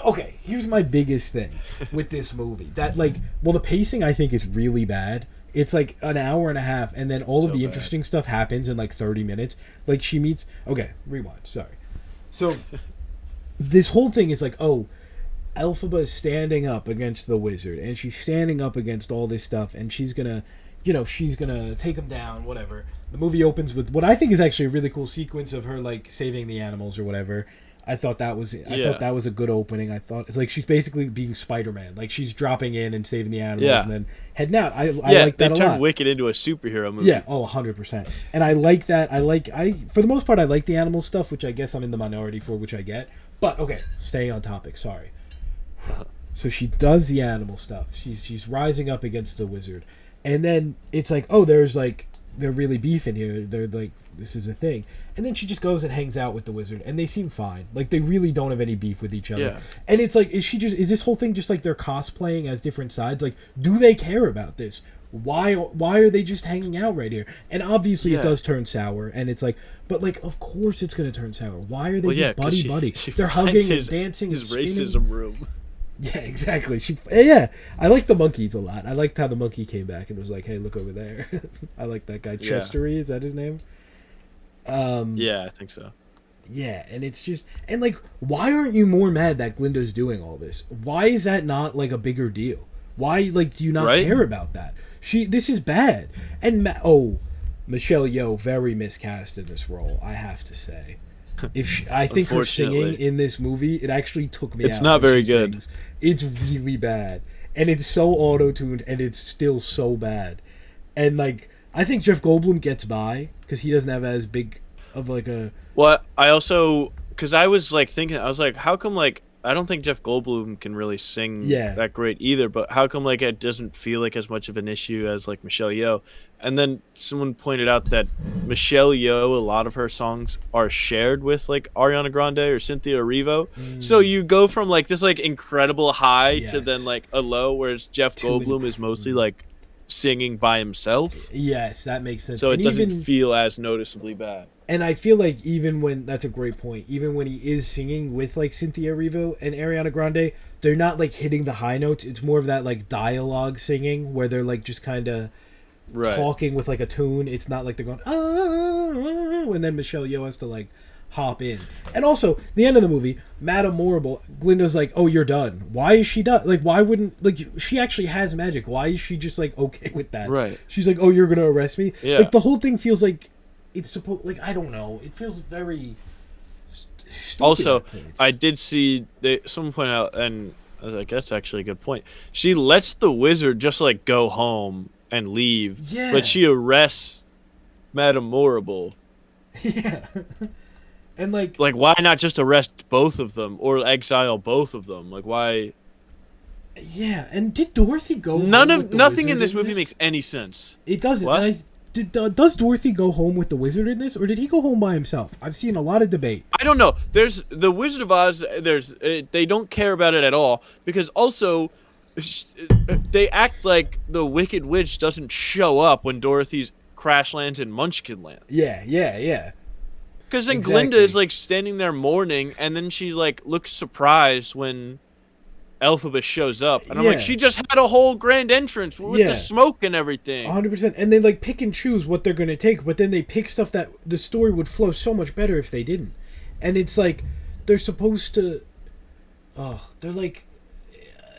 Okay, here's my biggest thing with this movie. That like, well, the pacing I think is really bad. It's like an hour and a half, and then all of the interesting stuff happens in like 30 minutes. Like, she meets. Okay, rewind. Sorry. So. This whole thing is like, oh, Elphaba is standing up against the wizard, and she's standing up against all this stuff, and she's gonna, she's gonna take him down, whatever. The movie opens with what I think is actually a really cool sequence of her like saving the animals or whatever. I thought that was a good opening. I thought it's like she's basically being Spider-Man, like she's dropping in and saving the animals and then heading out. I like that a lot. They turned Wicked into a superhero movie. Yeah, 100%. And I like that. For the most part, I like the animal stuff, which I guess I'm in the minority for, which I get. But okay, staying on topic. Sorry. So she does the animal stuff. She's rising up against the wizard, and then it's like, oh, they're really beefing here. They're like, this is a thing. And then she just goes and hangs out with the wizard, and they seem fine. Like, they really don't have any beef with each other. Yeah. And it's like, is this whole thing just like they're cosplaying as different sides? Like, do they care about this? Why are they just hanging out right here? And obviously it does turn sour, and it's like, but like, of course it's going to turn sour. Why are they just buddy? They're hugging and dancing and spinning. His racism room. Yeah, exactly. I like the monkeys a lot. I liked how the monkey came back and was like, hey, look over there. I like that guy. Chestery, is that his name? Yeah, I think so. Yeah, and it's just, and like, why aren't you more mad that Glinda's doing all this? Why is that not like a bigger deal? Why, like, do you not care about that? This is bad. And Michelle Yeoh, very miscast in this role, I have to say. I think her singing in this movie, it actually took me out. It's not very good. Sings. It's really bad. And it's so auto-tuned, and it's still so bad. And, like, I think Jeff Goldblum gets by, because he doesn't have as big of, like, a... Well, I also... Because I was, like, thinking... I was like, how come, like... I don't think Jeff Goldblum can really sing that great either, but how come, like, it doesn't feel like as much of an issue as, like, Michelle Yeoh? And then someone pointed out that Michelle Yeoh, a lot of her songs are shared with, like, Ariana Grande or Cynthia Erivo. So you go from, like, this, like, incredible high to then, like, a low, whereas Jeff Goldblum is mostly, like, singing by himself. Yes, that makes sense. So it doesn't feel as noticeably bad. And I feel like that's a great point, even when he is singing with, like, Cynthia Erivo and Ariana Grande, they're not, like, hitting the high notes. It's more of that, like, dialogue singing where they're, like, just kind of talking with, like, a tune. It's not like they're going, and then Michelle Yeoh has to, like, hop in. And also, the end of the movie, Madame Morrible, Glinda's like, oh, you're done. Why is she done? Like, why wouldn't, like, she actually has magic. Why is she just, like, okay with that? Right. She's like, oh, you're going to arrest me? Yeah. Like, the whole thing feels like, it's supposed, like, I don't know. It feels very stupid. Also, I did see someone point out, and I was like, that's actually a good point. She lets the wizard just, like, go home and leave, but she arrests Madame Morrible. Yeah. And, like, why not just arrest both of them or exile both of them? Like, why? Yeah, and did Dorothy go home with the nothing in this movie makes any sense. It doesn't. What? And does Dorothy go home with the wizard in this, or did he go home by himself? I've seen a lot of debate. I don't know. There's the Wizard of Oz. They don't care about it at all, because also they act like the Wicked Witch doesn't show up when Dorothy's crash lands in Munchkin Land. Yeah. Because then Glinda is, like, standing there mourning, and then she, like, looks surprised when Elphaba shows up. And I'm like, she just had a whole grand entrance with the smoke and everything. 100%. And they, like, pick and choose what they're going to take, but then they pick stuff that the story would flow so much better if they didn't. And it's like, they're supposed to... they're like...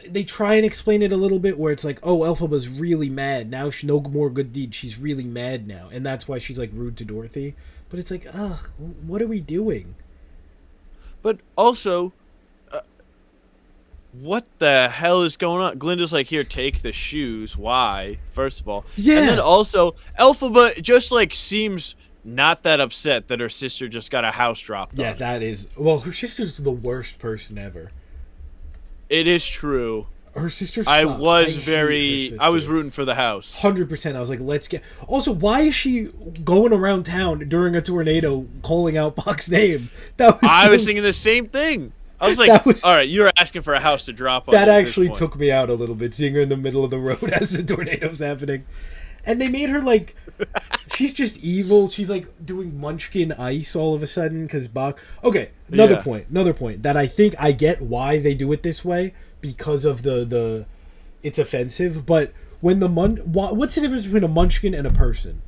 They try and explain it a little bit where it's like, oh, Elphaba's really mad. Now no more good deeds. She's really mad now. And that's why she's, like, rude to Dorothy. But it's like, what are we doing? But also, what the hell is going on? Glinda's like, here, take the shoes. Why? First of all. Yeah. And then also, Elphaba just, like, seems not that upset that her sister just got a house dropped on. Yeah, that is... Well, her sister's the worst person ever. It is true. Her sister sucks. I was rooting for the house. 100%. I was like, let's get... Also, why is she going around town during a tornado calling out Buck's name? I was thinking the same thing. I was like, all right, you're asking for a house to drop on. That actually took me out a little bit, seeing her in the middle of the road as the tornado's happening. And they made her, like... she's just evil. She's, like, doing Munchkin ice all of a sudden because Buck... Okay, another point that I think I get why they do it this way, because of the it's offensive, but when what's the difference between a munchkin and a person?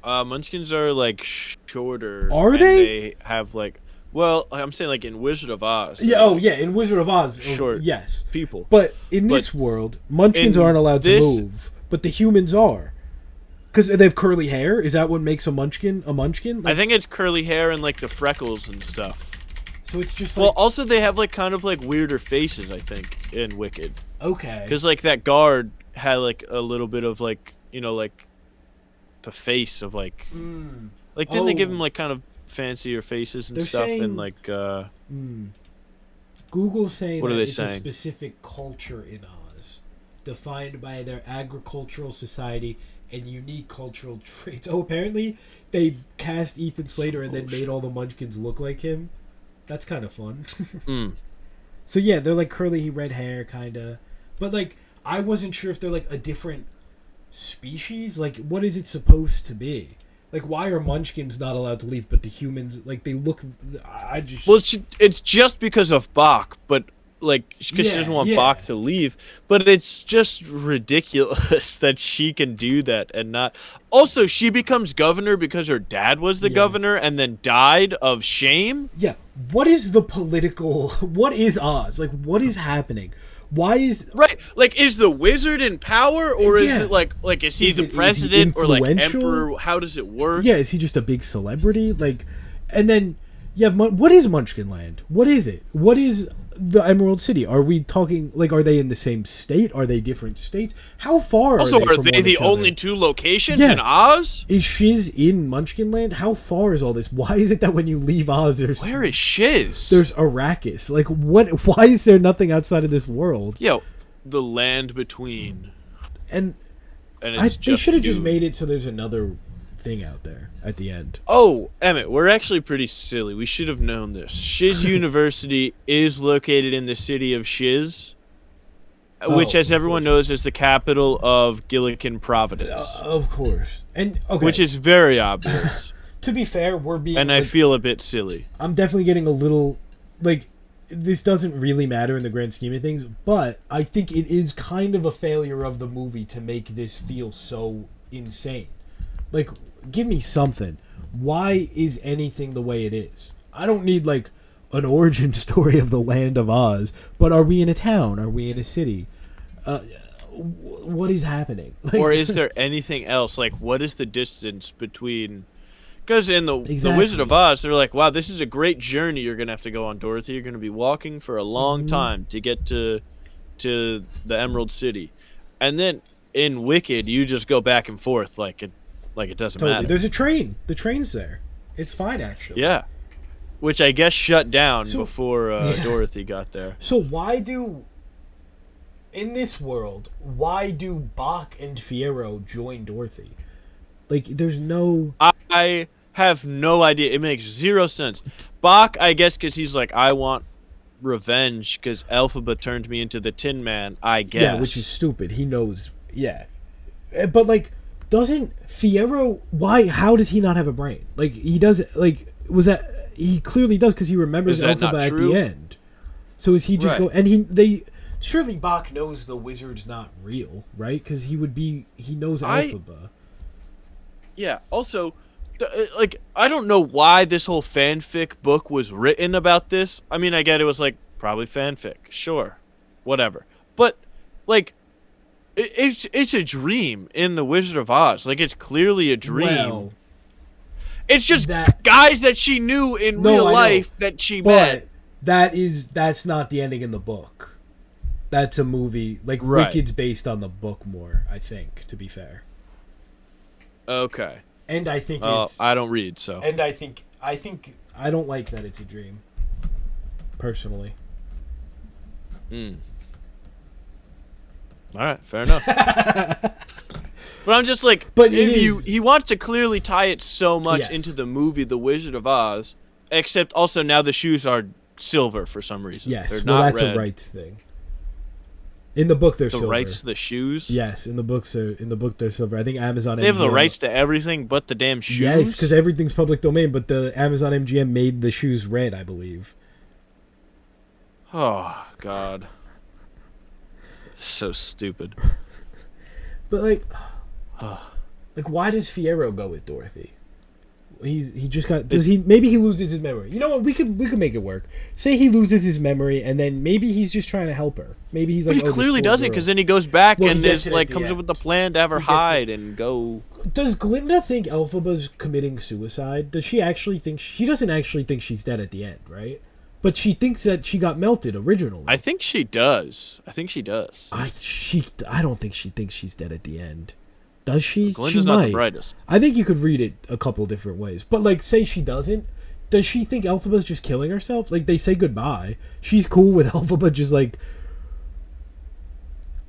Munchkins are, like, shorter. Are they? They have, like, Well, I'm saying like in Wizard of Oz. Yeah. Oh, yeah. In Wizard of Oz, Short yes. people. But in But this world, Munchkins in aren't allowed to this- move, but the humans are. Because they have curly hair. Is that what makes a Munchkin a Munchkin? I think it's curly hair and like the freckles and stuff. So it's just Well, like also they have like kind of like weirder faces, I think, in Wicked. okay. Because like that guard had like a little bit of like, you know, like the face of like like didn't they give him like kind of fancier faces and They're stuff saying- and like Google's saying What that are they it's a saying? specific culture in Oz, defined by their agricultural society and unique cultural traits. Oh, apparently they cast Ethan Slater and then made all the Munchkins look like him. That's kind of fun. So yeah, they're like curly red hair, kinda. But like, I wasn't sure if they're like a different species. Like, what is it supposed to be? Like, why are Munchkins not allowed to leave, but the humans, like, they look... I just... well, it's just because of Bach, but like because she Yeah, doesn't want yeah. Bach to leave. But it's just ridiculous that she can do that and not. Also, she becomes governor because her dad was the Yeah. governor and then died of shame. Yeah, what is the political... What is Oz? Like, what is happening? Why is... Right, like is the wizard in power, or is Yeah. it like is he Is the he president or like influential? emperor? How does it work? Yeah, is he just a big celebrity? Like, and then... Yeah, what is Munchkin Land? What is it? What is the Emerald City? Are we talking... Like, are they in the same state? Are they different states? How far Also, are they are from they one the each other? only two locations Yeah. in Oz? Is Shiz in Munchkin Land? How far is all this? Why is it that when you leave Oz, Where is Shiz? there's Arrakis? Like, what? Why is there nothing outside of this world? Yo, the land between. And And it's they should have just you. made it so there's another thing out there at the end. Oh, Emmett, we're actually pretty silly. We should have known this. Shiz University is located in the city of Shiz, which, Oh, as of everyone course. knows, is the capital of Gillikin Providence, Of course. And okay, which is very obvious. to be fair, we're being. And I like, feel a bit silly. I'm definitely getting a little like. This doesn't really matter in the grand scheme of things, but I think it is kind of a failure of the movie to make this feel so insane. Like, give me something. Why is anything the way it is? I don't need, like, an origin story of the land of Oz, but are we in a town? Are we in a city? What is happening? Like, Or is there anything else? Like, what is the distance between... Because in the Exactly. Wizard of Oz, they're like, wow, this is a great journey you're going to have to go on, Dorothy. You're going to be walking for a long Mm-hmm. time to get to the Emerald City. And then in Wicked, you just go back and forth like it doesn't totally. matter. There's a train. The train's there. It's fine, actually. Yeah. Which I guess shut down So- before Yeah. Dorothy got there. So why do... In this world, why do Bach and Fiyero join Dorothy? Like, there's no... I have no idea. It makes zero sense. Bach, I guess, because he's like, I want revenge because Elphaba turned me into the Tin Man, I guess. Yeah, which is stupid. He knows. Yeah. But, like, doesn't Fiyero... Why? How does he not have a brain? Like, he does... Like, was that... He clearly does because he remembers Is that not Elphaba at true? the end. So is he just Right. go... And they... Surely Bach knows the wizard's not real, right? Because he would be... He knows Elphaba. Yeah, also, like, I don't know why this whole fanfic book was written about this. I mean, I get it was, like, probably fanfic. Sure. Whatever. But, like, it's a dream in The Wizard of Oz. Like, it's clearly a dream. Well, It's just that- guys that she knew in No, real I know. life that she met. but that's not the ending in the book. That's a movie. Like, Right. Wicked's based on the book more, I think, to be fair. Okay. And I think Well, it's... I don't read, so. And I think I don't like that it's a dream. Personally. All right, fair enough. But I'm just like, But it if is- he wants to clearly tie it so much Yes. into the movie The Wizard of Oz, except also now the shoes are silver for some reason. Yes, They're well, not that's red. a rights thing. In the book, they're The silver. rights to the shoes. Yes, in the book they're silver. I think Amazon. They have the MGM rights to everything but the damn shoes. Yes, because everything's public domain. But the Amazon MGM made the shoes red, I believe. Oh God. So stupid. But like, why does Fiyero go with Dorothy? he just got does he maybe he loses his memory. You know what? We could make it work. Say he loses his memory and then maybe he's just trying to help her. Maybe he's like, But he clearly doesn't, because then he goes back and is like comes end. up with the plan to have her hide and go. Does Glinda think Elphaba's committing suicide? Does she actually think she doesn't actually think she's dead at the end, right? But she thinks that she got melted originally. I think she does. I don't think she thinks she's dead at the end. Does she? Glinda's she not might. the brightest. I think you could read it a couple different ways. But like, say she doesn't. Does she think Elphaba's just killing herself? Like, they say goodbye. She's cool with Elphaba just like.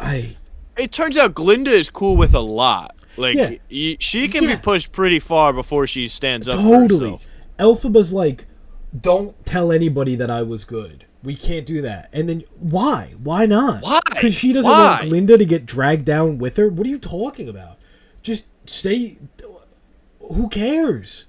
It turns out Glinda is cool with a lot. Like, she can be pushed pretty far before she stands up for herself. Elphaba's like, don't tell anybody that I was good. We can't do that. And then, why? Why not? Why? Because she doesn't want Glinda to get dragged down with her? What are you talking about? Just say, who cares?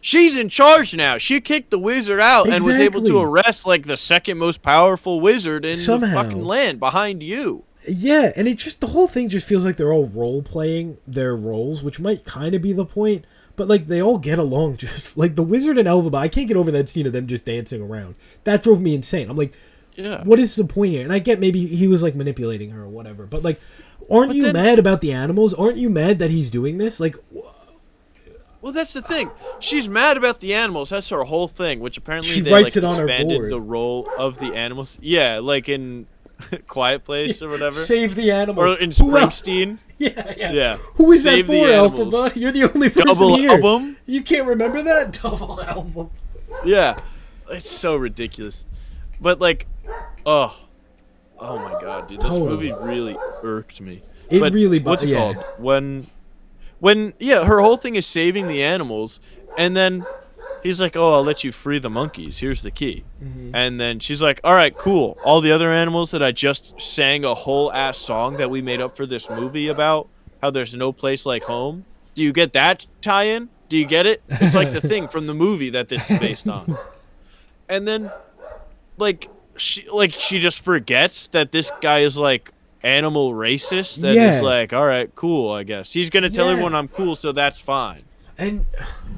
She's in charge now. She kicked the wizard out and was able to arrest, like, the second most powerful wizard in the fucking land behind you. Yeah, and the whole thing just feels like they're all role-playing their roles, which might kind of be the point, but, like, they all get along just, like, the wizard and Elphaba, I can't get over that scene of them just dancing around. That drove me insane. I'm like, what is the point here? And I get maybe he was, like, manipulating her or whatever, but, like, aren't you mad about the animals? Aren't you mad that he's doing this? Like... Well, that's the thing. She's mad about the animals. That's her whole thing, which apparently they writes it on her board. Expanded the role of the animals. Yeah, like in... Quiet Place or whatever. Save the animals. Or in Springsteen. Yeah. Who is Save that for, Elphaba? You're the only person Double here. album? You can't remember that? Double album. Yeah. It's so ridiculous. But like, oh my god, dude. This movie really irked me. What's it called? When her whole thing is saving the animals, and then he's like, oh, I'll let you free the monkeys. Here's the key. Mm-hmm. And then she's like, all right, cool. All the other animals that I just sang a whole ass song that we made up for this movie about, how there's no place like home. Do you get that tie-in? Do you get it? It's like the thing from the movie that this is based on. And then, she just forgets that this guy is, like, animal racist. That is like, all right, cool, I guess. He's going to tell everyone I'm cool, so that's fine. And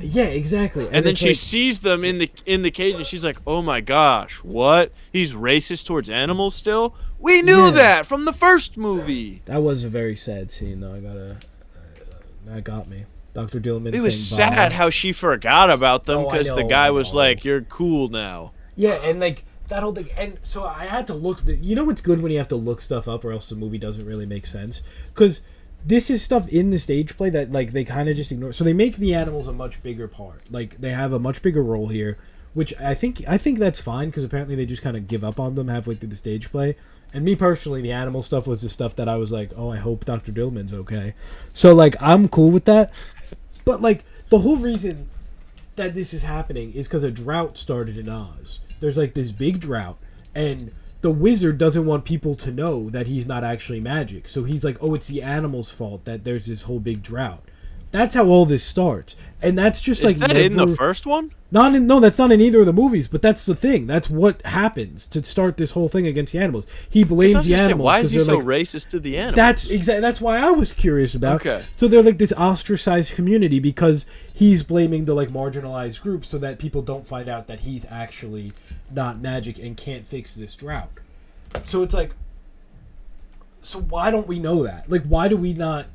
exactly. And then she sees them in the cage, and she's like, "Oh my gosh, what? He's racist towards animals still? We knew that from the first movie." That was a very sad scene, though. That got me. Dr. Dillman. It was sad how she forgot about them because the guy was like, "You're cool now." Yeah, and like that whole thing, and so I had to look. You know what's good when you have to look stuff up, or else the movie doesn't really make sense, because. This is stuff in the stage play that like they kind of just ignore. So they make the animals a much bigger part. Like they have a much bigger role here, which I think that's fine because apparently they just kind of give up on them halfway through the stage play. And me personally, the animal stuff was the stuff that I was like, oh, I hope Dr. Dillman's okay. So like I'm cool with that. But like the whole reason that this is happening is because a drought started in Oz. There's like this big drought, and the wizard doesn't want people to know that he's not actually magic. So he's like, oh, it's the animals' fault that there's this whole big drought. That's how all this starts. And that's just is that in the first one? No, that's not in either of the movies, but that's the thing. That's what happens to start this whole thing against the animals. He blames the animals. Why is he so racist to the animals? That's why I was curious about. Okay. So they're like this ostracized community because he's blaming the like marginalized group so that people don't find out that he's actually not magic and can't fix this drought. So it's like, so why don't we know that? Like, why do we not?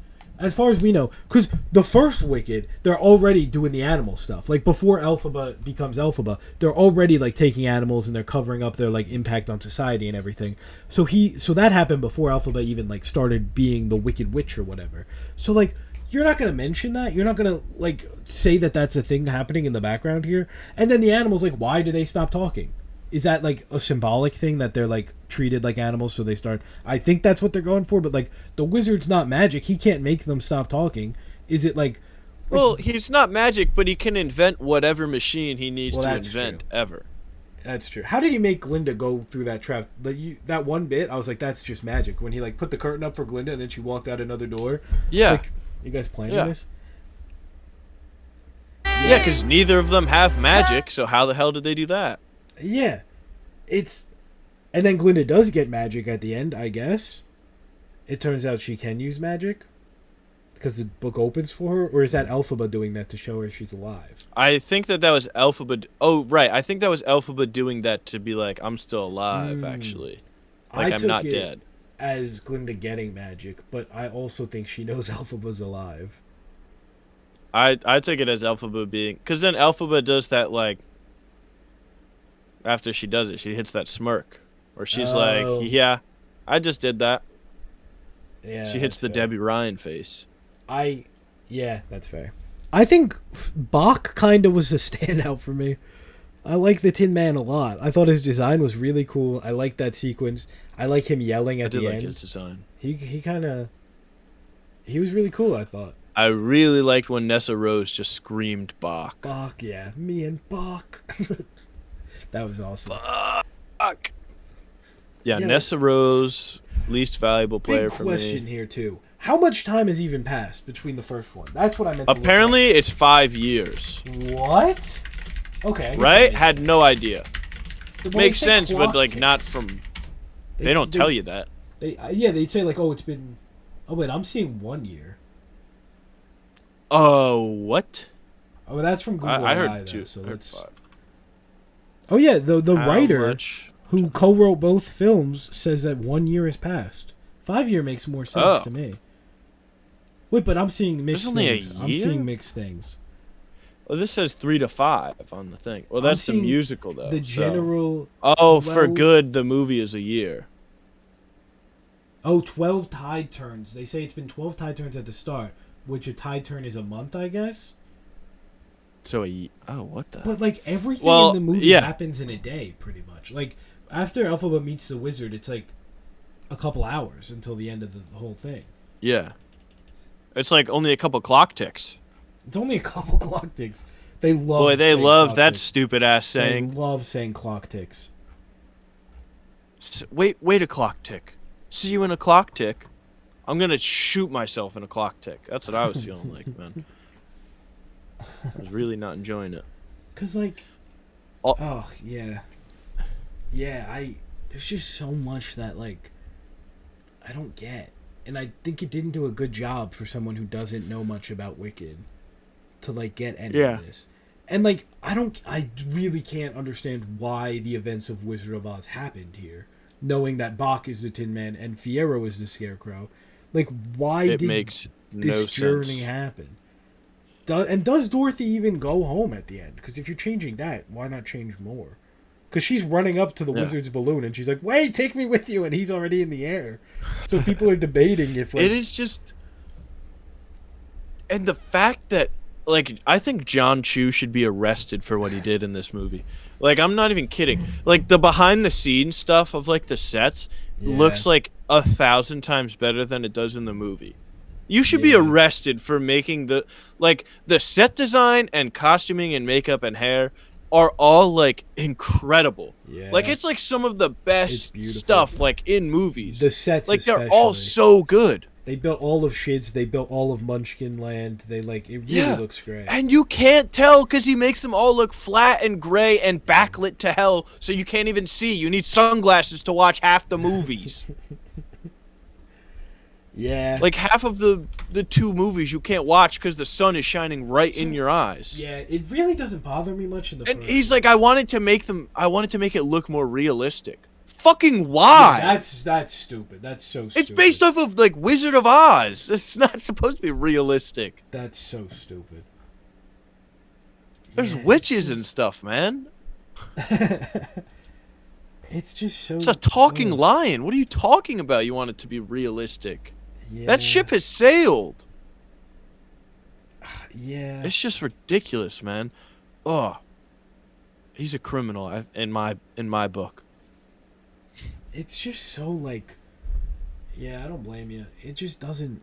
As far as we know, because the first Wicked, they're already doing the animal stuff. Like, before Elphaba becomes Elphaba, they're already, like, taking animals and they're covering up their, like, impact on society and everything. So that happened before Elphaba even, like, started being the Wicked Witch or whatever. So, like, you're not going to mention that? You're not going to, like, say that that's a thing happening in the background here? And then the animals, like, why do they stop talking? Is that, like, a symbolic thing that they're, like, treated like animals so they start... I think that's what they're going for, but, like, the wizard's not magic. He can't make them stop talking. Is it, like... Well, he's not magic, but he can invent whatever machine he needs to invent ever. That's true. How did he make Glinda go through that trap? That one bit, I was like, that's just magic. When he, like, put the curtain up for Glinda and then she walked out another door. Yeah. Like, you guys planning this? Yeah, because neither of them have magic, so how the hell did they do that? Yeah, and then Glinda does get magic at the end, I guess. It turns out she can use magic. because the book opens for her, or is that Elphaba doing that to show her she's alive? I think that was Elphaba. Oh, right. I think that was Elphaba doing that to be like, I'm still alive, actually. Like, I I'm took not it dead. as Glinda getting magic, but I also think she knows Elphaba's alive. I took it as Elphaba being... Because then Elphaba does that, like... After she does it, she hits that smirk. Or she's like, yeah, I just did that. Yeah, she hits the fair. Debbie Ryan face. Yeah, that's fair. I think Bach kind of was a standout for me. I like the Tin Man a lot. I thought his design was really cool. I like that sequence. I like him yelling at the end. I did like his design. He kind of... He was really cool, I thought. I really liked when Nessa Rose just screamed Bach. Bach, yeah. Me and Bach. That was awesome. Bach! Yeah, Nessa Rose, least valuable player for me. Big question here, too. How much time has even passed between the first one? That's what I meant to Apparently, it's 5 years. What? Okay. Right? Had no idea. Makes sense, but, like, not from... They don't tell you that. They'd say, like, oh, it's been... Oh, wait, I'm seeing 1 year. Oh, what? Oh, that's from Google I heard AI, 2. So I heard let's... 5. Oh, yeah, the writer much? who co-wrote both films says that 1 year has passed. 5 year makes more sense to me. Wait, but I'm seeing mixed things. I'm seeing mixed things. Well, this says 3 to 5 on the thing. Well, that's the musical, though. The general... Oh, 12... for good, the movie is a year. Oh, 12 tide turns. They say it's been 12 tide turns at the start, which a tide turn is a month, I guess. So, what the... But, like, everything in the movie happens in a day, pretty much. Like, after Elphaba meets the wizard, it's, like, a couple hours until the end of the whole thing. Yeah. It's, like, only a couple clock ticks. It's only a couple clock ticks. They love Boy, they love that stupid-ass saying. They love saying clock ticks. Wait a clock tick. See you in a clock tick. I'm going to shoot myself in a clock tick. That's what I was feeling like, man. I was really not enjoying it. Because, like... Oh, yeah. Yeah, there's just so much that, like, I don't get. And I think it didn't do a good job for someone who doesn't know much about Wicked to, like, get any of this. And, like, I really can't understand why the events of Wizard of Oz happened here. Knowing that Bach is the Tin Man and Fiyero is the Scarecrow. Like, why did this journey happen? And does Dorothy even go home at the end? Because if you're changing that, why not change more? Because she's running up to the wizard's balloon and she's like, wait, take me with you. And he's already in the air. So people are debating if, like... It is just... And the fact that, like, I think John Chu should be arrested for what he did in this movie. Like, I'm not even kidding. Like, the behind-the-scenes stuff of, like, the sets looks, like, 1,000 times better than it does in the movie. You should be arrested for making the set design and costuming and makeup and hair are all, like, incredible. Yeah. Like, it's, like, some of the best stuff, like, in movies. The sets, like, they're all so good. They built all of Shids. They built all of Munchkin Land. They, like, it really looks great. And you can't tell because he makes them all look flat and gray and backlit to hell, so you can't even see. You need sunglasses to watch half the movies. Yeah. Like, half of the 2 movies you can't watch because the sun is shining right in your eyes. Yeah, it really doesn't bother me much in the first. And he's like, I wanted to make it look more realistic. Fucking why? Yeah, that's stupid. That's so stupid. It's based off of, like, Wizard of Oz. It's not supposed to be realistic. That's so stupid. There's witches and stuff, man. It's just so... It's a talking lion. What are you talking about? You want it to be realistic. Yeah. That ship has sailed. Yeah. It's just ridiculous, man. Oh. He's a criminal in my book. It's just so, like... Yeah, I don't blame you. It just doesn't...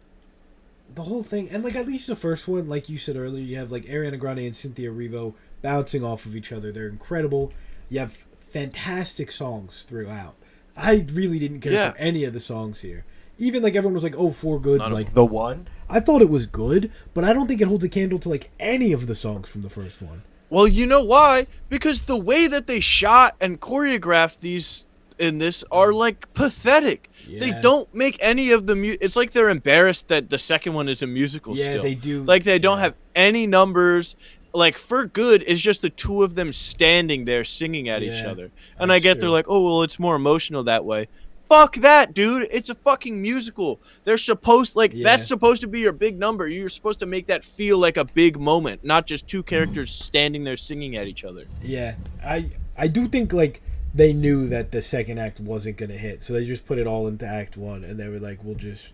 The whole thing... And, like, at least the first one, like you said earlier, you have, like, Ariana Grande and Cynthia Erivo bouncing off of each other. They're incredible. You have fantastic songs throughout. I really didn't care for any of the songs here. Even, like, everyone was like, oh, Four Goods, like, the one. I thought it was good, but I don't think it holds a candle to, like, any of the songs from the first one. Well, you know why? Because the way that they shot and choreographed these in this are like pathetic. Yeah. They don't make any of the it's like they're embarrassed that the second one is a musical Yeah, still. they do. Like they don't have any numbers. Like For Good is just the two of them standing there singing at each other. And I get they're like, "Oh, well, it's more emotional that way." Fuck that, dude. It's a fucking musical. They're supposed that's supposed to be your big number. You're supposed to make that feel like a big moment, not just two characters standing there singing at each other. Yeah. I do think like they knew that the second act wasn't going to hit. So they just put it all into act 1 and they were like, "We'll just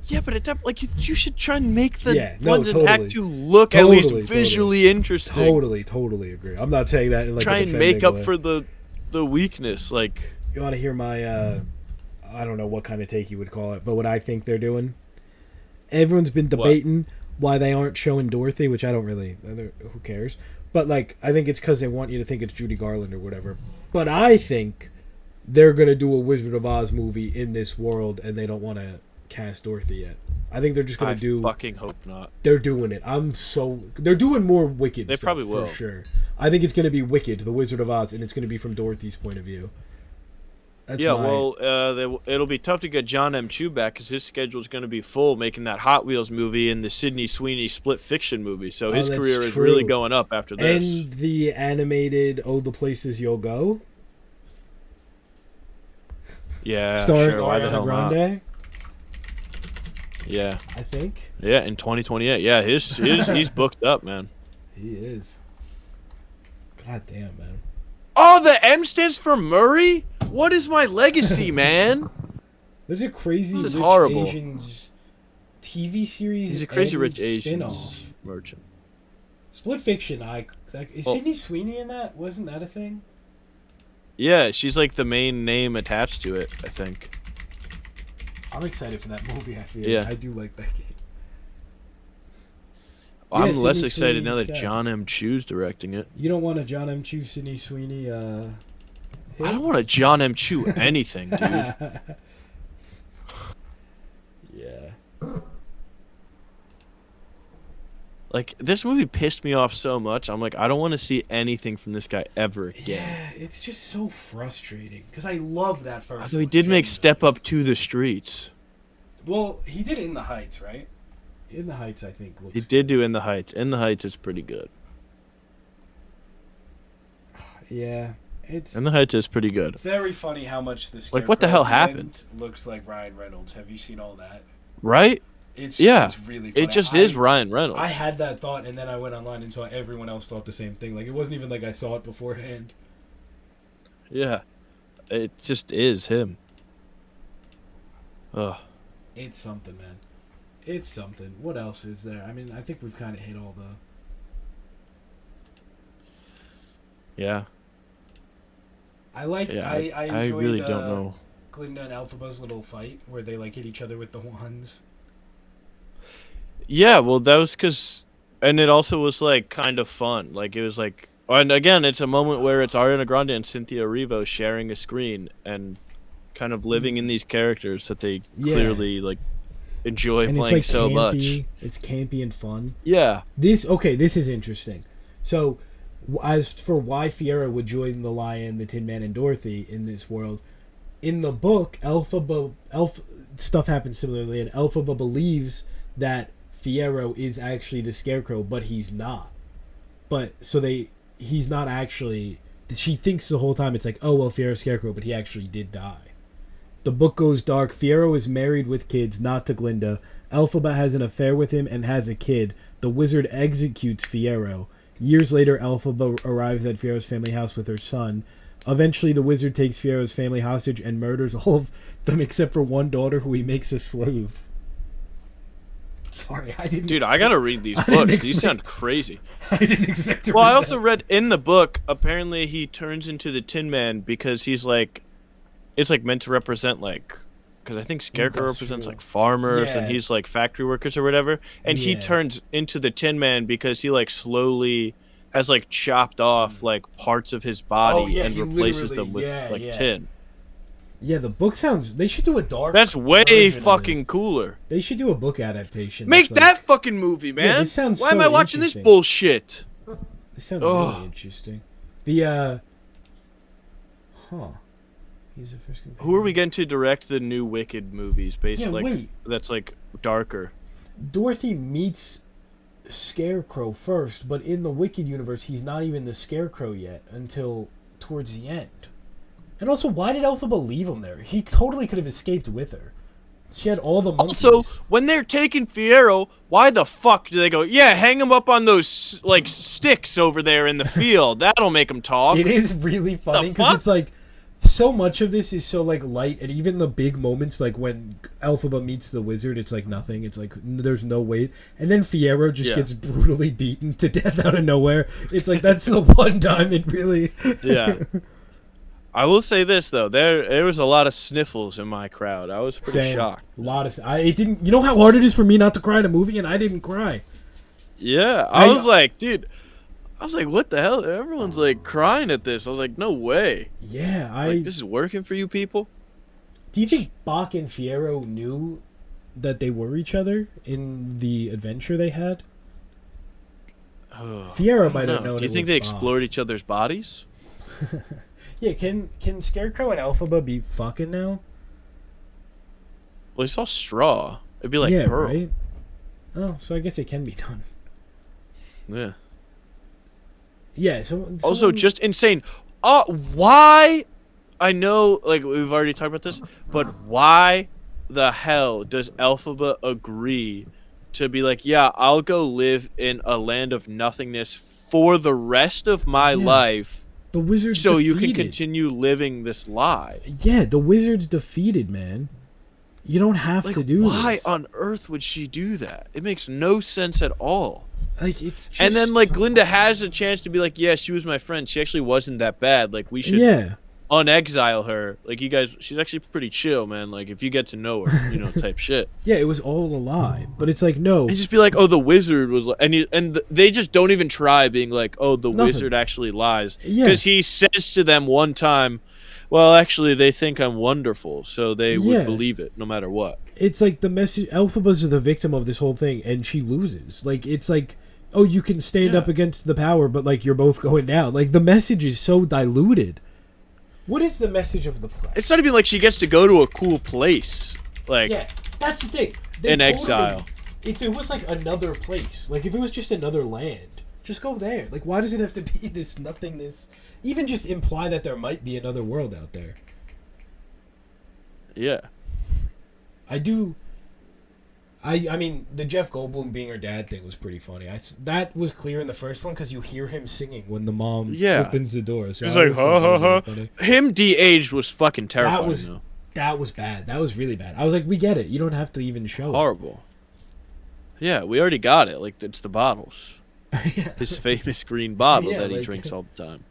Yeah, but at that, like, you should try and make the ones totally. in Act 2 look at least visually interesting. Totally agree. I'm not saying that in like try a and make up way. for the weakness. Like, you want to hear my I don't know what kind of take you would call it, but what I think they're doing. Everyone's been debating why they aren't showing Dorothy, which I don't really. Who cares? But like, I think it's because they want you to think it's Judy Garland or whatever. But I think they're gonna do a Wizard of Oz movie in this world, and they don't want to cast Dorothy yet. I think they're just gonna do. I fucking hope not. They're doing it. They're doing more Wicked. They stuff, probably will for sure. I think it's gonna be Wicked, the Wizard of Oz, and it's gonna be from Dorothy's point of view. That's it'll be tough to get John M. Chu back because his schedule is going to be full making that Hot Wheels movie and the Sydney Sweeney split fiction movie. So his career is really going up after this. And the animated Oh, the Places You'll Go. Yeah, starring sure. Why the hell Grande. Not? Yeah, I think. Yeah, in 2028. Yeah, he's booked up, man. He is. God damn, man. Oh, the M stands for Murray? What is my legacy, man? There's a Crazy Rich Asians TV series. He's a Crazy Rich Asians spin-off. merchant. Split fiction. Is Sydney Sweeney in that? Wasn't that a thing? Yeah, she's like the main name attached to it, I think. I'm excited for that movie, I feel. Yeah. I do like that game. I'm less excited now that John M. Chu's directing it. You don't want a John M. Chu, Sydney Sweeney, I don't want a John M. Chu anything, dude. Yeah. Like, this movie pissed me off so much. I'm like, I don't want to see anything from this guy ever again. Yeah, it's just so frustrating. Because I love that first Although he did make Step Up to the Streets. Well, he did In the Heights, right? In the Heights, I think. He did do In the Heights. In the Heights is pretty good. Yeah, it's In the Heights is pretty good. Very funny how much this like what the hell happened looks like Ryan Reynolds. Have you seen all that? Right? It's really funny. It just is Ryan Reynolds. I had that thought, and then I went online and saw everyone else thought the same thing. Like it wasn't even like I saw it beforehand. Yeah, it just is him. Ugh. It's something, man. It's something. What else is there? I mean, I think we've kind of hit all the... Yeah. I enjoyed, I really don't know. Glinda and Elphaba's little fight where they like hit each other with the wands. Yeah, well, that was because... And it also was, like, kind of fun. Like, it was like... And again, it's a moment where it's Ariana Grande and Cynthia Erivo sharing a screen and kind of living in these characters that they clearly, like... enjoy and playing it's like so campy. much. It's campy and fun. Yeah. This is interesting. So, as for why Fiero would join the Lion, the Tin Man, and Dorothy in this world, in the book, stuff happens similarly, and Elphaba believes that Fiero is actually the Scarecrow, but he's not. He's not actually. She thinks the whole time it's like, oh well, Fiero's Scarecrow, but he actually did die. The book goes dark. Fiero is married with kids, not to Glinda. Elphaba has an affair with him and has a kid. The wizard executes Fiero. Years later, Elphaba arrives at Fiero's family house with her son. Eventually, the wizard takes Fiero's family hostage and murders all of them except for one daughter who he makes a slave. Sorry, I didn't... Dude, I gotta read these books. These sound crazy. I didn't expect to Well, read I also that. read in the book, apparently he turns into the Tin Man because he's like... It's like meant to represent like, because I think Scarecrow represents like farmers and he's like factory workers or whatever, and he turns into the Tin Man because he like slowly has like chopped off like parts of his body and replaces them with tin. Yeah, the book sounds. They should do a dark. That's way fucking cooler. They should do a book adaptation. Make that fucking movie, man. Yeah, this sounds Why am I watching this bullshit? This sounds really interesting. The He's the first companion. Who are we getting to direct the new Wicked movies based wait. that's like darker? Dorothy meets Scarecrow first, but in the Wicked universe, he's not even the Scarecrow yet until towards the end. And also, why did Elphaba leave him there? He totally could have escaped with her. She had all the monkeys. Also, when they're taking Fiyero, why the fuck do they go, yeah, hang him up on those, like, sticks over there in the field. That'll make him talk. It is really funny, because it's like, so much of this is so, like, light, and even the big moments, like, when Elphaba meets the wizard, it's like nothing. It's like, there's no weight. And then Fiyero just gets brutally beaten to death out of nowhere. It's like, that's the one time it really... Yeah. I will say this though, there was a lot of sniffles in my crowd. I was pretty shocked. A lot of it didn't. You know how hard it is for me not to cry in a movie, and I didn't cry. Yeah, I was like, dude. I was like, what the hell? Everyone's like crying at this. I was like, no way. Yeah, like, this is working for you people. Do you think Bach and Fiyero knew that they were each other in the adventure they had? Fiyero might have known. Do you think they explored each other's bodies? Yeah, can Scarecrow and Elphaba be fucking now? Well, it's all straw. It'd be like pearl. Right? Oh, so I guess it can be done. Yeah. Yeah, so... Also, just insane. Why... I know, like, we've already talked about this, but why the hell does Elphaba agree to be like, yeah, I'll go live in a land of nothingness for the rest of my life... The wizard's so defeated. You can continue living this lie. Yeah, the wizard's defeated, man. You don't have to do why this. On earth would she do that? It makes no sense at all. Like, it's just... And then, like, Glinda has a chance to be like, yeah, she was my friend. She actually wasn't that bad. Like, we should unexile her. Like, you guys, she's actually pretty chill, man. Like, if you get to know her, you know, type shit. Yeah, it was all a lie. But it's like, no. And just be like, oh, the wizard was... And they just don't even try being like, oh, the wizard actually lies. Yeah. Because he says to them one time, well, actually, they think I'm wonderful, so they would believe it no matter what. It's like the message... Elphaba's the victim of this whole thing, and she loses. Like, it's like, oh, you can stand up against the power, but, like, you're both going down. Like, the message is so diluted. What is the message of the play? It's not even like she gets to go to a cool place. Like, yeah, that's the thing. In exile. If it was, like, another place, like, if it was just another land, just go there. Like, why does it have to be this nothingness? Even just imply that there might be another world out there. Yeah. I mean, the Jeff Goldblum being her dad thing was pretty funny. That was clear in the first one because you hear him singing when the mom opens the door. So he's like, ha ha ha. Him de-aged was fucking terrifying. That was bad. That was really bad. I was like, we get it. You don't have to even show Horrible. Yeah, we already got it. Like, it's the bottles. His famous green bottle that he drinks all the time.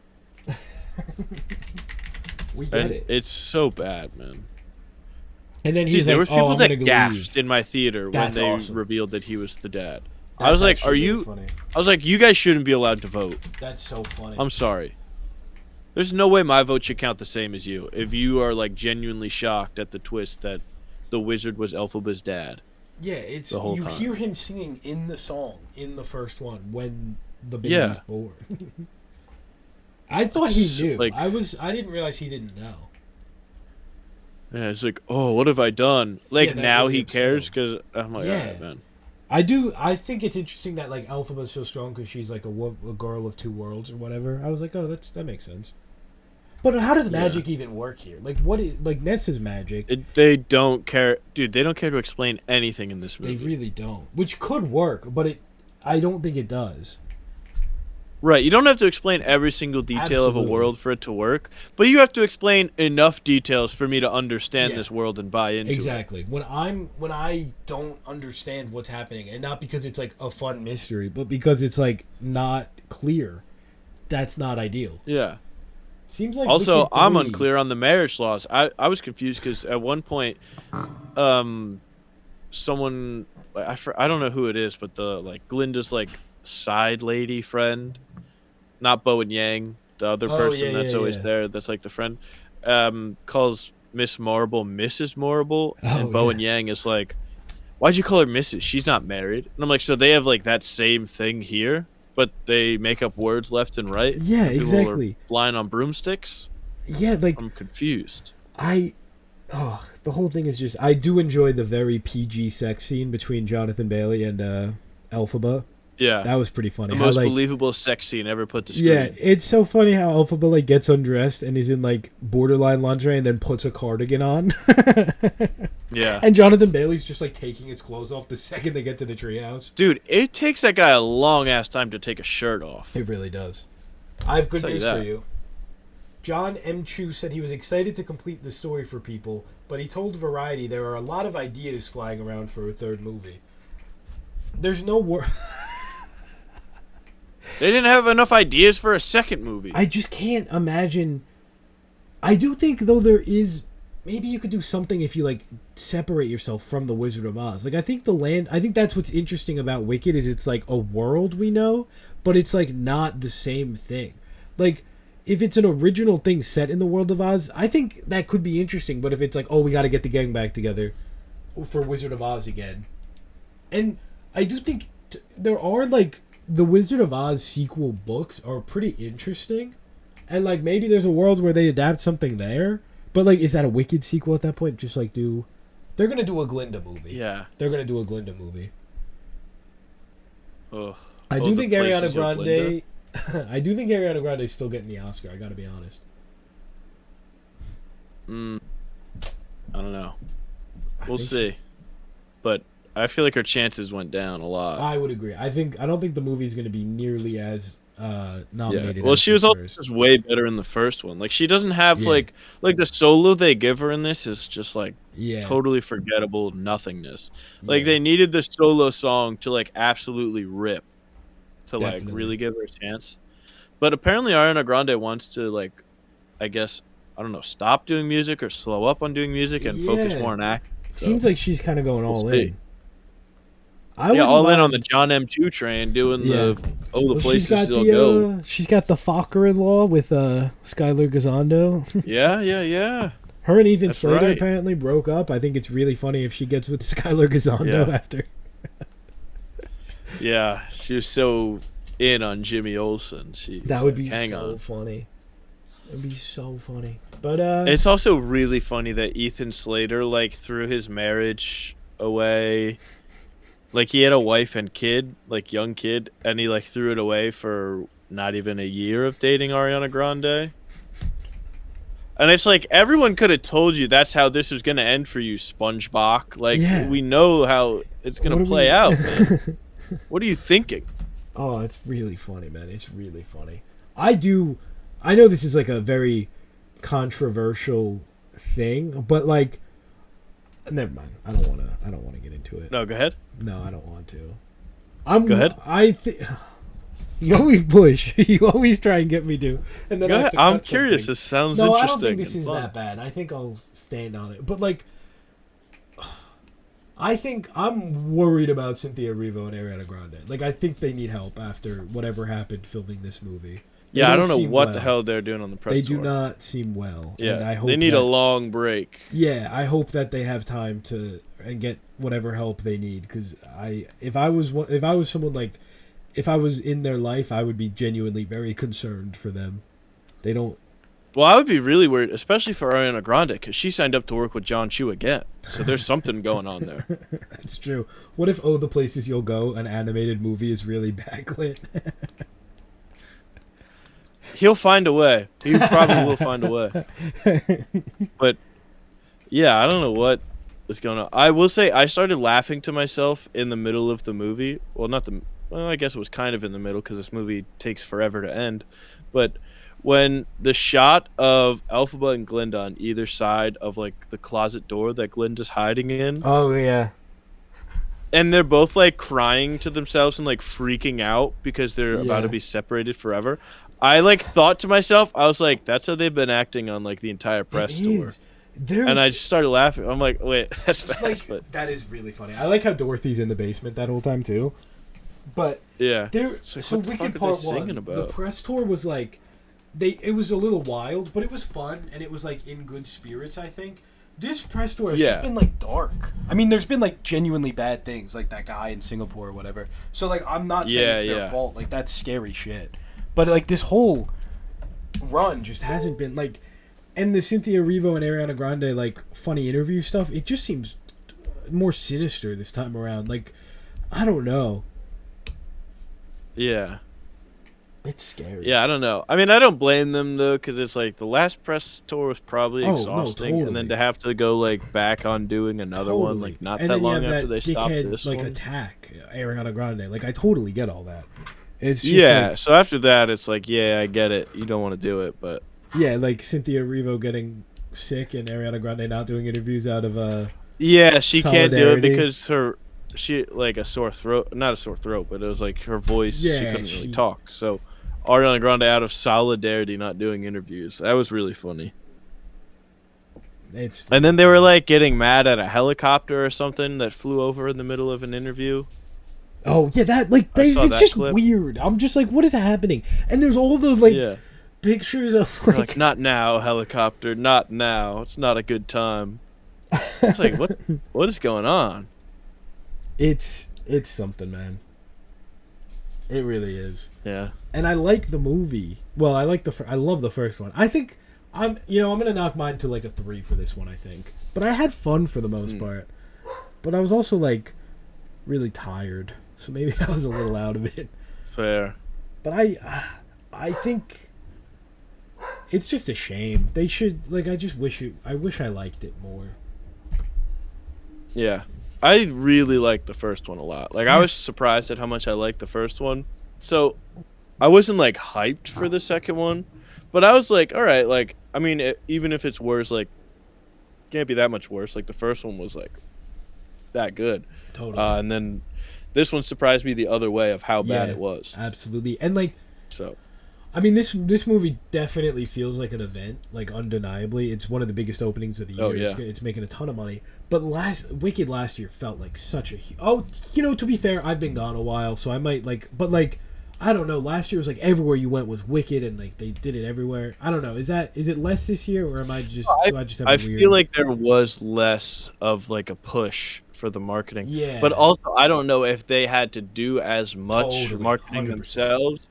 We get it. It's so bad, man. And then he's there like, was people that gasped in my theater when they revealed that he was the dad. I was like, you guys shouldn't be allowed to vote. That's so funny. I'm sorry. There's no way my vote should count the same as you if you are like genuinely shocked at the twist that the wizard was Elphaba's dad. Yeah, it's the whole time. Hear him singing in the song in the first one when the baby's born. I thought he knew. Like, I didn't realize he didn't know. Yeah, it's like, oh, what have I done? Like, now really he cares because I'm like, alright, man. I think it's interesting that like Elphaba's so strong because she's like a girl of two worlds or whatever. I was like, oh, that makes sense. But how does magic even work here? Like, what is like Nessa's magic? They don't care, dude. They don't care to explain anything in this movie. They really don't, which could work, but I don't think it does. Right, you don't have to explain every single detail of a world for it to work, but you have to explain enough details for me to understand this world and buy into it. Exactly. When I don't understand what's happening, and not because it's like a fun mystery, but because it's like not clear, that's not ideal. Yeah. Seems like also, I'm unclear on the marriage laws. I was confused because at one point, someone I don't know who it is, but the like Glinda's like side lady friend, not Bo and Yang, the other person that's always there, that's like the friend, calls Miss Marble Mrs. Marble, and Bo and Yang is like, why'd you call her Mrs.? She's not married. And I'm like, so they have like that same thing here, but they make up words left and right. Yeah, exactly. People are flying on broomsticks. Yeah, like I'm confused. I the whole thing is just I do enjoy the very PG sex scene between Jonathan Bailey and Elphaba. Yeah. That was pretty funny. The How, most like, believable sex scene ever put to screen. yeah, it's so funny how Elphaba like gets undressed and he's in like borderline lingerie and then puts a cardigan on. Yeah. And Jonathan Bailey's just like taking his clothes off the second they get to the treehouse. Dude, it takes that guy a long ass time to take a shirt off. It really does. I have good Tell you news for that. you. John M. Chu said he was excited to complete the story for people, but he told Variety there are a lot of ideas flying around for a third movie. There's no word. They didn't have enough ideas for a second movie. I just can't imagine. I do think, though, there is. Maybe you could do something if you, like, separate yourself from the Wizard of Oz. Like, I think the land. I think that's what's interesting about Wicked is it's, like, a world we know, but it's, like, not the same thing. Like, if it's an original thing set in the world of Oz, I think that could be interesting. But if it's like, oh, we got to get the gang back together for Wizard of Oz again. And I do think there are, like, the Wizard of Oz sequel books are pretty interesting. And, like, maybe there's a world where they adapt something there. But, like, is that a Wicked sequel at that point? Just, like, they're going to do a Glinda movie. Yeah. They're going to do a Glinda movie. Ugh. I do The think Ariana Places of Grande... Glinda. I do think Ariana Grande is still getting the Oscar. I got to be honest. I don't know. We'll see. But I feel like her chances went down a lot. I would agree. I don't think the movie's going to be nearly as nominated. Yeah. Well, as she the was also first. just way better in the first one. Like, she doesn't have, Yeah. like the solo they give her in this is just, like, Yeah. totally forgettable nothingness. Like, Yeah. they needed the solo song to, like, absolutely rip. To, like, Definitely. really give her a chance. But apparently Ariana Grande wants to, like, I guess, I don't know, stop doing music or slow up on doing music and focus Yeah. more on acting. So, Seems like she's kind of going we'll all see. in. Yeah, all in on the John M. Chu train, doing the places she'll go. She's got the Fokker-in-law with Skylar Gazondo. Yeah. Her and Ethan That's Slater right. apparently broke up. I think it's really funny if she gets with Skylar Gazondo Yeah. after. Yeah, she was so in on Jimmy Olsen. That would be hang so on. funny. It would be so funny. But It's also really funny that Ethan Slater, like, threw his marriage away. Like, he had a wife and kid, like, young kid, and he, like, threw it away for not even a year of dating Ariana Grande. And it's like, everyone could have told you that's how this was going to end for you, SpongeBob. Like, Yeah. we know how it's going to play out, man. What are you thinking? Oh, it's really funny, man. It's really funny. I know this is like a very controversial thing, but like, never mind. I don't want to get into it. No, go ahead. No, I don't want to. Go ahead. I think you always push. You always try and get me to, and then Go I have ahead. to I'm cut curious. something. This sounds No, interesting. I don't think this and is fun. that bad. I think I'll stand on it. But like, I think I'm worried about Cynthia Erivo and Ariana Grande. Like, I think they need help after whatever happened filming this movie. They Yeah, I don't know seem what well. the hell they're doing on the press They tour. do not seem well. Yeah, and I hope they need that, a long break. Yeah, I hope that they have time to and get whatever help they need. Because if I was someone like, if I was in their life, I would be genuinely very concerned for them. They don't. Well, I would be really worried, especially for Ariana Grande, because she signed up to work with John Chu again. So there's something going on there. That's true. What if the Places You'll Go, an animated movie, is really backlit? He'll find a way. He probably will find a way. But yeah, I don't know what is going on. I will say I started laughing to myself in the middle of the movie. Well, I guess it was kind of in the middle because this movie takes forever to end. But when the shot of Elphaba and Glinda on either side of, like, the closet door that Glinda's hiding in, Oh yeah. and they're both, like, crying to themselves and, like, freaking out because they're about Yeah. to be separated forever. I, like, thought to myself, I was like, that's how they've been acting on, like, the entire press tour. And I just started laughing. I'm like, wait, that's fast, like, but that is really funny. I like how Dorothy's in the basement that whole time too. But yeah. there, It's like, so what the Wicked fuck are Part they 1, singing the about? press tour was like, it was a little wild, but it was fun and it was like in good spirits. I think this press tour has just been like dark. I mean, there's been like genuinely bad things, like that guy in Singapore or whatever. So like, I'm not saying it's their fault. Like, that's scary shit. But like this whole run just hasn't been like. And the Cynthia Erivo and Ariana Grande like funny interview stuff, it just seems more sinister this time around. Like, I don't know. Yeah. It's scary. Yeah, I don't know. I mean, I don't blame them though, because it's like the last press tour was probably Oh, no, exhausting, totally. and then to have to go like back on doing another one, like not and that then you long have after that they stopped dickhead this like one. attack Ariana Grande. Like, I totally get all that. It's just Yeah. like, So after that, it's like, yeah, I get it. You don't want to do it, but yeah, like Cynthia Erivo getting sick and Ariana Grande not doing interviews out of yeah, she can't do it solidarity. because she like a sore throat, not a sore throat, but it was like her voice. She Yeah, couldn't really talk. So Ariana Grande out of solidarity not doing interviews. That was really funny. it's And then they were like getting mad at a helicopter or something that flew over in the middle of an interview. oh yeah, that like I saw it's that just clip. weird. I'm just like, what is happening? And there's all the like Yeah. pictures of They're like, like, not now, helicopter, not now. It's not a good time. It's like, what is going on? it's something, man. It really is. Yeah. And I like the movie. Well, I like I love the first one. I think I'm gonna knock mine to like a 3 for this one. I think, but I had fun for the most part. But I was also like really tired, so maybe I was a little out of it. Fair. But I think it's just a shame. They should like. I just wish it. I wish I liked it more. Yeah. I really liked the first one a lot. Like, I was surprised at how much I liked the first one. So, I wasn't, like, hyped for the second one. But I was like, all right, like, I mean, even if it's worse, like, can't be that much worse. Like, the first one was, like, that good. Totally. And then this one surprised me the other way of how bad Yeah, it was. Absolutely. And, like, So, I mean, this movie definitely feels like an event, like undeniably. It's one of the biggest openings of the year. Oh, yeah. It's making a ton of money. But Wicked last year felt like such a to be fair, I've been gone a while, so I might but I don't know. Last year was like everywhere you went was Wicked, and like they did it everywhere. I don't know. Is it less this year, or am I just do I just have a I weird... feel like there was less of like a push for the marketing. Yeah. But also, I don't know if they had to do as much Totally, marketing 100%. themselves.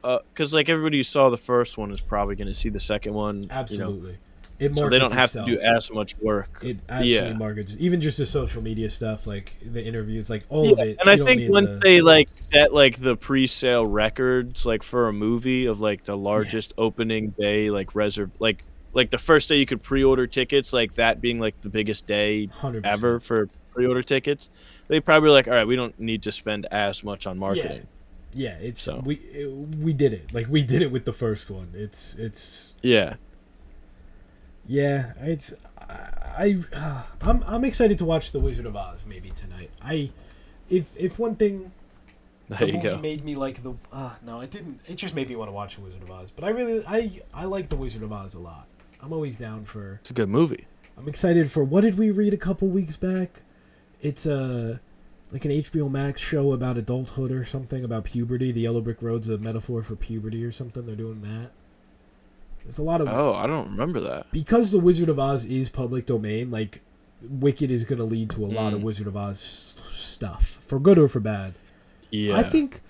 Because like everybody who saw the first one is probably going to see the second one. Absolutely. It so they don't have to do as much work. It absolutely markets. Even just the social media stuff, like the interviews, like all of it. And I think once they like set like the pre-sale records, like for a movie of like the largest opening day, like like the first day you could pre-order tickets, like that being like the biggest day 100%. ever for pre-order tickets, they probably like, all right, we don't need to spend as much on marketing. Yeah, it's we did it. Like we did it with the first one. It's yeah. Yeah, I'm excited to watch The Wizard of Oz maybe tonight. If one thing There the you movie go. made me like the no, it didn't. It just made me want to watch The Wizard of Oz. But I like The Wizard of Oz a lot. I'm always down for... It's a good movie. I'm excited for... What did we read a couple weeks back? It's like an HBO Max show about adulthood or something, about puberty. The Yellow Brick Road's a metaphor for puberty or something. They're doing that. There's a lot of... Oh, I don't remember that. Because The Wizard of Oz is public domain, like, Wicked is going to lead to a lot of Wizard of Oz stuff. For good or for bad. Yeah. I think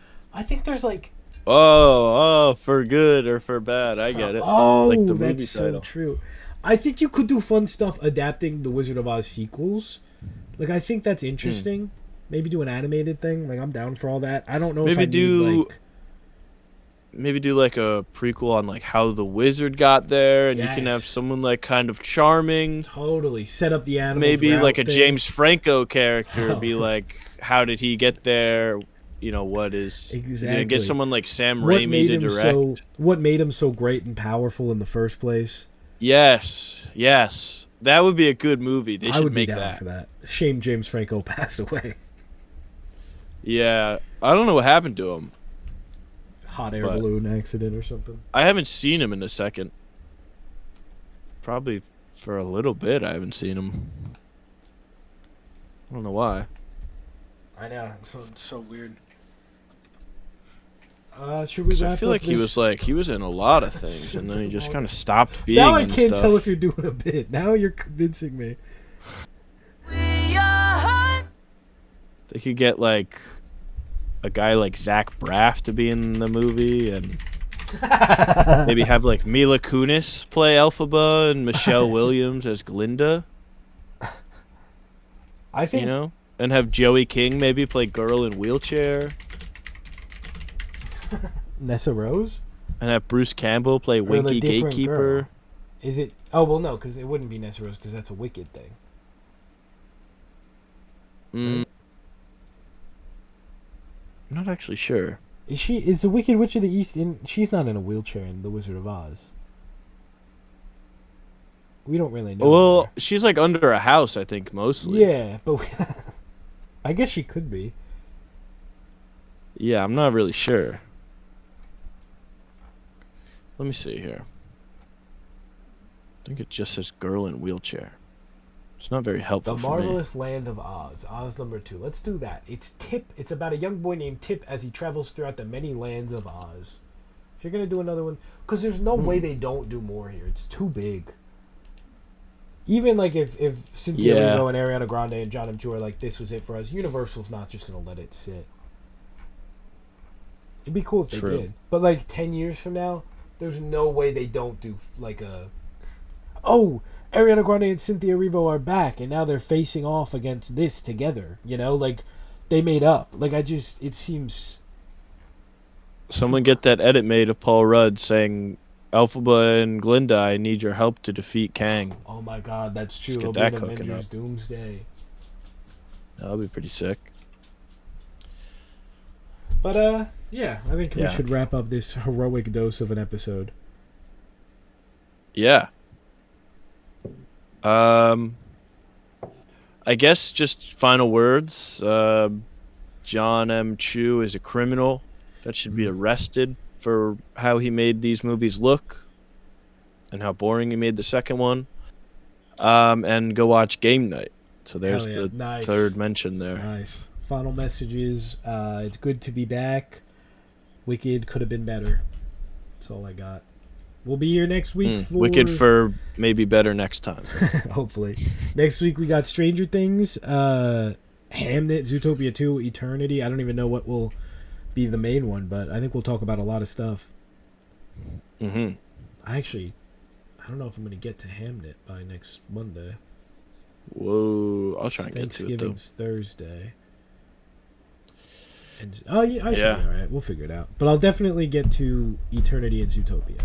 there's like... Oh, for good or for bad. I get it. Oh, like the movie that's title. so true. I think you could do fun stuff adapting the Wizard of Oz sequels. Like, I think that's interesting. Maybe do an animated thing. Like, I'm down for all that. I don't know if I need, like... Maybe do, like, a prequel on, like, how the wizard got there, and you can have someone, like, kind of charming. Totally. Set up the animal. Maybe, like, a James Franco character be like, how did he get there? You know, what is... Exactly. Get someone like Sam Raimi to direct. What made him so great and powerful in the first place? Yes. That would be a good movie. They should make that. I would be down for that. Shame James Franco passed away. Yeah. I don't know what happened to him. Hot air balloon accident or something. I haven't seen him in a second. Probably for a little bit I haven't seen him. I don't know why. I know. It's so weird. Should we wrap I feel up like this? he was in a lot of things, and then he just kind of stopped being. Now I in can't stuff. tell if you're doing a bit. Now you're convincing me. They could get like a guy like Zach Braff to be in the movie, and Maybe have like Mila Kunis play Elphaba and Michelle Williams as Glinda. I think You know, and have Joey King maybe play Girl in Wheelchair, Nessa Rose and have Bruce Campbell play or the Winky different Gatekeeper. girl. Is it? Oh well, no, because it wouldn't be Nessa Rose because that's a Wicked thing. Mm, I'm not actually sure. Is she? Is the Wicked Witch of the East in? She's not in a wheelchair in The Wizard of Oz. We don't really know. Well, her. she's like under a house, I think, mostly. Yeah, but I guess she could be. Yeah, I'm not really sure. Let me see here. I think it just says Girl in Wheelchair. It's not very helpful The for me. Marvelous Land of Oz. Oz #2. Let's do that. It's Tip. It's about a young boy named Tip as he travels throughout the many lands of Oz. If you're going to do another one... Because there's no way they don't do more here. It's too big. Even like if Cynthia Erivo and Ariana Grande and John M. Chu are like, this was it for us, Universal's not just going to let it sit. It'd be cool if they did. But like 10 years from now, there's no way they don't do like a... Oh, Ariana Grande and Cynthia Erivo are back, and now they're facing off against this together. You know, like they made up. Like it seems. Someone get that edit made of Paul Rudd saying, "Elphaba and Glinda, I need your help to defeat Kang." Oh my God, that's true. Let's It'll get be that an cooking Avengers up. Doomsday. That'll be pretty sick. But yeah, I think we should wrap up this heroic dose of an episode. Yeah. I guess just final words. John M. Chu is a criminal that should be arrested for how he made these movies look and how boring he made the second one. And go watch Game Night. So there's the third mention there. Nice. Final messages. It's good to be back. Wicked could have been better. That's all I got. We'll be here next week for... Wicked for maybe better next time. Hopefully. Next week we got Stranger Things, Hamnet, Zootopia 2, Eternity. I don't even know what will be the main one, but I think we'll talk about a lot of stuff. Mm-hmm. I don't know if I'm going to get to Hamnet by next Monday. Whoa. I'll try and get to it, though. Thanksgiving's Thursday. And, I should be all right. We'll figure it out. But I'll definitely get to Eternity and Zootopia.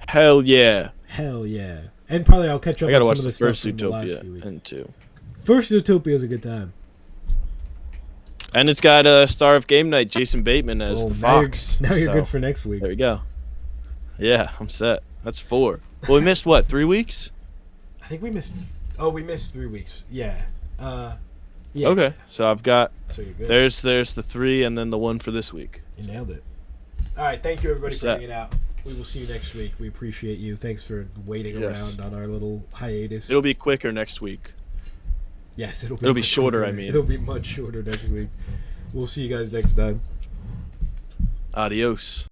Hell yeah. Hell yeah. And probably I'll catch up on some of the stuff from the last few weeks. And 2. First Zootopia is a good time. And it's got a star of Game Night, Jason Bateman as the Fox. Now you're good for next week. There we go. Yeah, I'm set. That's 4. Well, we missed what, 3 weeks? I think we missed... Oh, we missed 3 weeks. Yeah. Yeah. Okay, so I've got... So you're good. There's the 3 and then the 1 for this week. You nailed it. All right, thank you everybody for hanging out. We will see you next week. We appreciate you. Thanks for waiting around on our little hiatus. It'll be quicker next week. Yes, it'll be shorter, quicker. I mean. It'll be much shorter next week. We'll see you guys next time. Adios.